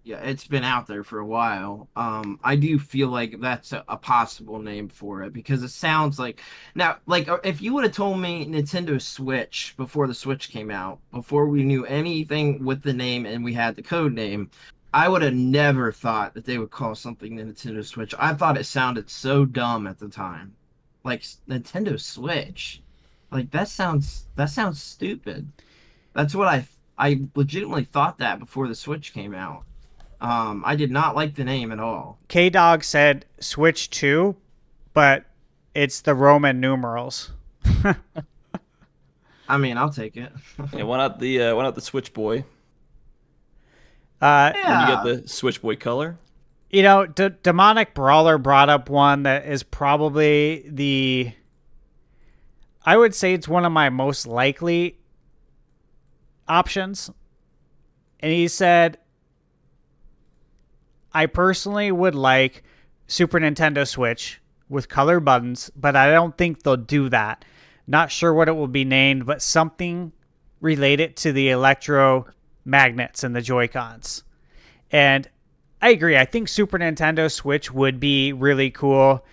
it's been out there for a while. I do feel like that's a possible name for it because it sounds like if you would have told me Nintendo Switch before the Switch came out, before we knew anything with the name and we had the code name, I would have never thought that they would call something the Nintendo Switch. I thought it sounded so dumb at the time. Like Nintendo Switch. Like that sounds stupid. That's what I legitimately thought that before the Switch came out. I did not like the name at all. K-Dog said Switch 2, but it's the Roman numerals. I mean, I'll take it. Yeah, why not the Switch Boy? Yeah. Then you get the Switch Boy Color. You know, Demonic Brawler brought up one that is probably I would say it's one of my most likely options. And he said, I personally would like Super Nintendo Switch with color buttons, but I don't think they'll do that. Not sure what it will be named, but something related to the electromagnets and the Joy-Cons. And I agree. I think Super Nintendo Switch would be really cool.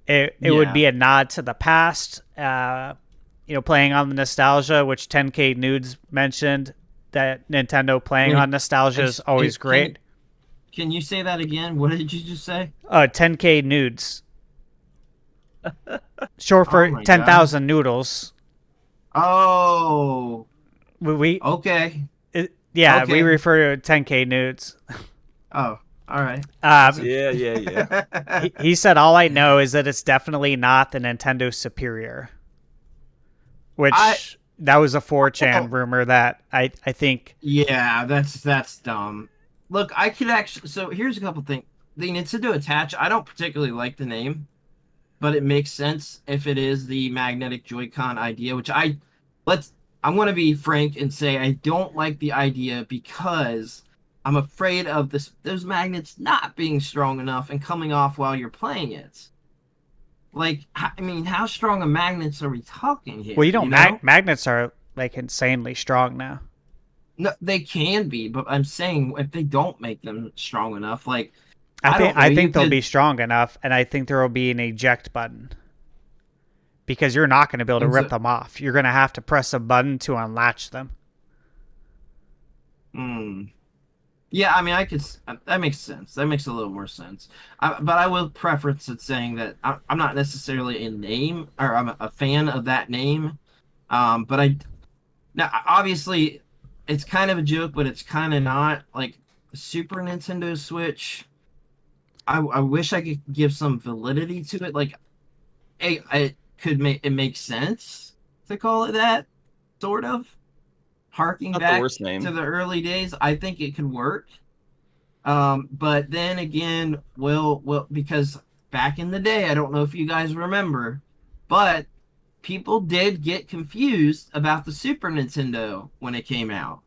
It would be a nod to the past, playing on the nostalgia, which 10K Nudes mentioned, that Nintendo playing on nostalgia is always great. Can you say that again? What did you just say? 10K Nudes. Short for 10,000 noodles. Oh. We okay. We Okay. refer to 10K Nudes. Oh, all right. Yeah. He said, all I know is that it's definitely not the Nintendo Superior. Which, that was a 4chan rumor that I think... Yeah, that's dumb. Look, I could actually... So here's a couple things. The Nintendo Attach, I don't particularly like the name, but it makes sense if it is the magnetic Joy-Con idea, which I'm going to be frank and say I don't like the idea because I'm afraid of those magnets not being strong enough and coming off while you're playing it. Like, I mean, how strong of magnets are we talking here? Well, magnets are, like, insanely strong now. No, they can be, but I'm saying if they don't make them strong enough, like... I think they'll be strong enough, and I think there will be an eject button. Because you're not going to be able to rip them off. You're going to have to press a button to unlatch them. Yeah, I mean, that makes sense. That makes a little more sense. But I will preference it saying that I'm not necessarily I'm a fan of that name. But now obviously it's kind of a joke, but it's kind of not. Like Super Nintendo Switch, I wish I could give some validity to it. Like, it makes sense to call it that, sort of. Harking back to the early days, I think it could work. But then again, because back in the day, I don't know if you guys remember, but people did get confused about the Super Nintendo when it came out.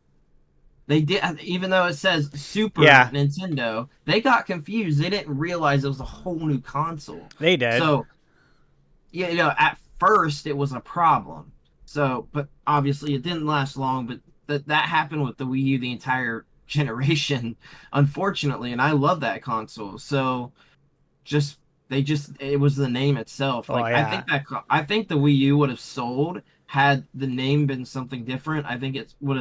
They did, even though it says Super Nintendo, they got confused. They didn't realize it was a whole new console. They did. So, at first it was a problem. So, but obviously it didn't last long, but that happened with the Wii U the entire generation, unfortunately, and I love that console. So, it was the name itself. Like, I think the Wii U would have sold had the name been something different. I think it would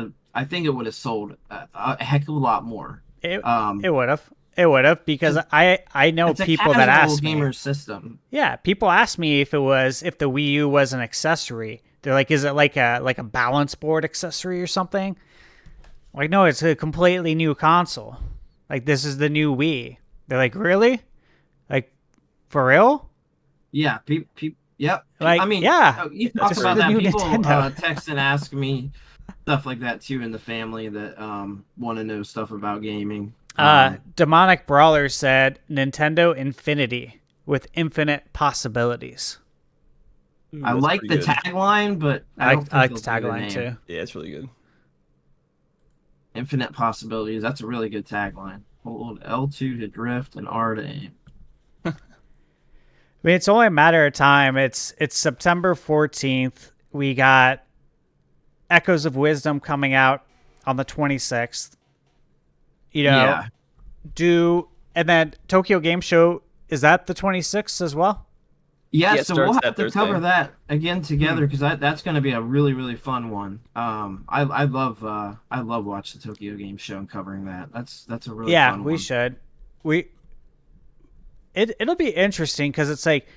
have sold a heck of a lot more. It would have. It would have, because I know people that ask me. Gamer system. Yeah, people ask me if the Wii U was an accessory. They're like, is it like a balance board accessory or something? Like, no, it's a completely new console. Like, this is the new Wii. They're like, really? Like, for real? Yeah, yep. Like, I mean, yeah. You talk about that. People text and ask me stuff like that too in the family that want to know stuff about gaming. Demonic Brawler said Nintendo Infinity with infinite possibilities. I like the tagline, but I like the tagline too. Yeah, it's really good. Infinite possibilities. That's a really good tagline. Hold L2 to drift and R to aim. I mean, it's only a matter of time. It's September 14th. We got Echoes of Wisdom coming out on the 26th. And then Tokyo Game Show, is that the 26th as well? Yeah, so we'll have to cover that again together, because that's going to be a really, really fun one. I love watching the Tokyo Game Show and covering that. That's a really fun one. Yeah, we should. It'll be interesting, because it's like,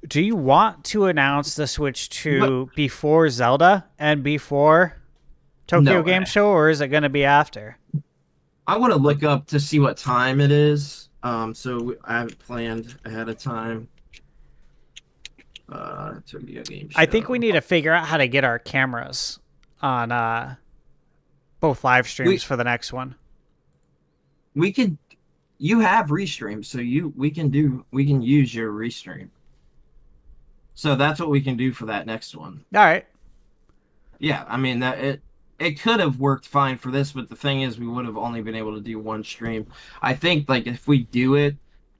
do you want to announce the Switch 2 before Zelda and before Tokyo Game Show, or is it going to be after? I want to look up to see what time it is. So I have it planned ahead of time. Tokyo Game Show. I think we need to figure out how to get our cameras on both live streams for the next one. You have Restream, so we can use your Restream. So that's what we can do for that next one. All right. Yeah, I mean it could have worked fine for this, but the thing is, we would have only been able to do one stream. I think, like, if we do it,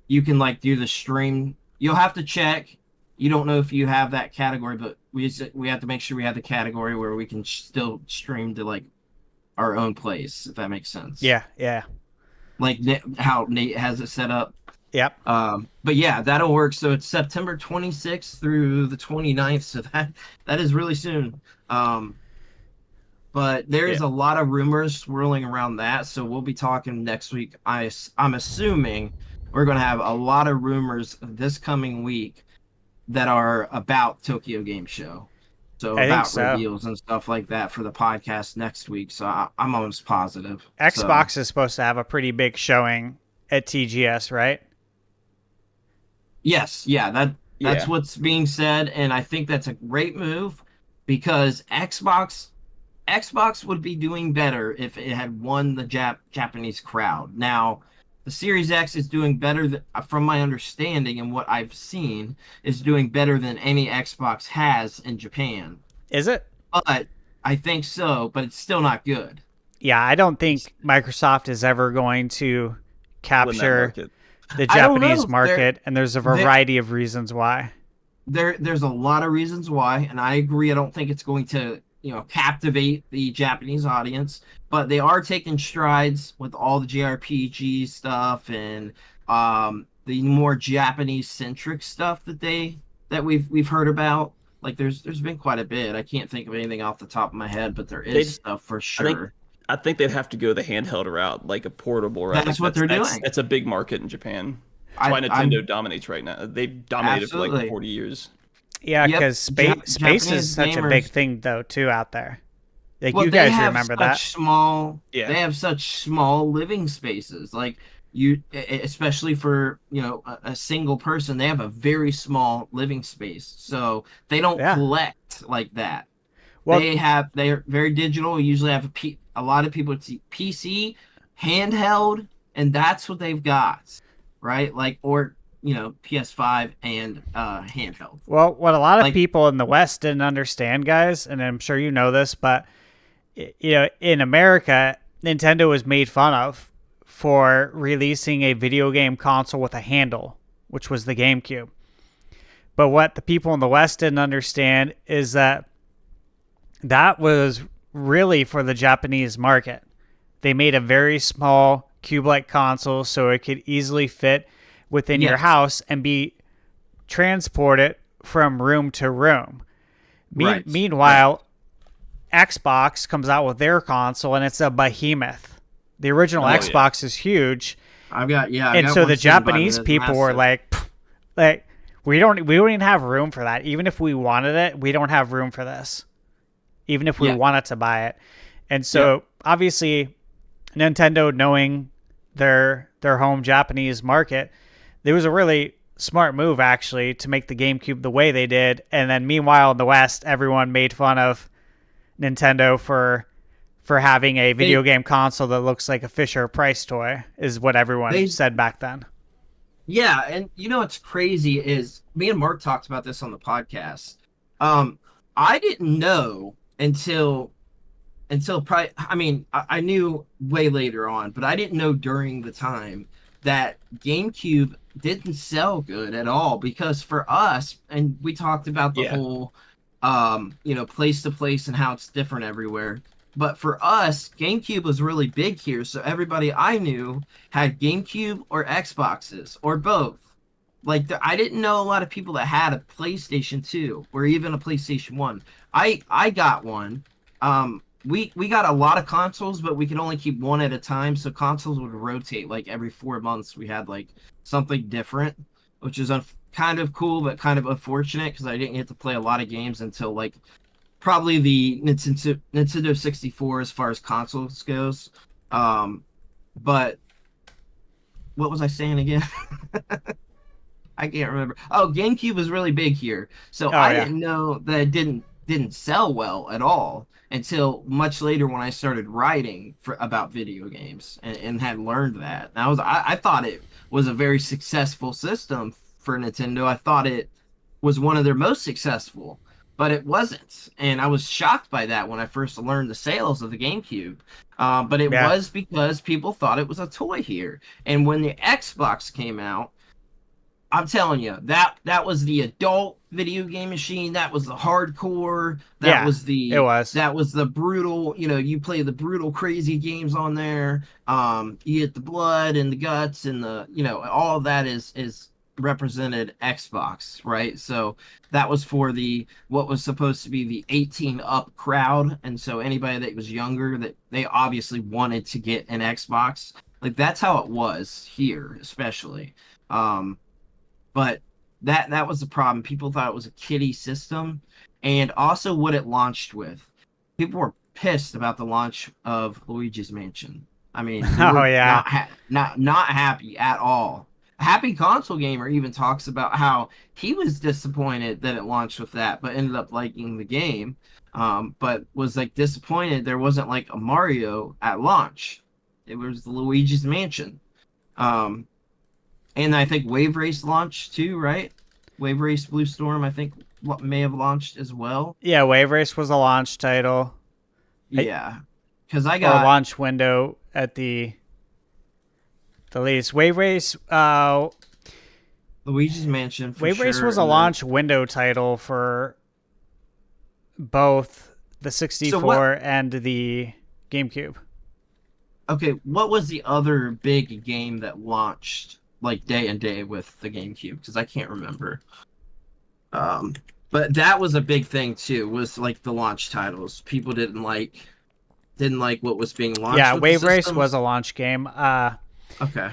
you can, like, do the stream. you'll have to check. You don't know if you have that category, but we have to make sure we have the category where we can still stream to like our own place, if that makes sense. Yeah, yeah. Like how Nate has it set up. Yep. But yeah, that'll work. So it's September 26th through the 29th. So that is really soon. But there is a lot of rumors swirling around that. So we'll be talking next week. I'm assuming we're going to have a lot of rumors this coming week that are about Tokyo Game Show. So about reveals and stuff like that for the podcast next week. So I'm almost positive. Xbox is supposed to have a pretty big showing at TGS, right? Yes, yeah, that's what's being said, and I think that's a great move because Xbox would be doing better if it had won the Japanese crowd. Now, the Series X is doing better, from my understanding and what I've seen, is doing better than any Xbox has in Japan. Is it? But I think so, but it's still not good. Yeah, I don't think Microsoft is ever going to capture the Japanese market, and there's a variety of reasons why. There's a lot of reasons why, and I agree. I don't think it's going to, captivate the Japanese audience, but they are taking strides with all the JRPG stuff and the more Japanese centric stuff that we've heard about. Like there's been quite a bit. I can't think of anything off the top of my head, but there is stuff for sure. I think they'd have to go the handheld route, like a portable route. That's what they're doing. That's a big market in Japan. That's why Nintendo dominates right now. They've dominated for like 40 years. Yeah, because space is such a big thing, though, too, out there. Like, you guys remember that. They have such small living spaces. Like, especially for, a single person, they have a very small living space. So they don't collect like that. Well, they're very digital. We usually have a lot of people PC, handheld, and that's what they've got, right? Like, or PS5 and handheld. Well, what a lot of people in the West didn't understand, guys, and I'm sure you know this, but in America, Nintendo was made fun of for releasing a video game console with a handle, which was the GameCube. But what the people in the West didn't understand is that was really for the Japanese market. They made a very small cube-like console so it could easily fit within your house and be transported from room to room. Meanwhile, Xbox comes out with their console and it's a behemoth. The original Xbox is huge. And so the Japanese people were like we don't even have room for that. Even if we wanted it, we don't have room for this. Even if we wanted to buy it. And so obviously Nintendo, knowing their home Japanese market, it was a really smart move actually to make the GameCube the way they did. And then meanwhile in the West, everyone made fun of Nintendo for having a video game console that looks like a Fisher-Price toy, is what everyone said back then. Yeah, and what's crazy is me and Mark talked about this on the podcast. I didn't know until probably, I knew way later on, but I didn't know during the time that GameCube didn't sell good at all, because for us, and we talked about the whole, place to place and how it's different everywhere. But for us, GameCube was really big here. So everybody I knew had GameCube or Xboxes or both. Like, I didn't know a lot of people that had a PlayStation 2 or even a PlayStation 1. I got one. We got a lot of consoles, but we could only keep one at a time. So consoles would rotate like every 4 months. We had like something different, which is kind of cool, but kind of unfortunate because I didn't get to play a lot of games until like probably the Nintendo 64 as far as consoles goes. But what was I saying again? I can't remember. Oh, GameCube was really big here. So I didn't know that it didn't sell well at all until much later when I started writing about video games and had learned that. And I thought it was a very successful system for Nintendo. I thought it was one of their most successful, but it wasn't. And I was shocked by that when I first learned the sales of the GameCube. But it was because people thought it was a toy here. And when the Xbox came out, I'm telling you, that was the adult video game machine. That was the hardcore. That was the brutal. You know, you play the brutal, crazy games on there. You get the blood and the guts and the, you know, all of that is represented Xbox, right? So that was for the what was supposed to be the 18 up crowd, and so anybody that was younger, that they obviously wanted to get an Xbox. Like that's how it was here, especially. But that was the problem. People thought it was a kiddie system, and also what it launched with. People were pissed about the launch of Luigi's Mansion. I mean, not happy at all. Happy Console Gamer even talks about how he was disappointed that it launched with that, but ended up liking the game. But was like disappointed there wasn't like a Mario at launch. It was the Luigi's Mansion. And I think Wave Race launched too, right? Wave Race Blue Storm, I think, may have launched as well. Yeah, Wave Race was a launch title. Yeah, because I got a launch window at the least. Wave Race, Luigi's Mansion. Wave Race was a launch window title for both the 64 and the GameCube. Okay, what was the other big game that launched like day and day with the GameCube? Because I can't remember. But that was a big thing too. Was like the launch titles. People didn't like what was being launched. Yeah, Wave Race was a launch game. Okay.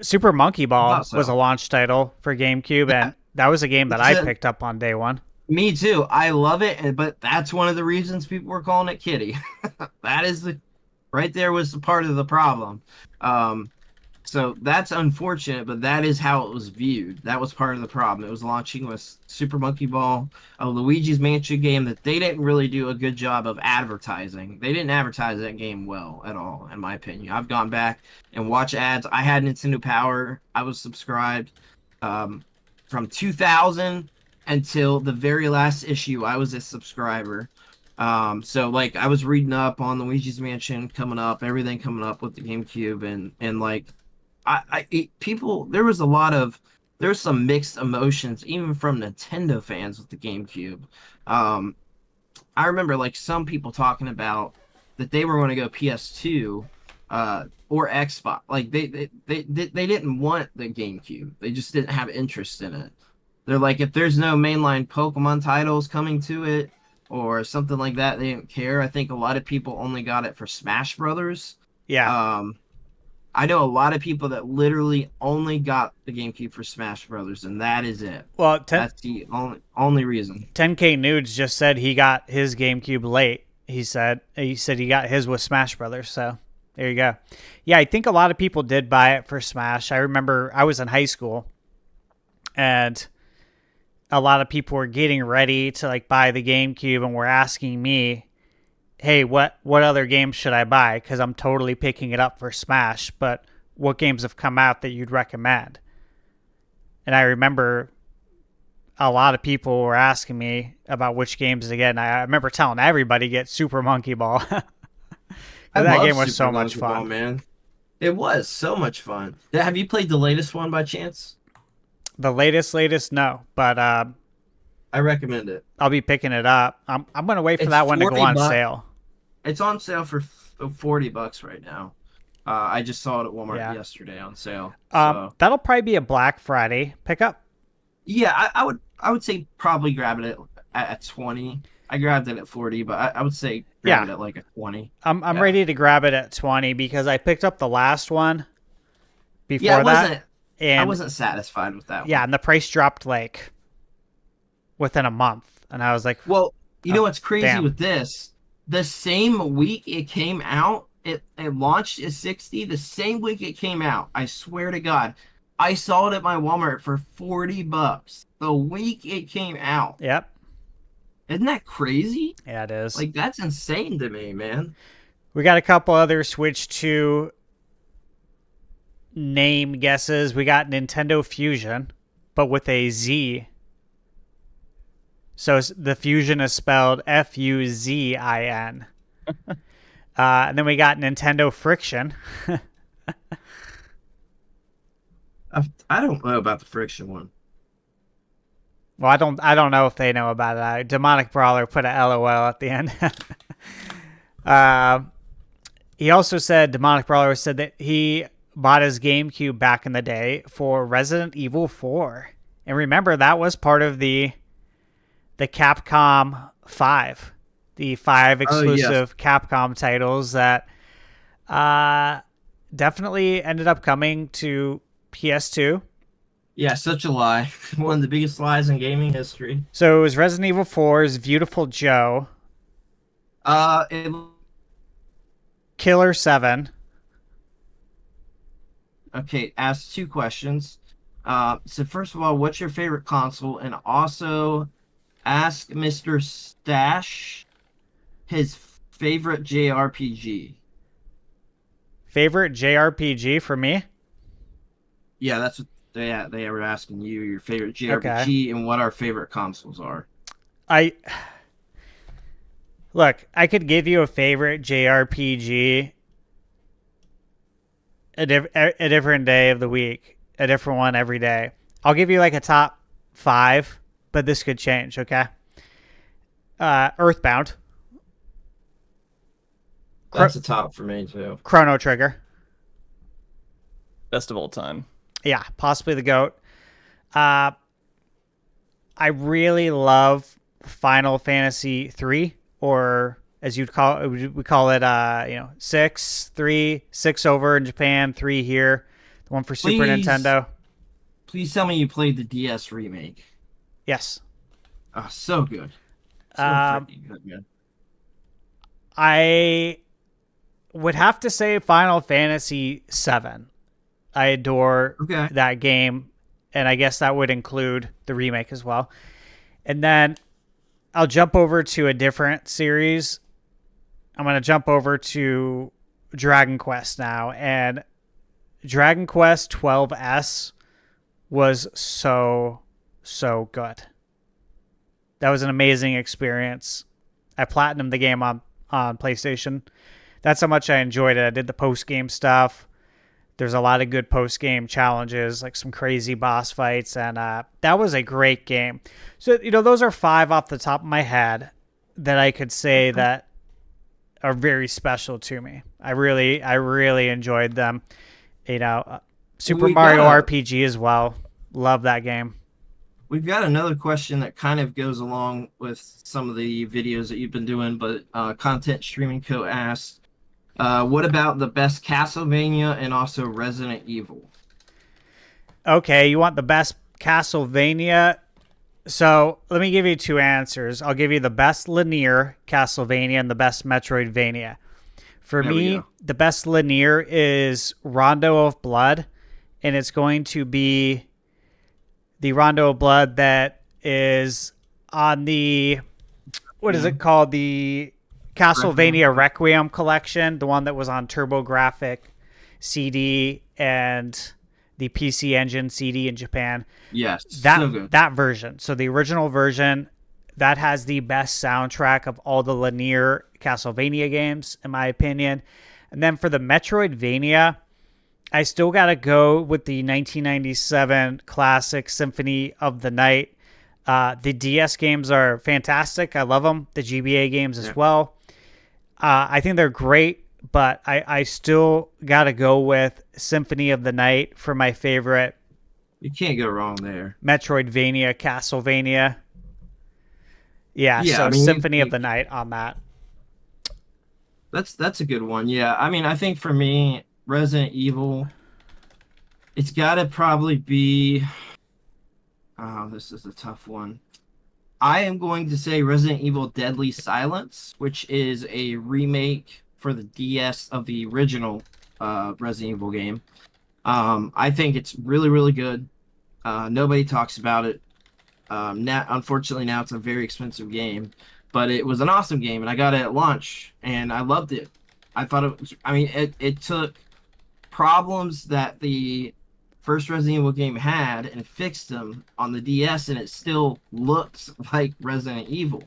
Super Monkey Ball was a launch title for GameCube, and that was a game that I picked up on day one. Me too. I love it, but that's one of the reasons people were calling it kiddie. That is right there was the part of the problem. So that's unfortunate, but that is how it was viewed. That was part of the problem. It was launching with Super Monkey Ball, a Luigi's Mansion game that they didn't really do a good job of advertising. They didn't advertise that game well at all, in my opinion. I've gone back and watched ads. I had Nintendo Power. I was subscribed from 2000 until the very last issue. I was a subscriber. So like I was reading up on Luigi's Mansion coming up, everything coming up with the GameCube, and like people, there's some mixed emotions even from Nintendo fans with the GameCube. I remember like some people talking about that they were going to go PS2 or Xbox. Like they didn't want the GameCube. They just didn't have interest in it. They're like, if there's no mainline Pokemon titles coming to it or something like that, they didn't care. I think a lot of people only got it for Smash Brothers. Yeah. I know a lot of people that literally only got the GameCube for Smash Brothers, and that is it. Well, that's the only reason. 10K Nudes just said he got his GameCube late. He said he got his with Smash Brothers, so there you go. Yeah, I think a lot of people did buy it for Smash. I remember I was in high school, and a lot of people were getting ready to like buy the GameCube and were asking me, hey, what other games should I buy? Because I'm totally picking it up for Smash, but what games have come out that you'd recommend? And I remember a lot of people were asking me about which games to get, and I remember telling everybody to get Super Monkey Ball. That game was so much fun. Man. It was so much fun. Have you played the latest one by chance? The latest, no, but I recommend it. I'll be picking it up. I'm gonna wait for that one to go on sale. It's on sale for $40 right now. I just saw it at Walmart yesterday on sale. So. That'll probably be a Black Friday pickup. Yeah, I would say probably grab it at 20. I grabbed it at 40, but I would say grab it at like a 20. I'm ready to grab it at 20 because I picked up the last one before that. And I wasn't satisfied with that one. Yeah, and the price dropped like within a month. And I was like, well, you know what's crazy with this? The same week it came out, it launched at 60. The same week it came out, I swear to God, I saw it at my Walmart for $40 the week it came out. Yep. Isn't that crazy? Yeah, it is. Like, that's insane to me, man. We got a couple other Switch 2 name guesses. We got Nintendo Fusion, but with a Z. So the Fusion is spelled Fuzin. And then we got Nintendo Friction. I love Super Monkey Ball, man. It was so much fun. Have you played the latest one by chance? The latest, no, but I've I don't know about the friction one. Well, I don't know if they know about it. Demonic Brawler put a LOL at the end. He also said, Demonic Brawler said that he bought his GameCube back in the day for Resident Evil 4. And remember, that was part of the Capcom 5. The 5 exclusive Capcom titles that definitely ended up coming to PS2. Yeah, such a lie. One of the biggest lies in gaming history. So it was Resident Evil 4's Beautiful Joe. Killer 7. Okay, ask 2 questions. So first of all, what's your favorite console? And also ask Mr. Stash his favorite JRPG. Favorite JRPG for me? Yeah, that's what they were asking you, your favorite JRPG and what our favorite consoles are. Look, I could give you a favorite JRPG a different day of the week, a different one every day. I'll give you like a top 5, but this could change, okay? Earthbound. That's a top for me, too. Chrono Trigger. Best of all time. Yeah, possibly the GOAT. I really love Final Fantasy 3, or as you'd call it, we call it 6, 3, 6 over in Japan, 3 here. The one for Super Nintendo. Please tell me you played the DS remake. Yes. Oh, so good. So freaking good, man. I would have to say Final Fantasy 7. I adore that game, and I guess that would include the remake as well. And then I'll jump over to a different series. I'm going to jump over to Dragon Quest now, and Dragon Quest 12S was so good. That was an amazing experience. I platinumed the game on PlayStation. That's how much I enjoyed it. I did the post-game stuff. There's a lot of good post-game challenges, like some crazy boss fights, and that was a great game. So, those are 5 off the top of my head that I could say that are very special to me. I really enjoyed them. Super Mario RPG as well. Love that game. We've got another question that kind of goes along with some of the videos that you've been doing, but Content Streaming Co. asked, what about the best Castlevania and also Resident Evil? Okay, you want the best Castlevania? So let me give you 2 answers. I'll give you the best linear Castlevania and the best Metroidvania. For me, the best linear is Rondo of Blood, and it's going to be the Rondo of Blood that is on the, what is it called? The Castlevania Requiem collection, the one that was on TurboGrafx CD and the PC Engine CD in Japan. Yes, so good. That version. So the original version, that has the best soundtrack of all the linear Castlevania games, in my opinion. And then for the Metroidvania, I still got to go with the 1997 classic Symphony of the Night. The DS games are fantastic. I love them. The GBA games as well. I think they're great, but I still got to go with Symphony of the Night for my favorite. You can't go wrong there. Metroidvania, Castlevania. Yeah, so I mean, Symphony of the Night on that. That's a good one. Yeah, I mean, I think for me, Resident Evil, it's got to probably be... Oh, this is a tough one. I am going to say Resident Evil Deadly Silence, which is a remake for the DS of the original Resident Evil game. I think it's really, really good. Nobody talks about it. Unfortunately, now it's a very expensive game. But it was an awesome game, and I got it at launch, and I loved it. I thought it was... I mean, it took problems that the first Resident Evil game had and fixed them on the DS, and it still looks like Resident Evil.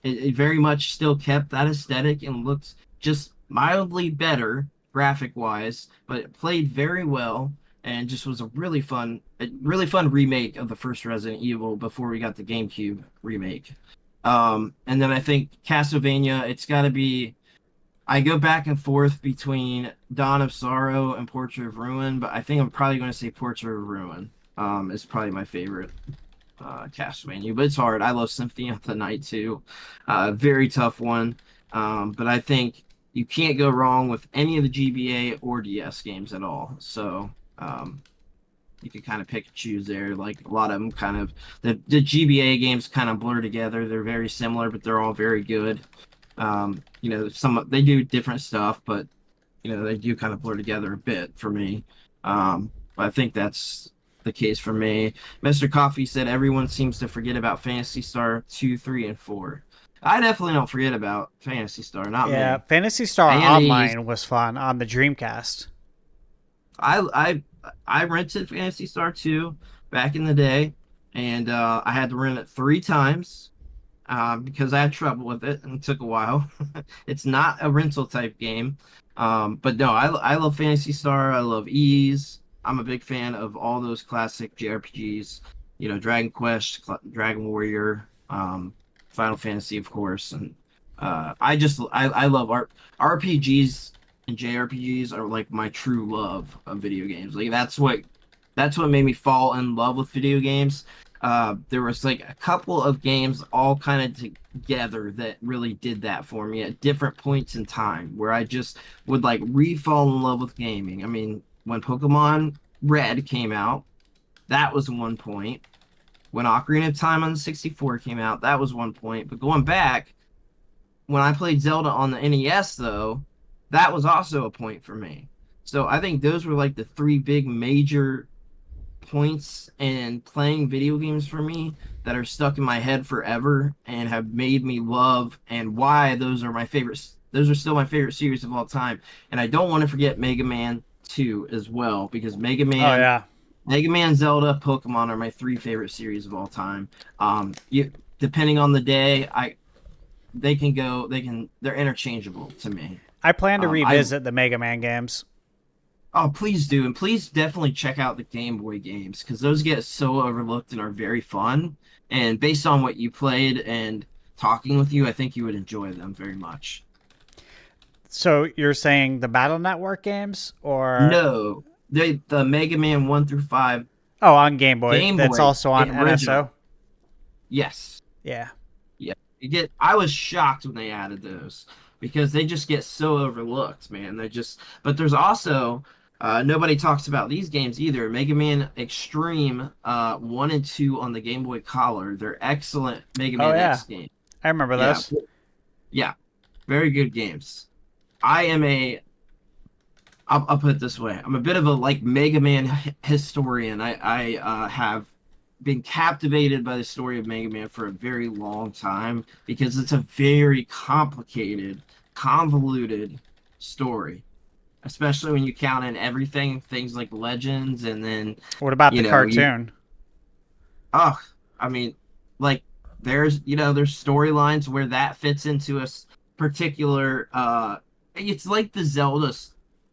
It very much still kept that aesthetic and looks just mildly better graphic-wise, but it played very well. and just was a really fun remake of the first Resident Evil before we got the GameCube remake. And then I think Castlevania, it's got to be. I go back and forth between Dawn of Sorrow and Portrait of Ruin, but I think I'm probably going to say Portrait of Ruin. Is probably my favorite Castlevania, but it's hard. I love Symphony of the Night too. Very tough one. But I think you can't go wrong with any of the GBA or DS games at all. So you can kind of pick and choose there. Like a lot of them kind of the GBA games kind of blur together. They're very similar, but they're all very good. Some they do different stuff, but they do kind of blur together a bit for me. But I think that's the case for me. Mr. Coffee said everyone seems to forget about Phantasy Star 2, 3, and 4. I definitely don't forget about Phantasy Star. Not me. Phantasy Star Online was fun on the Dreamcast. I rented Phantasy Star 2 back in the day, and I had to rent it 3 times. Because I had trouble with it and it took a while. It's not a rental type game. But no, I love Phantasy Star. I love Ys. I'm a big fan of all those classic JRPGs. Dragon Quest, Dragon Warrior, Final Fantasy, of course. And I love RPGs and JRPGs are like my true love of video games. Like that's what made me fall in love with video games. There was like a couple of games all kind of together that really did that for me at different points in time where I just would like re-fall in love with gaming. I mean, when Pokemon Red came out, that was one point. When Ocarina of Time on the 64 came out, that was one point. But going back, when I played Zelda on the NES, though, that was also a point for me. So I think those were like the 3 big major points in playing video games for me that are stuck in my head forever and have made me love and why those are my favorites. Those are still my favorite series of all time. And I don't want to forget Mega Man 2 as well, because Mega Man, Zelda, Pokemon are my 3 favorite series of all time. Depending on the day, they're interchangeable to me. I plan to revisit the Mega Man games. Oh, please do. And please definitely check out the Game Boy games, because those get so overlooked and are very fun. And based on what you played and talking with you, I think you would enjoy them very much. So you're saying the Battle Network games, or no, the Mega Man 1 through 5. Oh, on Game Boy. That's also on NSO. Yes. Yeah. Yeah. I was shocked when they added those because they just get so overlooked, man. But there's also nobody talks about these games either. Mega Man Extreme 1 and 2 on the Game Boy Color. They're excellent Mega Man X games. I remember those. Yeah. Very good games. I'll put it this way. I'm a bit of a Mega Man historian. I have been captivated by the story of Mega Man for a very long time because it's a very complicated, convoluted story, especially when you count in everything, things like Legends, and then what about the cartoon? There's storylines where that fits into a particular it's like the Zelda.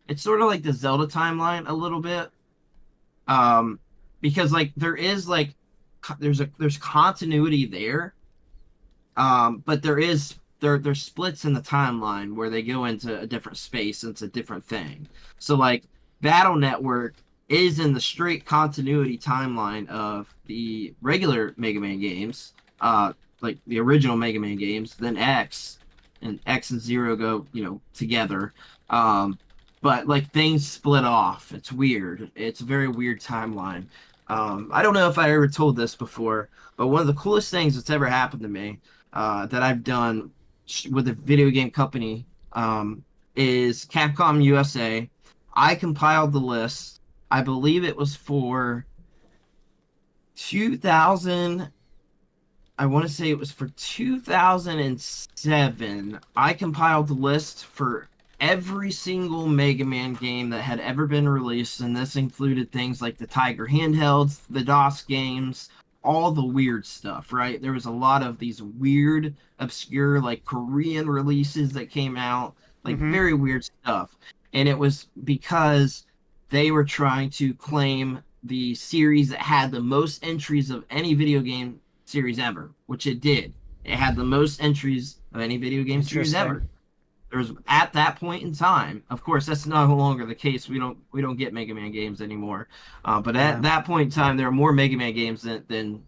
It's sort of like the Zelda timeline a little bit, because there's continuity there, but there's splits in the timeline where they go into a different space and it's a different thing. So Battle Network is in the straight continuity timeline of the regular Mega Man games, like the original Mega Man games. Then X and Zero go together. But things split off. It's weird. It's a very weird timeline. I don't know if I ever told this before, but one of the coolest things that's ever happened to me that I've done with a video game company is Capcom USA. I compiled the list. I believe it was for 2000. I want to say it was for 2007. I compiled the list for every single Mega Man game that had ever been released, and this included things like the Tiger handhelds, the DOS games, all the weird stuff, right? There was a lot of these weird, obscure, Korean releases that came out, very weird stuff. And it was because they were trying to claim the series that had the most entries of any video game series ever, which it did. It had the most entries of any video game series ever. There was, at that point in time, of course, that's no longer the case. We don't get Mega Man games anymore. But at that point in time, there are more Mega Man games than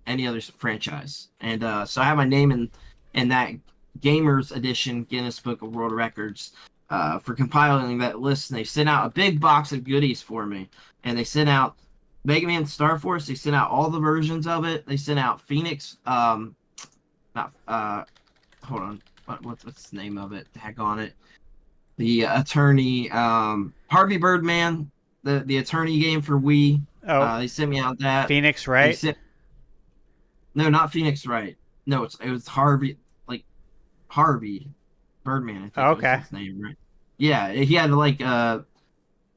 any other franchise. And so I have my name in that Gamers Edition Guinness Book of World Records for compiling that list. And they sent out a big box of goodies for me. And they sent out Mega Man Star Force. They sent out all the versions of it. They sent out Phoenix. Hold on. What's the name of it? Heck on it. The attorney, Harvey Birdman, the attorney game for Wii. Oh, they sent me out that. Phoenix Wright? No, not Phoenix Wright. No, it was Harvey Birdman. I think was his name, right? Yeah, he had like a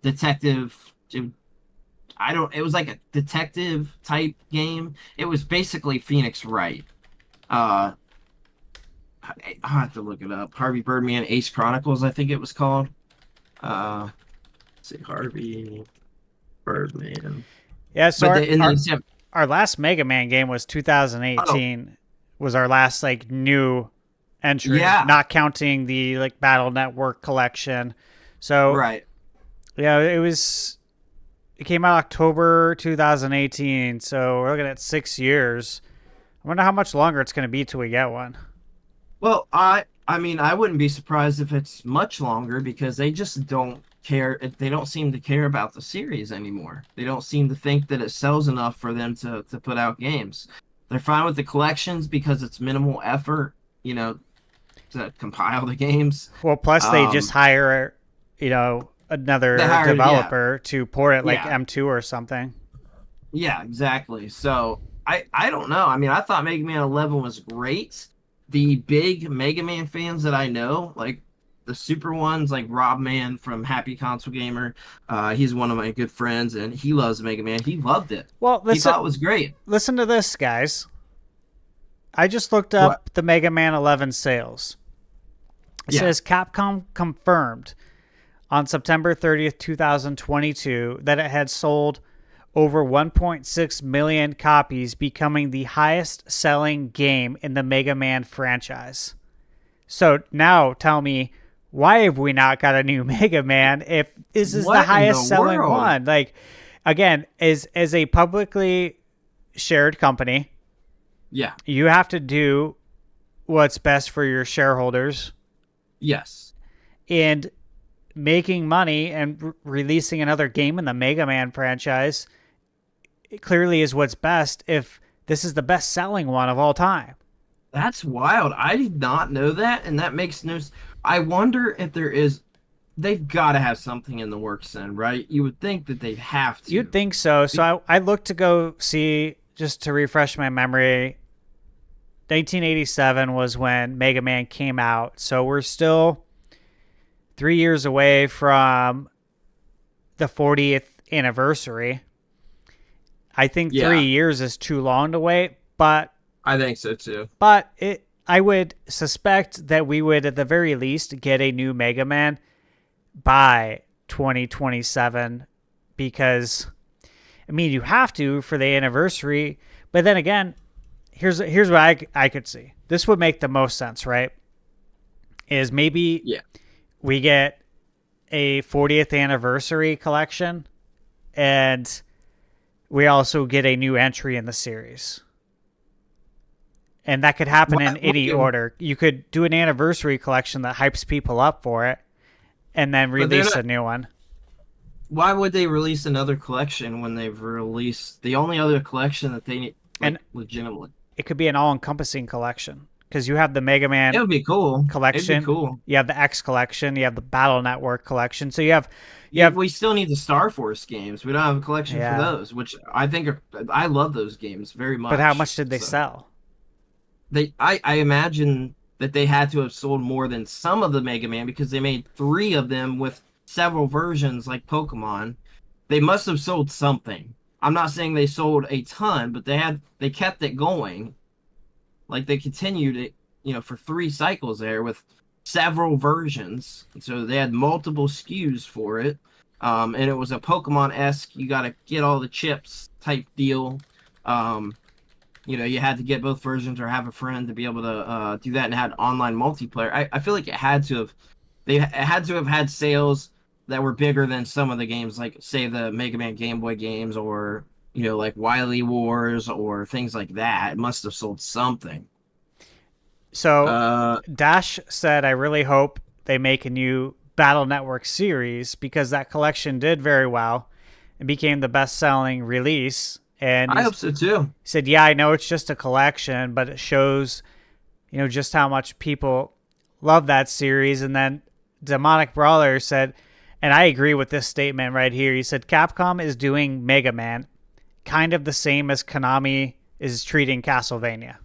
detective. It was like a detective type game. It was basically Phoenix Wright. I'll have to look it up. Harvey Birdman Ace Chronicles, I think it was called. Let's see, Harvey Birdman. Yeah, so our last Mega Man game was 2018. Was our last like new entry, not counting the like Battle Network collection. So yeah, it came out October 2018. So we're looking at 6 years. I wonder how much longer it's going to be till we get one. Well, I mean, I wouldn't be surprised if it's much longer because they just don't care. They don't seem to care about the series anymore. They don't seem to think that it sells enough for them to put out games. They're fine with the collections because it's minimal effort, to compile the games. Well, plus they just hire, another developer to port it like M2 or something. Yeah, exactly. So I don't know. I mean, I thought Mega Man 11 was great. The big Mega Man fans that I know, like the super ones, like Rob Man from Happy Console Gamer, he's one of my good friends, and he loves Mega Man. He loved it. Well, he thought it was great. Listen to this, guys. I just looked up the Mega Man 11 sales. It says Capcom confirmed on September 30th, 2022, that it had sold over 1.6 million copies, becoming the highest-selling game in the Mega Man franchise. So now tell me, why have we not got a new Mega Man if this is the highest-selling one? Like, again, as a publicly shared company, you have to do what's best for your shareholders. Yes. And making money and releasing another game in the Mega Man franchise, it clearly is what's best if this is the best-selling one of all time. That's wild. I did not know that, and that makes no sense. I wonder if there is... They've got to have something in the works then, right? You would think that they'd have to. You'd think so. So I looked to go see, just to refresh my memory, 1987 was when Mega Man came out. So we're still 3 years away from the 40th anniversary. I think 3 years is too long to wait, but I think so too. But I would suspect that we would at the very least get a new Mega Man by 2027 because, I mean, you have to for the anniversary. But then again, here's what I could see. This would make the most sense, right? Is maybe we get a 40th anniversary collection and we also get a new entry in the series. And that could happen in any order. You could do an anniversary collection that hypes people up for it and then release a new one. Why would they release another collection when they've released the only other collection that they need legitimately? It could be an all-encompassing collection because you have the Mega Man it would be cool. collection. It'd be cool. You have the X collection. You have the Battle Network collection. So you have... we still need the Star Force games. We don't have a collection for those, which I think I love those games very much. But how much did they sell? I imagine that they had to have sold more than some of the Mega Man because they made 3 of them with several versions like Pokemon. They must have sold something. I'm not saying they sold a ton, but they kept it going. Like they continued it, for 3 cycles there with several versions. So they had multiple SKUs for it. and it was a Pokemon-esque, you got to get all the chips type deal. You know, you had to get both versions or have a friend to be able to do that, and had online multiplayer. I feel like it had to have had sales that were bigger than some of the games, like say the Mega Man Game Boy games, or you know, like Wily Wars or things like that. It must have sold something. So Dash said, I really hope they make a new Battle Network series, because that collection did very well and became the best-selling release. And I hope so too. He said, yeah, I know it's just a collection, but it shows, you know, just how much people love that series. And then Demonic Brawler said, and I agree with this statement right here. He said, Capcom is doing Mega Man kind of the same as Konami is treating Castlevania.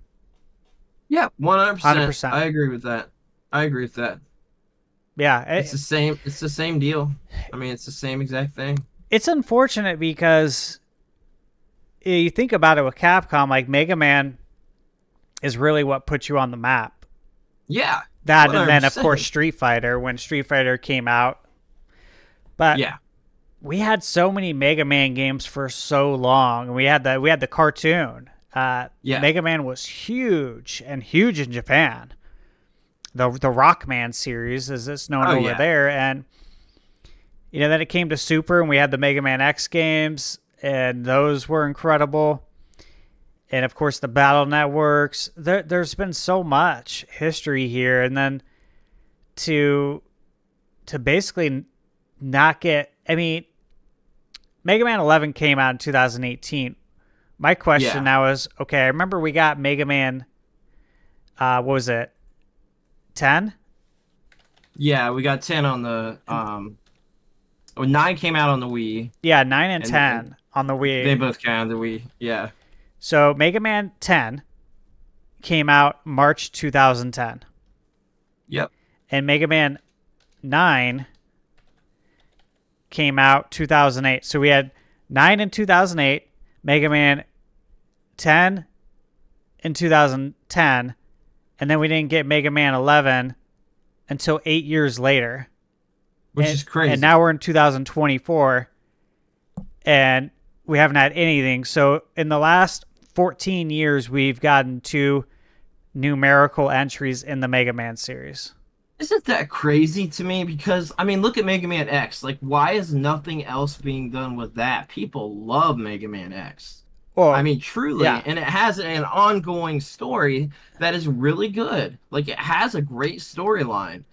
Yeah, 100%. 100%. I agree with that. Yeah. It's the same. It's the same deal. I mean, it's the same exact thing. It's unfortunate because you think about it with Capcom, like Mega Man is really what put you on the map. Yeah. That 100%. And then, of course, Street Fighter, when Street Fighter came out. But yeah, we had so many Mega Man games for so long. We had the cartoon. Mega Man was huge in Japan. The Rockman series, as it's known over there. And, you know, then it came to Super, and we had the Mega Man X games, and those were incredible. And, of course, the Battle Networks. There's been so much history here. And then to basically not get... I mean, Mega Man 11 came out in 2018. My question now is, okay, I remember we got Mega Man, what was it, 10? Yeah, we got 10 on the... 9 came out on the Wii. Yeah, 9 and 10 on the Wii. They both came out on the Wii, yeah. So Mega Man 10 came out March 2010. Yep. And Mega Man 9 came out 2008. So we had 9 in 2008, Mega Man 10 in 2010, and then we didn't get Mega Man 11 until 8 years later. Which is crazy. And now we're in 2024, and we haven't had anything. So in the last 14 years, we've gotten 2 numerical entries in the Mega Man series. Isn't that crazy to me? Because, I mean, look at Mega Man X. Like, why is nothing else being done with that? People love Mega Man X. Well, I mean, truly. Yeah. And it has an ongoing story that is really good. Like, it has a great storyline.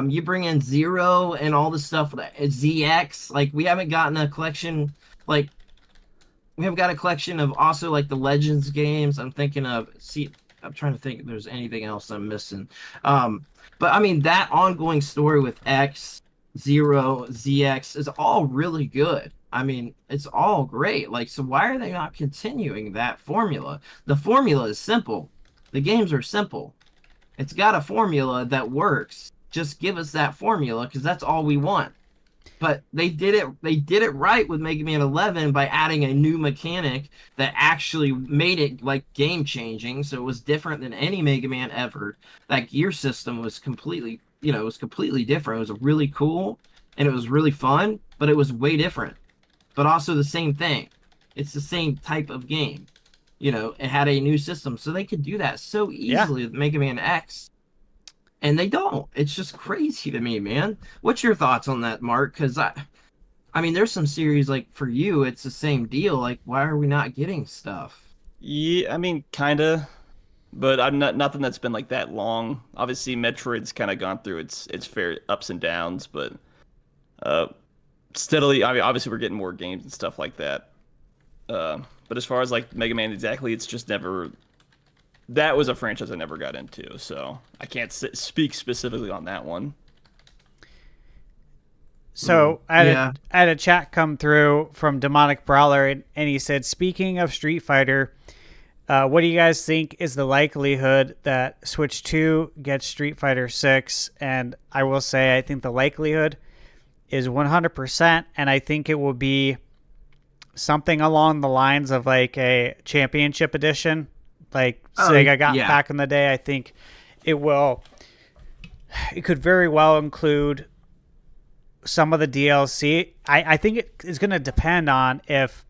You bring in Zero and all the stuff, ZX. Like, we haven't gotten a collection, like, we haven't got a collection of also, like, the Legends games. I'm thinking of, I'm trying to think if there's anything else I'm missing. But I mean, that ongoing story with X, Zero, ZX is all really good. I mean, it's all great. Like, so why are they not continuing that formula? The formula is simple. The games are simple. It's got a formula that works. Just give us that formula, because that's all we want. But they did it right with Mega Man 11 by adding a new mechanic that actually made it like game changing. So it was different than any Mega Man ever. That gear system was completely, it was completely different. It was really cool and it was really fun, but it was way different. But also the same thing. It's the same type of game. It had a new system, so they could do that so easily with Mega Man X. And they don't. It's just crazy to me, man. What's your thoughts on that, Mark? Because I mean, there's some series like for you, it's the same deal. Like, why are we not getting stuff? Yeah, I mean, kinda, but I'm nothing that's been like that long. Obviously, Metroid's kind of gone through its fair ups and downs, but steadily. I mean, obviously, we're getting more games and stuff like that. But as far as like Mega Man exactly, it's just never. That was a franchise I never got into, so I can't speak specifically on that one. So I had a chat come through from Demonic Brawler, and he said, speaking of Street Fighter, what do you guys think is the likelihood that Switch 2 gets Street Fighter 6? And I will say I think the likelihood is 100%, and I think it will be something along the lines of like a championship edition. Like Sega got back in the day. I think it could very well include some of the DLC. I think it is going to depend on if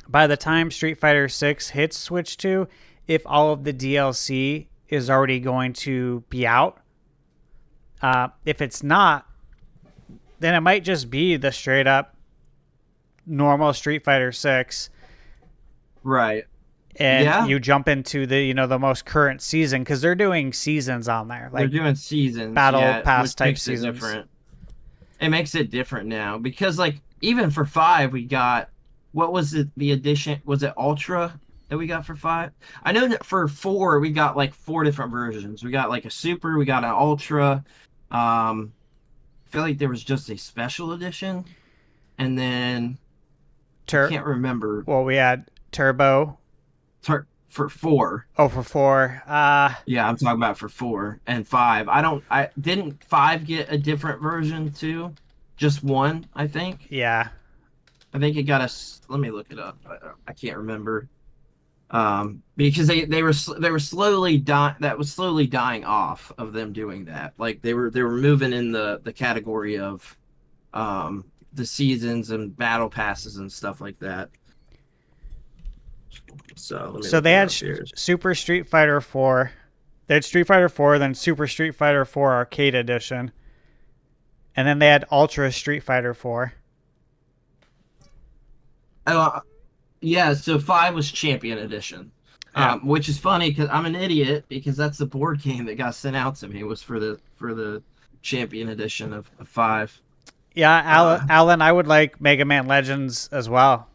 by the time Street Fighter 6 hits Switch 2, if all of the DLC is already going to be out. If it's not, then it might just be the straight up normal Street Fighter 6. Right. And you jump into the the most current season, because they're doing seasons on there. Like they're doing seasons, battle pass which type makes seasons. It different. It makes it different now because like even for 5 we got, what was it, the edition, was it Ultra that we got for 5? I know that for 4 we got like 4 different versions. We got like a Super, we got an Ultra. I feel like there was just a special edition, and then I can't remember. Well, we had Turbo. For 4. Oh, for 4. Yeah, I'm talking about for 4 and 5. I didn't 5 get a different version too? Just one, I think. Yeah. I think it got let me look it up. I can't remember. Because they were slowly dying off of them doing that. Like they were moving in the category of the seasons and battle passes and stuff like that. So they had Super Street Fighter 4. They had Street Fighter 4, then Super Street Fighter 4 Arcade Edition. And then they had Ultra Street Fighter 4. Yeah, so 5 was Champion Edition. Yeah. Which is funny because I'm an idiot, because that's the board game that got sent out to me, was for the Champion Edition of 5. Yeah, Alan, I would like Mega Man Legends as well.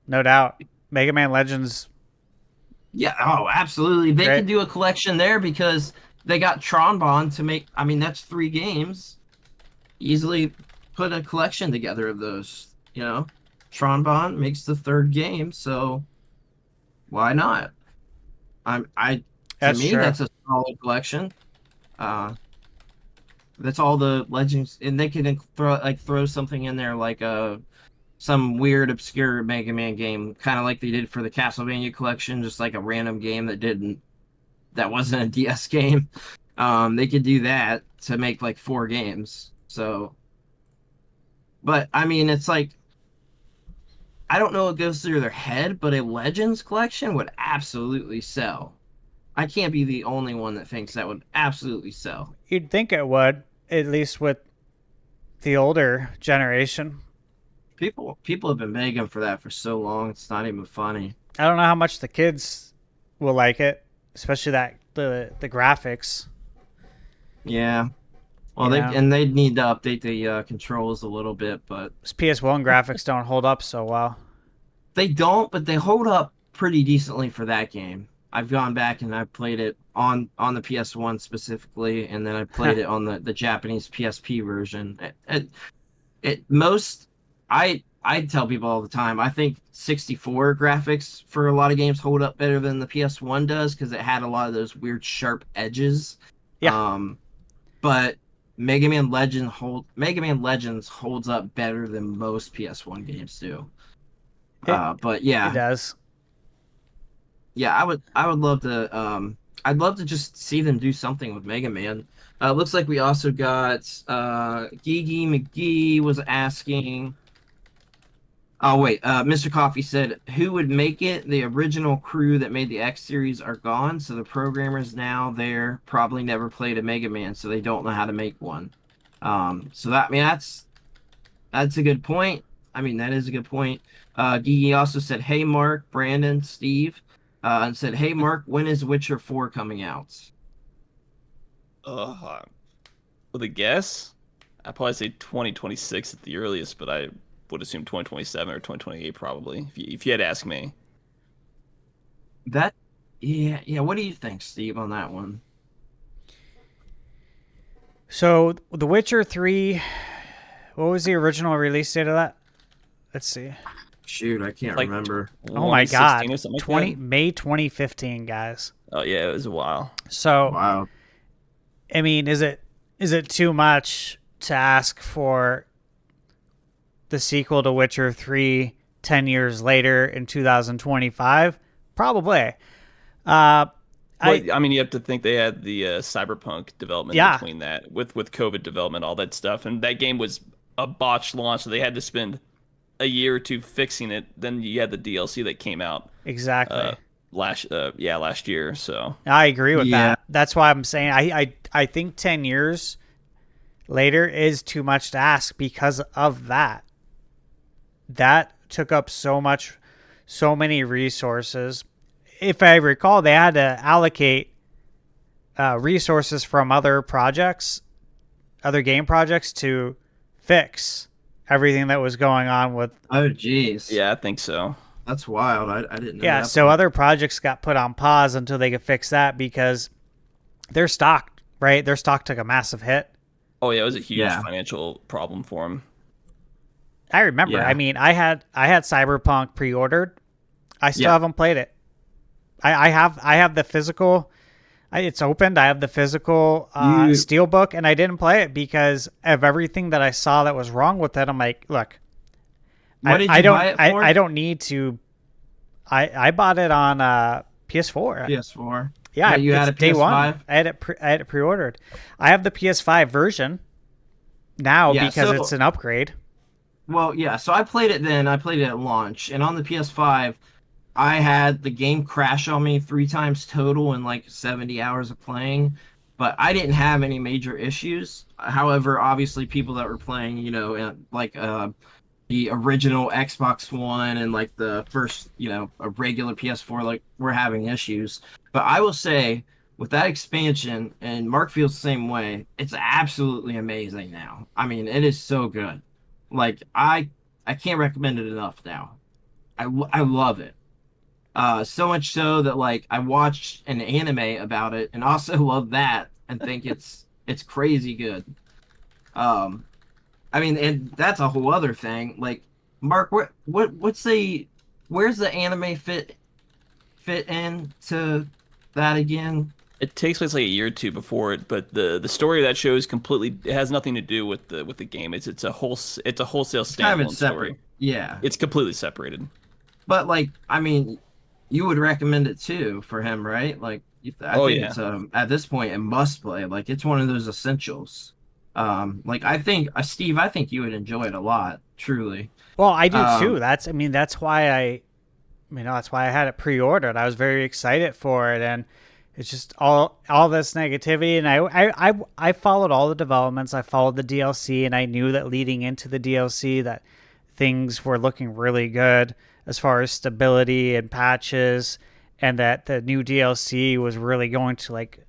No doubt. Mega Man Legends. Yeah, oh, absolutely. They could do a collection there because they got Tron Bond to make. I mean, that's 3 games. Easily put a collection together of those. Tron Bond makes the 3rd game, so why not? That's a solid collection. That's all the Legends, and they can throw something in there like some weird obscure Mega Man game, kind of like they did for the Castlevania collection, just like a random game that wasn't a DS game. They could do that to make like 4 games. So, but I mean, it's like, I don't know what goes through their head, but a Legends collection would absolutely sell. I can't be the only one that thinks that would absolutely sell. You'd think it would, at least with the older generation. People have been begging for that for so long. It's not even funny. I don't know how much the kids will like it, especially the graphics. Yeah. Well, they need to update the controls a little bit, but PS1 graphics don't hold up so well. They don't, but they hold up pretty decently for that game. I've gone back and I've played it on the PS1 specifically, and then I played it on the Japanese PSP version. I tell people all the time, I think 64 graphics for a lot of games hold up better than the PS1 does, because it had a lot of those weird sharp edges. Yeah. But Mega Man Legends holds up better than most PS1 games do. But yeah, it does. Yeah, I would love to. I'd love to just see them do something with Mega Man. Looks like we also got Gigi McGee was asking. Oh wait, Mr. Coffee said, who would make it? The original crew that made the X series are gone, so the programmers now there probably never played a Mega Man, so they don't know how to make one. So that's a good point. I mean, that is a good point. Gigi also said, hey Mark, Brandon, Steve, and said, hey Mark, when is Witcher 4 coming out? With a guess, I'd probably say 2026 at the earliest, but I would assume 2027 or 2028 probably, if you had to ask me. Yeah. What do you think, Steve, on that one? So, The Witcher 3, what was the original release date of that? Let's see. Shoot, I can't remember. Oh my god, like May 2015, guys. Oh yeah, it was a while. So, wow. I mean, is it too much to ask for the sequel to Witcher 3 10 years later in 2025? Probably. I I mean, you have to think they had the Cyberpunk development between that with COVID development, all that stuff, and that game was a botched launch, so they had to spend a year or two fixing it. Then you had the DLC that came out exactly last year. So I agree with that. That's why I'm saying I think 10 years later is too much to ask because of that. That took up so many resources. If I recall, they had to allocate resources from other game projects to fix everything that was going on with. Oh, geez. Yeah, I think so. That's wild. I didn't know. Yeah, so other projects got put on pause until they could fix that because their stock, right? Their stock took a massive hit. Oh yeah, it was a huge financial problem for them. I remember. I mean, I had Cyberpunk pre-ordered. I still haven't played it. I have the physical. It's opened. I have the physical steelbook, and I didn't play it because of everything that I saw that was wrong with it. I'm like, look, I don't need to. I bought it on PS4. PS4. Yeah, you had a PS5. Day one. I had it pre-ordered. I have the PS5 version now because it's an upgrade. Well, yeah. So I played it then. I played it at launch, and on the PS5. I had the game crash on me 3 times total in like 70 hours of playing, but I didn't have any major issues. However, obviously people that were playing, like the original Xbox One and like the first, a regular PS4, like were having issues. But I will say with that expansion, and Mark feels the same way, it's absolutely amazing now. I mean, it is so good. Like I can't recommend it enough now. I love it. So much so that like I watched an anime about it and also love that and think it's crazy good. I mean, and that's a whole other thing. Like, Mark, where's the anime fit in to that again? It takes place like a year or two before it, but the story of that show is it has nothing to do with the game. It's a wholesale standalone story. Yeah, it's completely separated. But like, I mean, you would recommend it too for him, right? Like, I think it's at this point a must play. Like, it's one of those essentials. Like I think Steve, I think you would enjoy it a lot, truly. Well, I do too. That's why I had it pre-ordered. I was very excited for it, and it's just all this negativity. And I followed all the developments. I followed the DLC, and I knew that leading into the DLC that things were looking really good as far as stability and patches, and that the new DLC was really going to like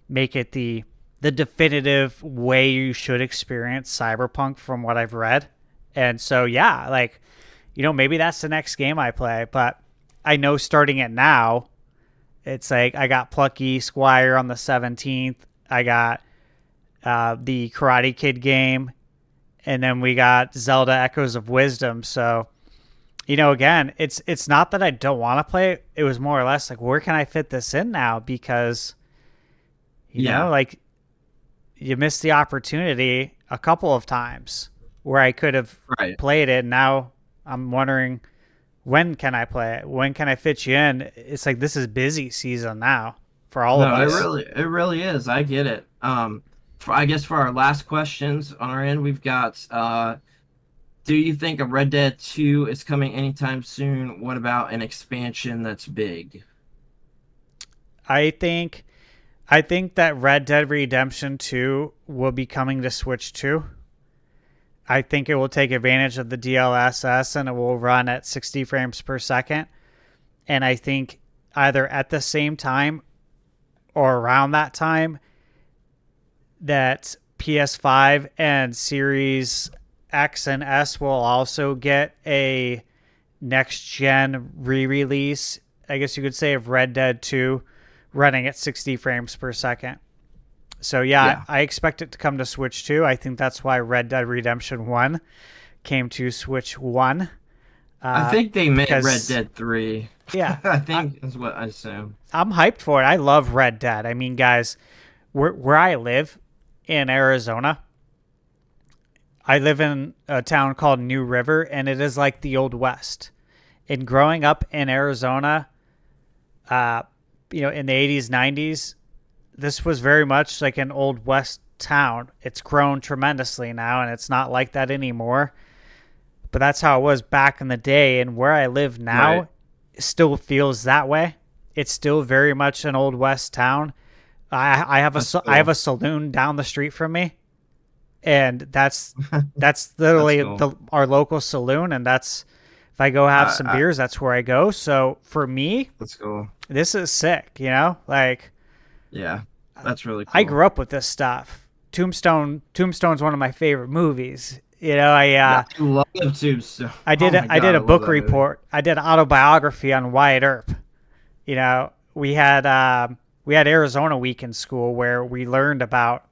make it the definitive way you should experience Cyberpunk from what I've read. And so, yeah, like, maybe that's the next game I play, but I know starting it now, it's like I got Plucky Squire on the 17th. I got the Karate Kid game, and then we got Zelda Echoes of Wisdom. So, again, it's not that I don't want to play it. It was more or less like, where can I fit this in now? Because, like, you missed the opportunity a couple of times where I could have played it. And now I'm wondering, when can I play it? When can I fit you in? It's like, this is busy season now for all of us. It really is. I get it. I guess for our last questions on our end, we've got, do you think a Red Dead 2 is coming anytime soon? What about an expansion that's big? I think that Red Dead Redemption 2 will be coming to Switch 2. I think it will take advantage of the DLSS and it will run at 60 frames per second. And I think either at the same time or around that time that PS5 and Series X and S will also get a next-gen re-release, I guess you could say, of Red Dead 2 running at 60 frames per second. So, yeah, I expect it to come to Switch 2. I think that's why Red Dead Redemption 1 came to Switch 1. I think they made Red Dead 3. Yeah. I think that's what I assume. I'm hyped for it. I love Red Dead. I mean, guys, where I live in Arizona, I live in a town called New River, and it is like the Old West. And growing up in Arizona, in the 80s, 90s, this was very much like an old West town. It's grown tremendously now, and it's not like that anymore. But that's how it was back in the day, and where I live now still feels that way. It's still very much an old West town. I have a saloon down the street from me, and that's literally our local saloon, and that's if I go have some beers, that's where I go. So for me, let's go. This is sick, like. Yeah, that's really cool. I grew up with this stuff. Tombstone's one of my favorite movies. I love Tombstone. I did a book report. I did an autobiography on Wyatt Earp. We had Arizona Week in school where we learned about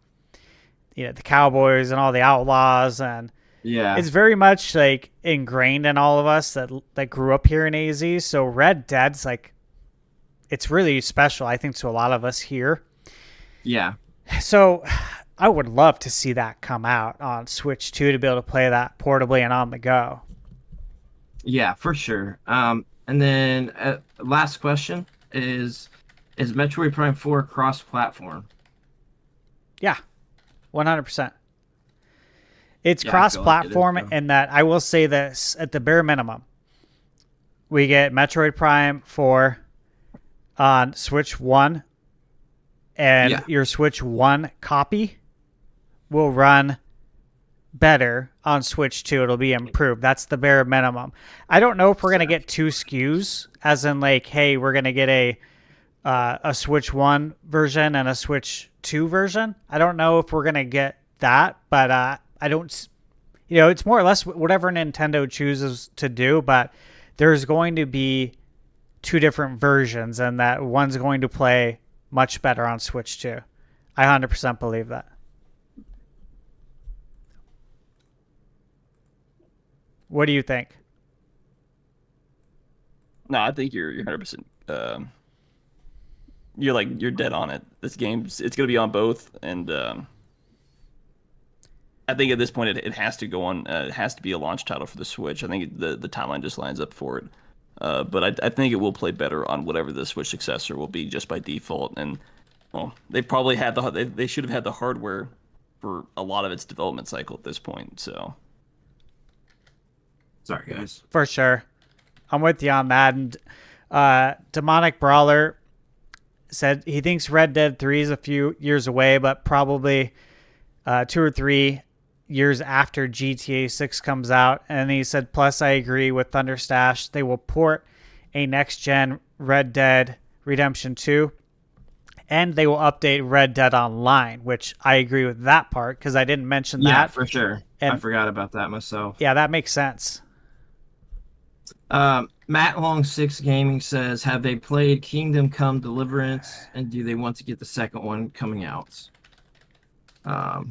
the cowboys and all the outlaws, and it's very much like ingrained in all of us that grew up here in AZ. So Red Dead's like, it's really special, I think, to a lot of us here. Yeah. So I would love to see that come out on Switch 2 to be able to play that portably and on the go. Yeah, for sure. And then last question is Metroid Prime 4 cross-platform? Yeah, 100%. It's cross-platform in that I will say this at the bare minimum. We get Metroid Prime 4 on Switch 1, and your Switch 1 copy will run better on Switch 2. It'll be improved. That's the bare minimum. I don't know if we're going to get 2 SKUs, as in like, hey, we're going to get a Switch 1 version and a Switch 2 version. I don't know if we're going to get that, but I don't, it's more or less whatever Nintendo chooses to do, but there's going to be 2 different versions, and that one's going to play much better on Switch 2. I 100% believe that. What do you think? No, I think you're 100%. You're dead on it. This game's it's gonna be on both, and I think at this point it has to go on. It has to be a launch title for the Switch. I think the timeline just lines up for it. But I think it will play better on whatever the Switch successor will be just by default. And well, they probably had they should have had the hardware for a lot of its development cycle at this point. So sorry, guys. For sure, I'm with you on that. And Demonic Brawler said he thinks Red Dead 3 is a few years away, but probably 2 or 3 years after GTA 6 comes out. And he said, plus I agree with ThunderStash. They will port a next-gen Red Dead Redemption 2, and they will update Red Dead Online, which I agree with that part because I didn't mention that. Yeah, for sure. And I forgot about that myself. Yeah, that makes sense. Matt Long 6 Gaming says, have they played Kingdom Come Deliverance, and do they want to get the second one coming out? I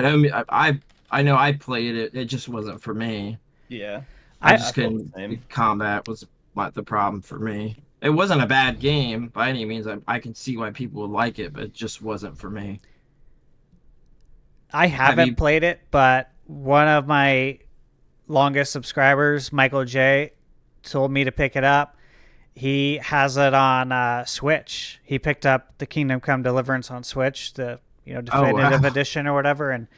know I played it. It just wasn't for me. Yeah, I just couldn't. Combat was the problem for me. It wasn't a bad game by any means. I can see why people would like it, but it just wasn't for me. I haven't played it, but one of my longest subscribers, Michael J, told me to pick it up. He has it on Switch. He picked up the Kingdom Come Deliverance on Switch, the definitive edition or whatever, and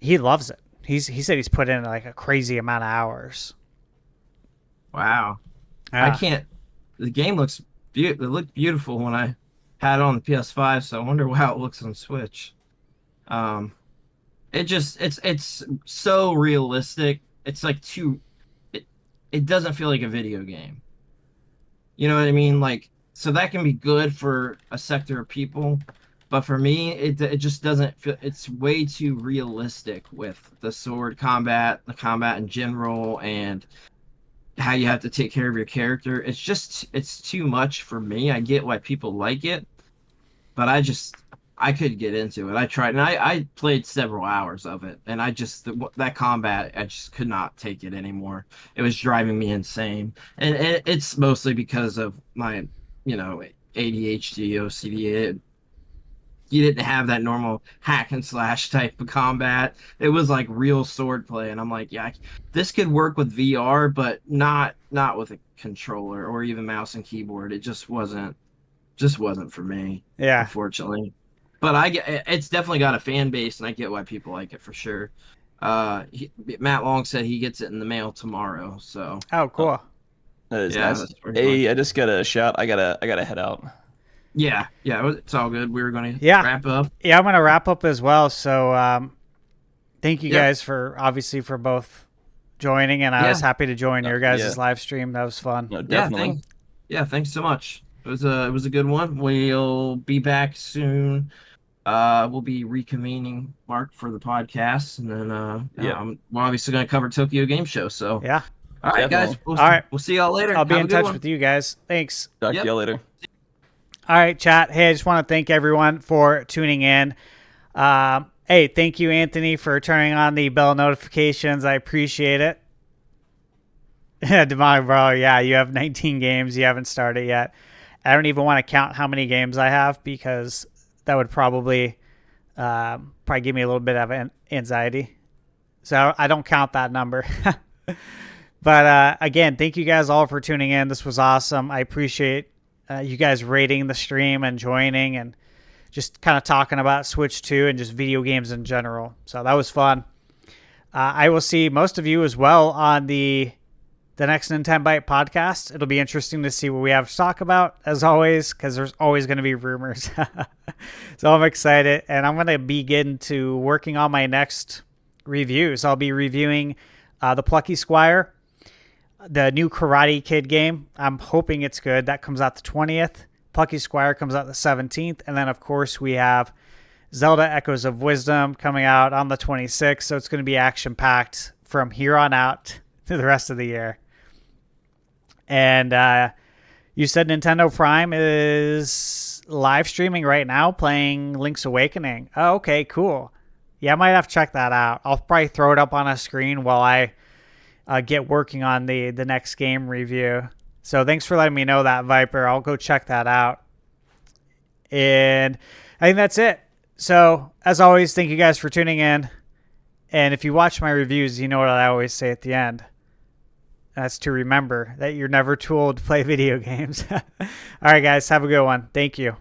he loves it. He said he's put in like a crazy amount of hours. Wow. Yeah. I can't. The game looks it looked beautiful when I had it on the PS5, so I wonder how it looks on Switch. It's so realistic. It's like it doesn't feel like a video game. You know what I mean? Like, so that can be good for a sector of people, but for me, it just doesn't feel. It's way too realistic with the sword combat, the combat in general, and how you have to take care of your character. It's too much for me. I get why people like it, but I couldn't get into it. I tried, and I played several hours of it, and that combat, I just could not take it anymore. It was driving me insane, and it's mostly because of my, ADHD, OCD. you didn't have that normal hack and slash type of combat. It was like real swordplay, and I'm like, yeah, this could work with VR, but not with a controller or even mouse and keyboard. It just wasn't for me. Yeah, unfortunately. But it's definitely got a fan base, and I get why people like it for sure. Matt Long said he gets it in the mail tomorrow. So. Oh, cool. That is Yeah, nice. that's pretty Hey, fun. I just got a shout. I gotta head out. Yeah, it's all good. We were gonna wrap up. Yeah, I'm gonna wrap up as well. So thank you guys for both joining, and I was happy to join your guys' live stream. That was fun. No, definitely. Thanks so much. It was a good one. We'll be back soon. We'll be reconvening, Mark, for the podcast, and then we're obviously going to cover Tokyo Game Show. So yeah, all right, guys. We'll see y'all later. I'll be Have in a good touch one. with you guys. Thanks. Talk to y'all later. All right, chat. Hey, I just want to thank everyone for tuning in. Hey, thank you, Anthony, for turning on the bell notifications. I appreciate it. Demonic Bro, yeah, you have 19 games. You haven't started yet. I don't even want to count how many games I have because that would probably give me a little bit of anxiety. So I don't count that number. But again, thank you guys all for tuning in. This was awesome. I appreciate you guys rating the stream and joining and just kind of talking about Switch 2 and just video games in general. So that was fun. I will see most of you as well on the next Nintendo Byte podcast. It'll be interesting to see what we have to talk about, as always, because there's always going to be rumors. So I'm excited, and I'm going to begin to working on my next reviews. I'll be reviewing the Plucky Squire, the new Karate Kid game. I'm hoping it's good. That comes out the 20th. Plucky Squire comes out the 17th. And then, of course, we have Zelda Echoes of Wisdom coming out on the 26th. So it's going to be action-packed from here on out to the rest of the year. And you said Nintendo Prime is live streaming right now, playing Link's Awakening. Oh, okay, cool. Yeah, I might have to check that out. I'll probably throw it up on a screen while I get working on the next game review. So thanks for letting me know that, Viper. I'll go check that out. And I think that's it. So, as always, thank you guys for tuning in. And if you watch my reviews, you know what I always say at the end. That's to remember that you're never too old to play video games. All right, guys, have a good one. Thank you.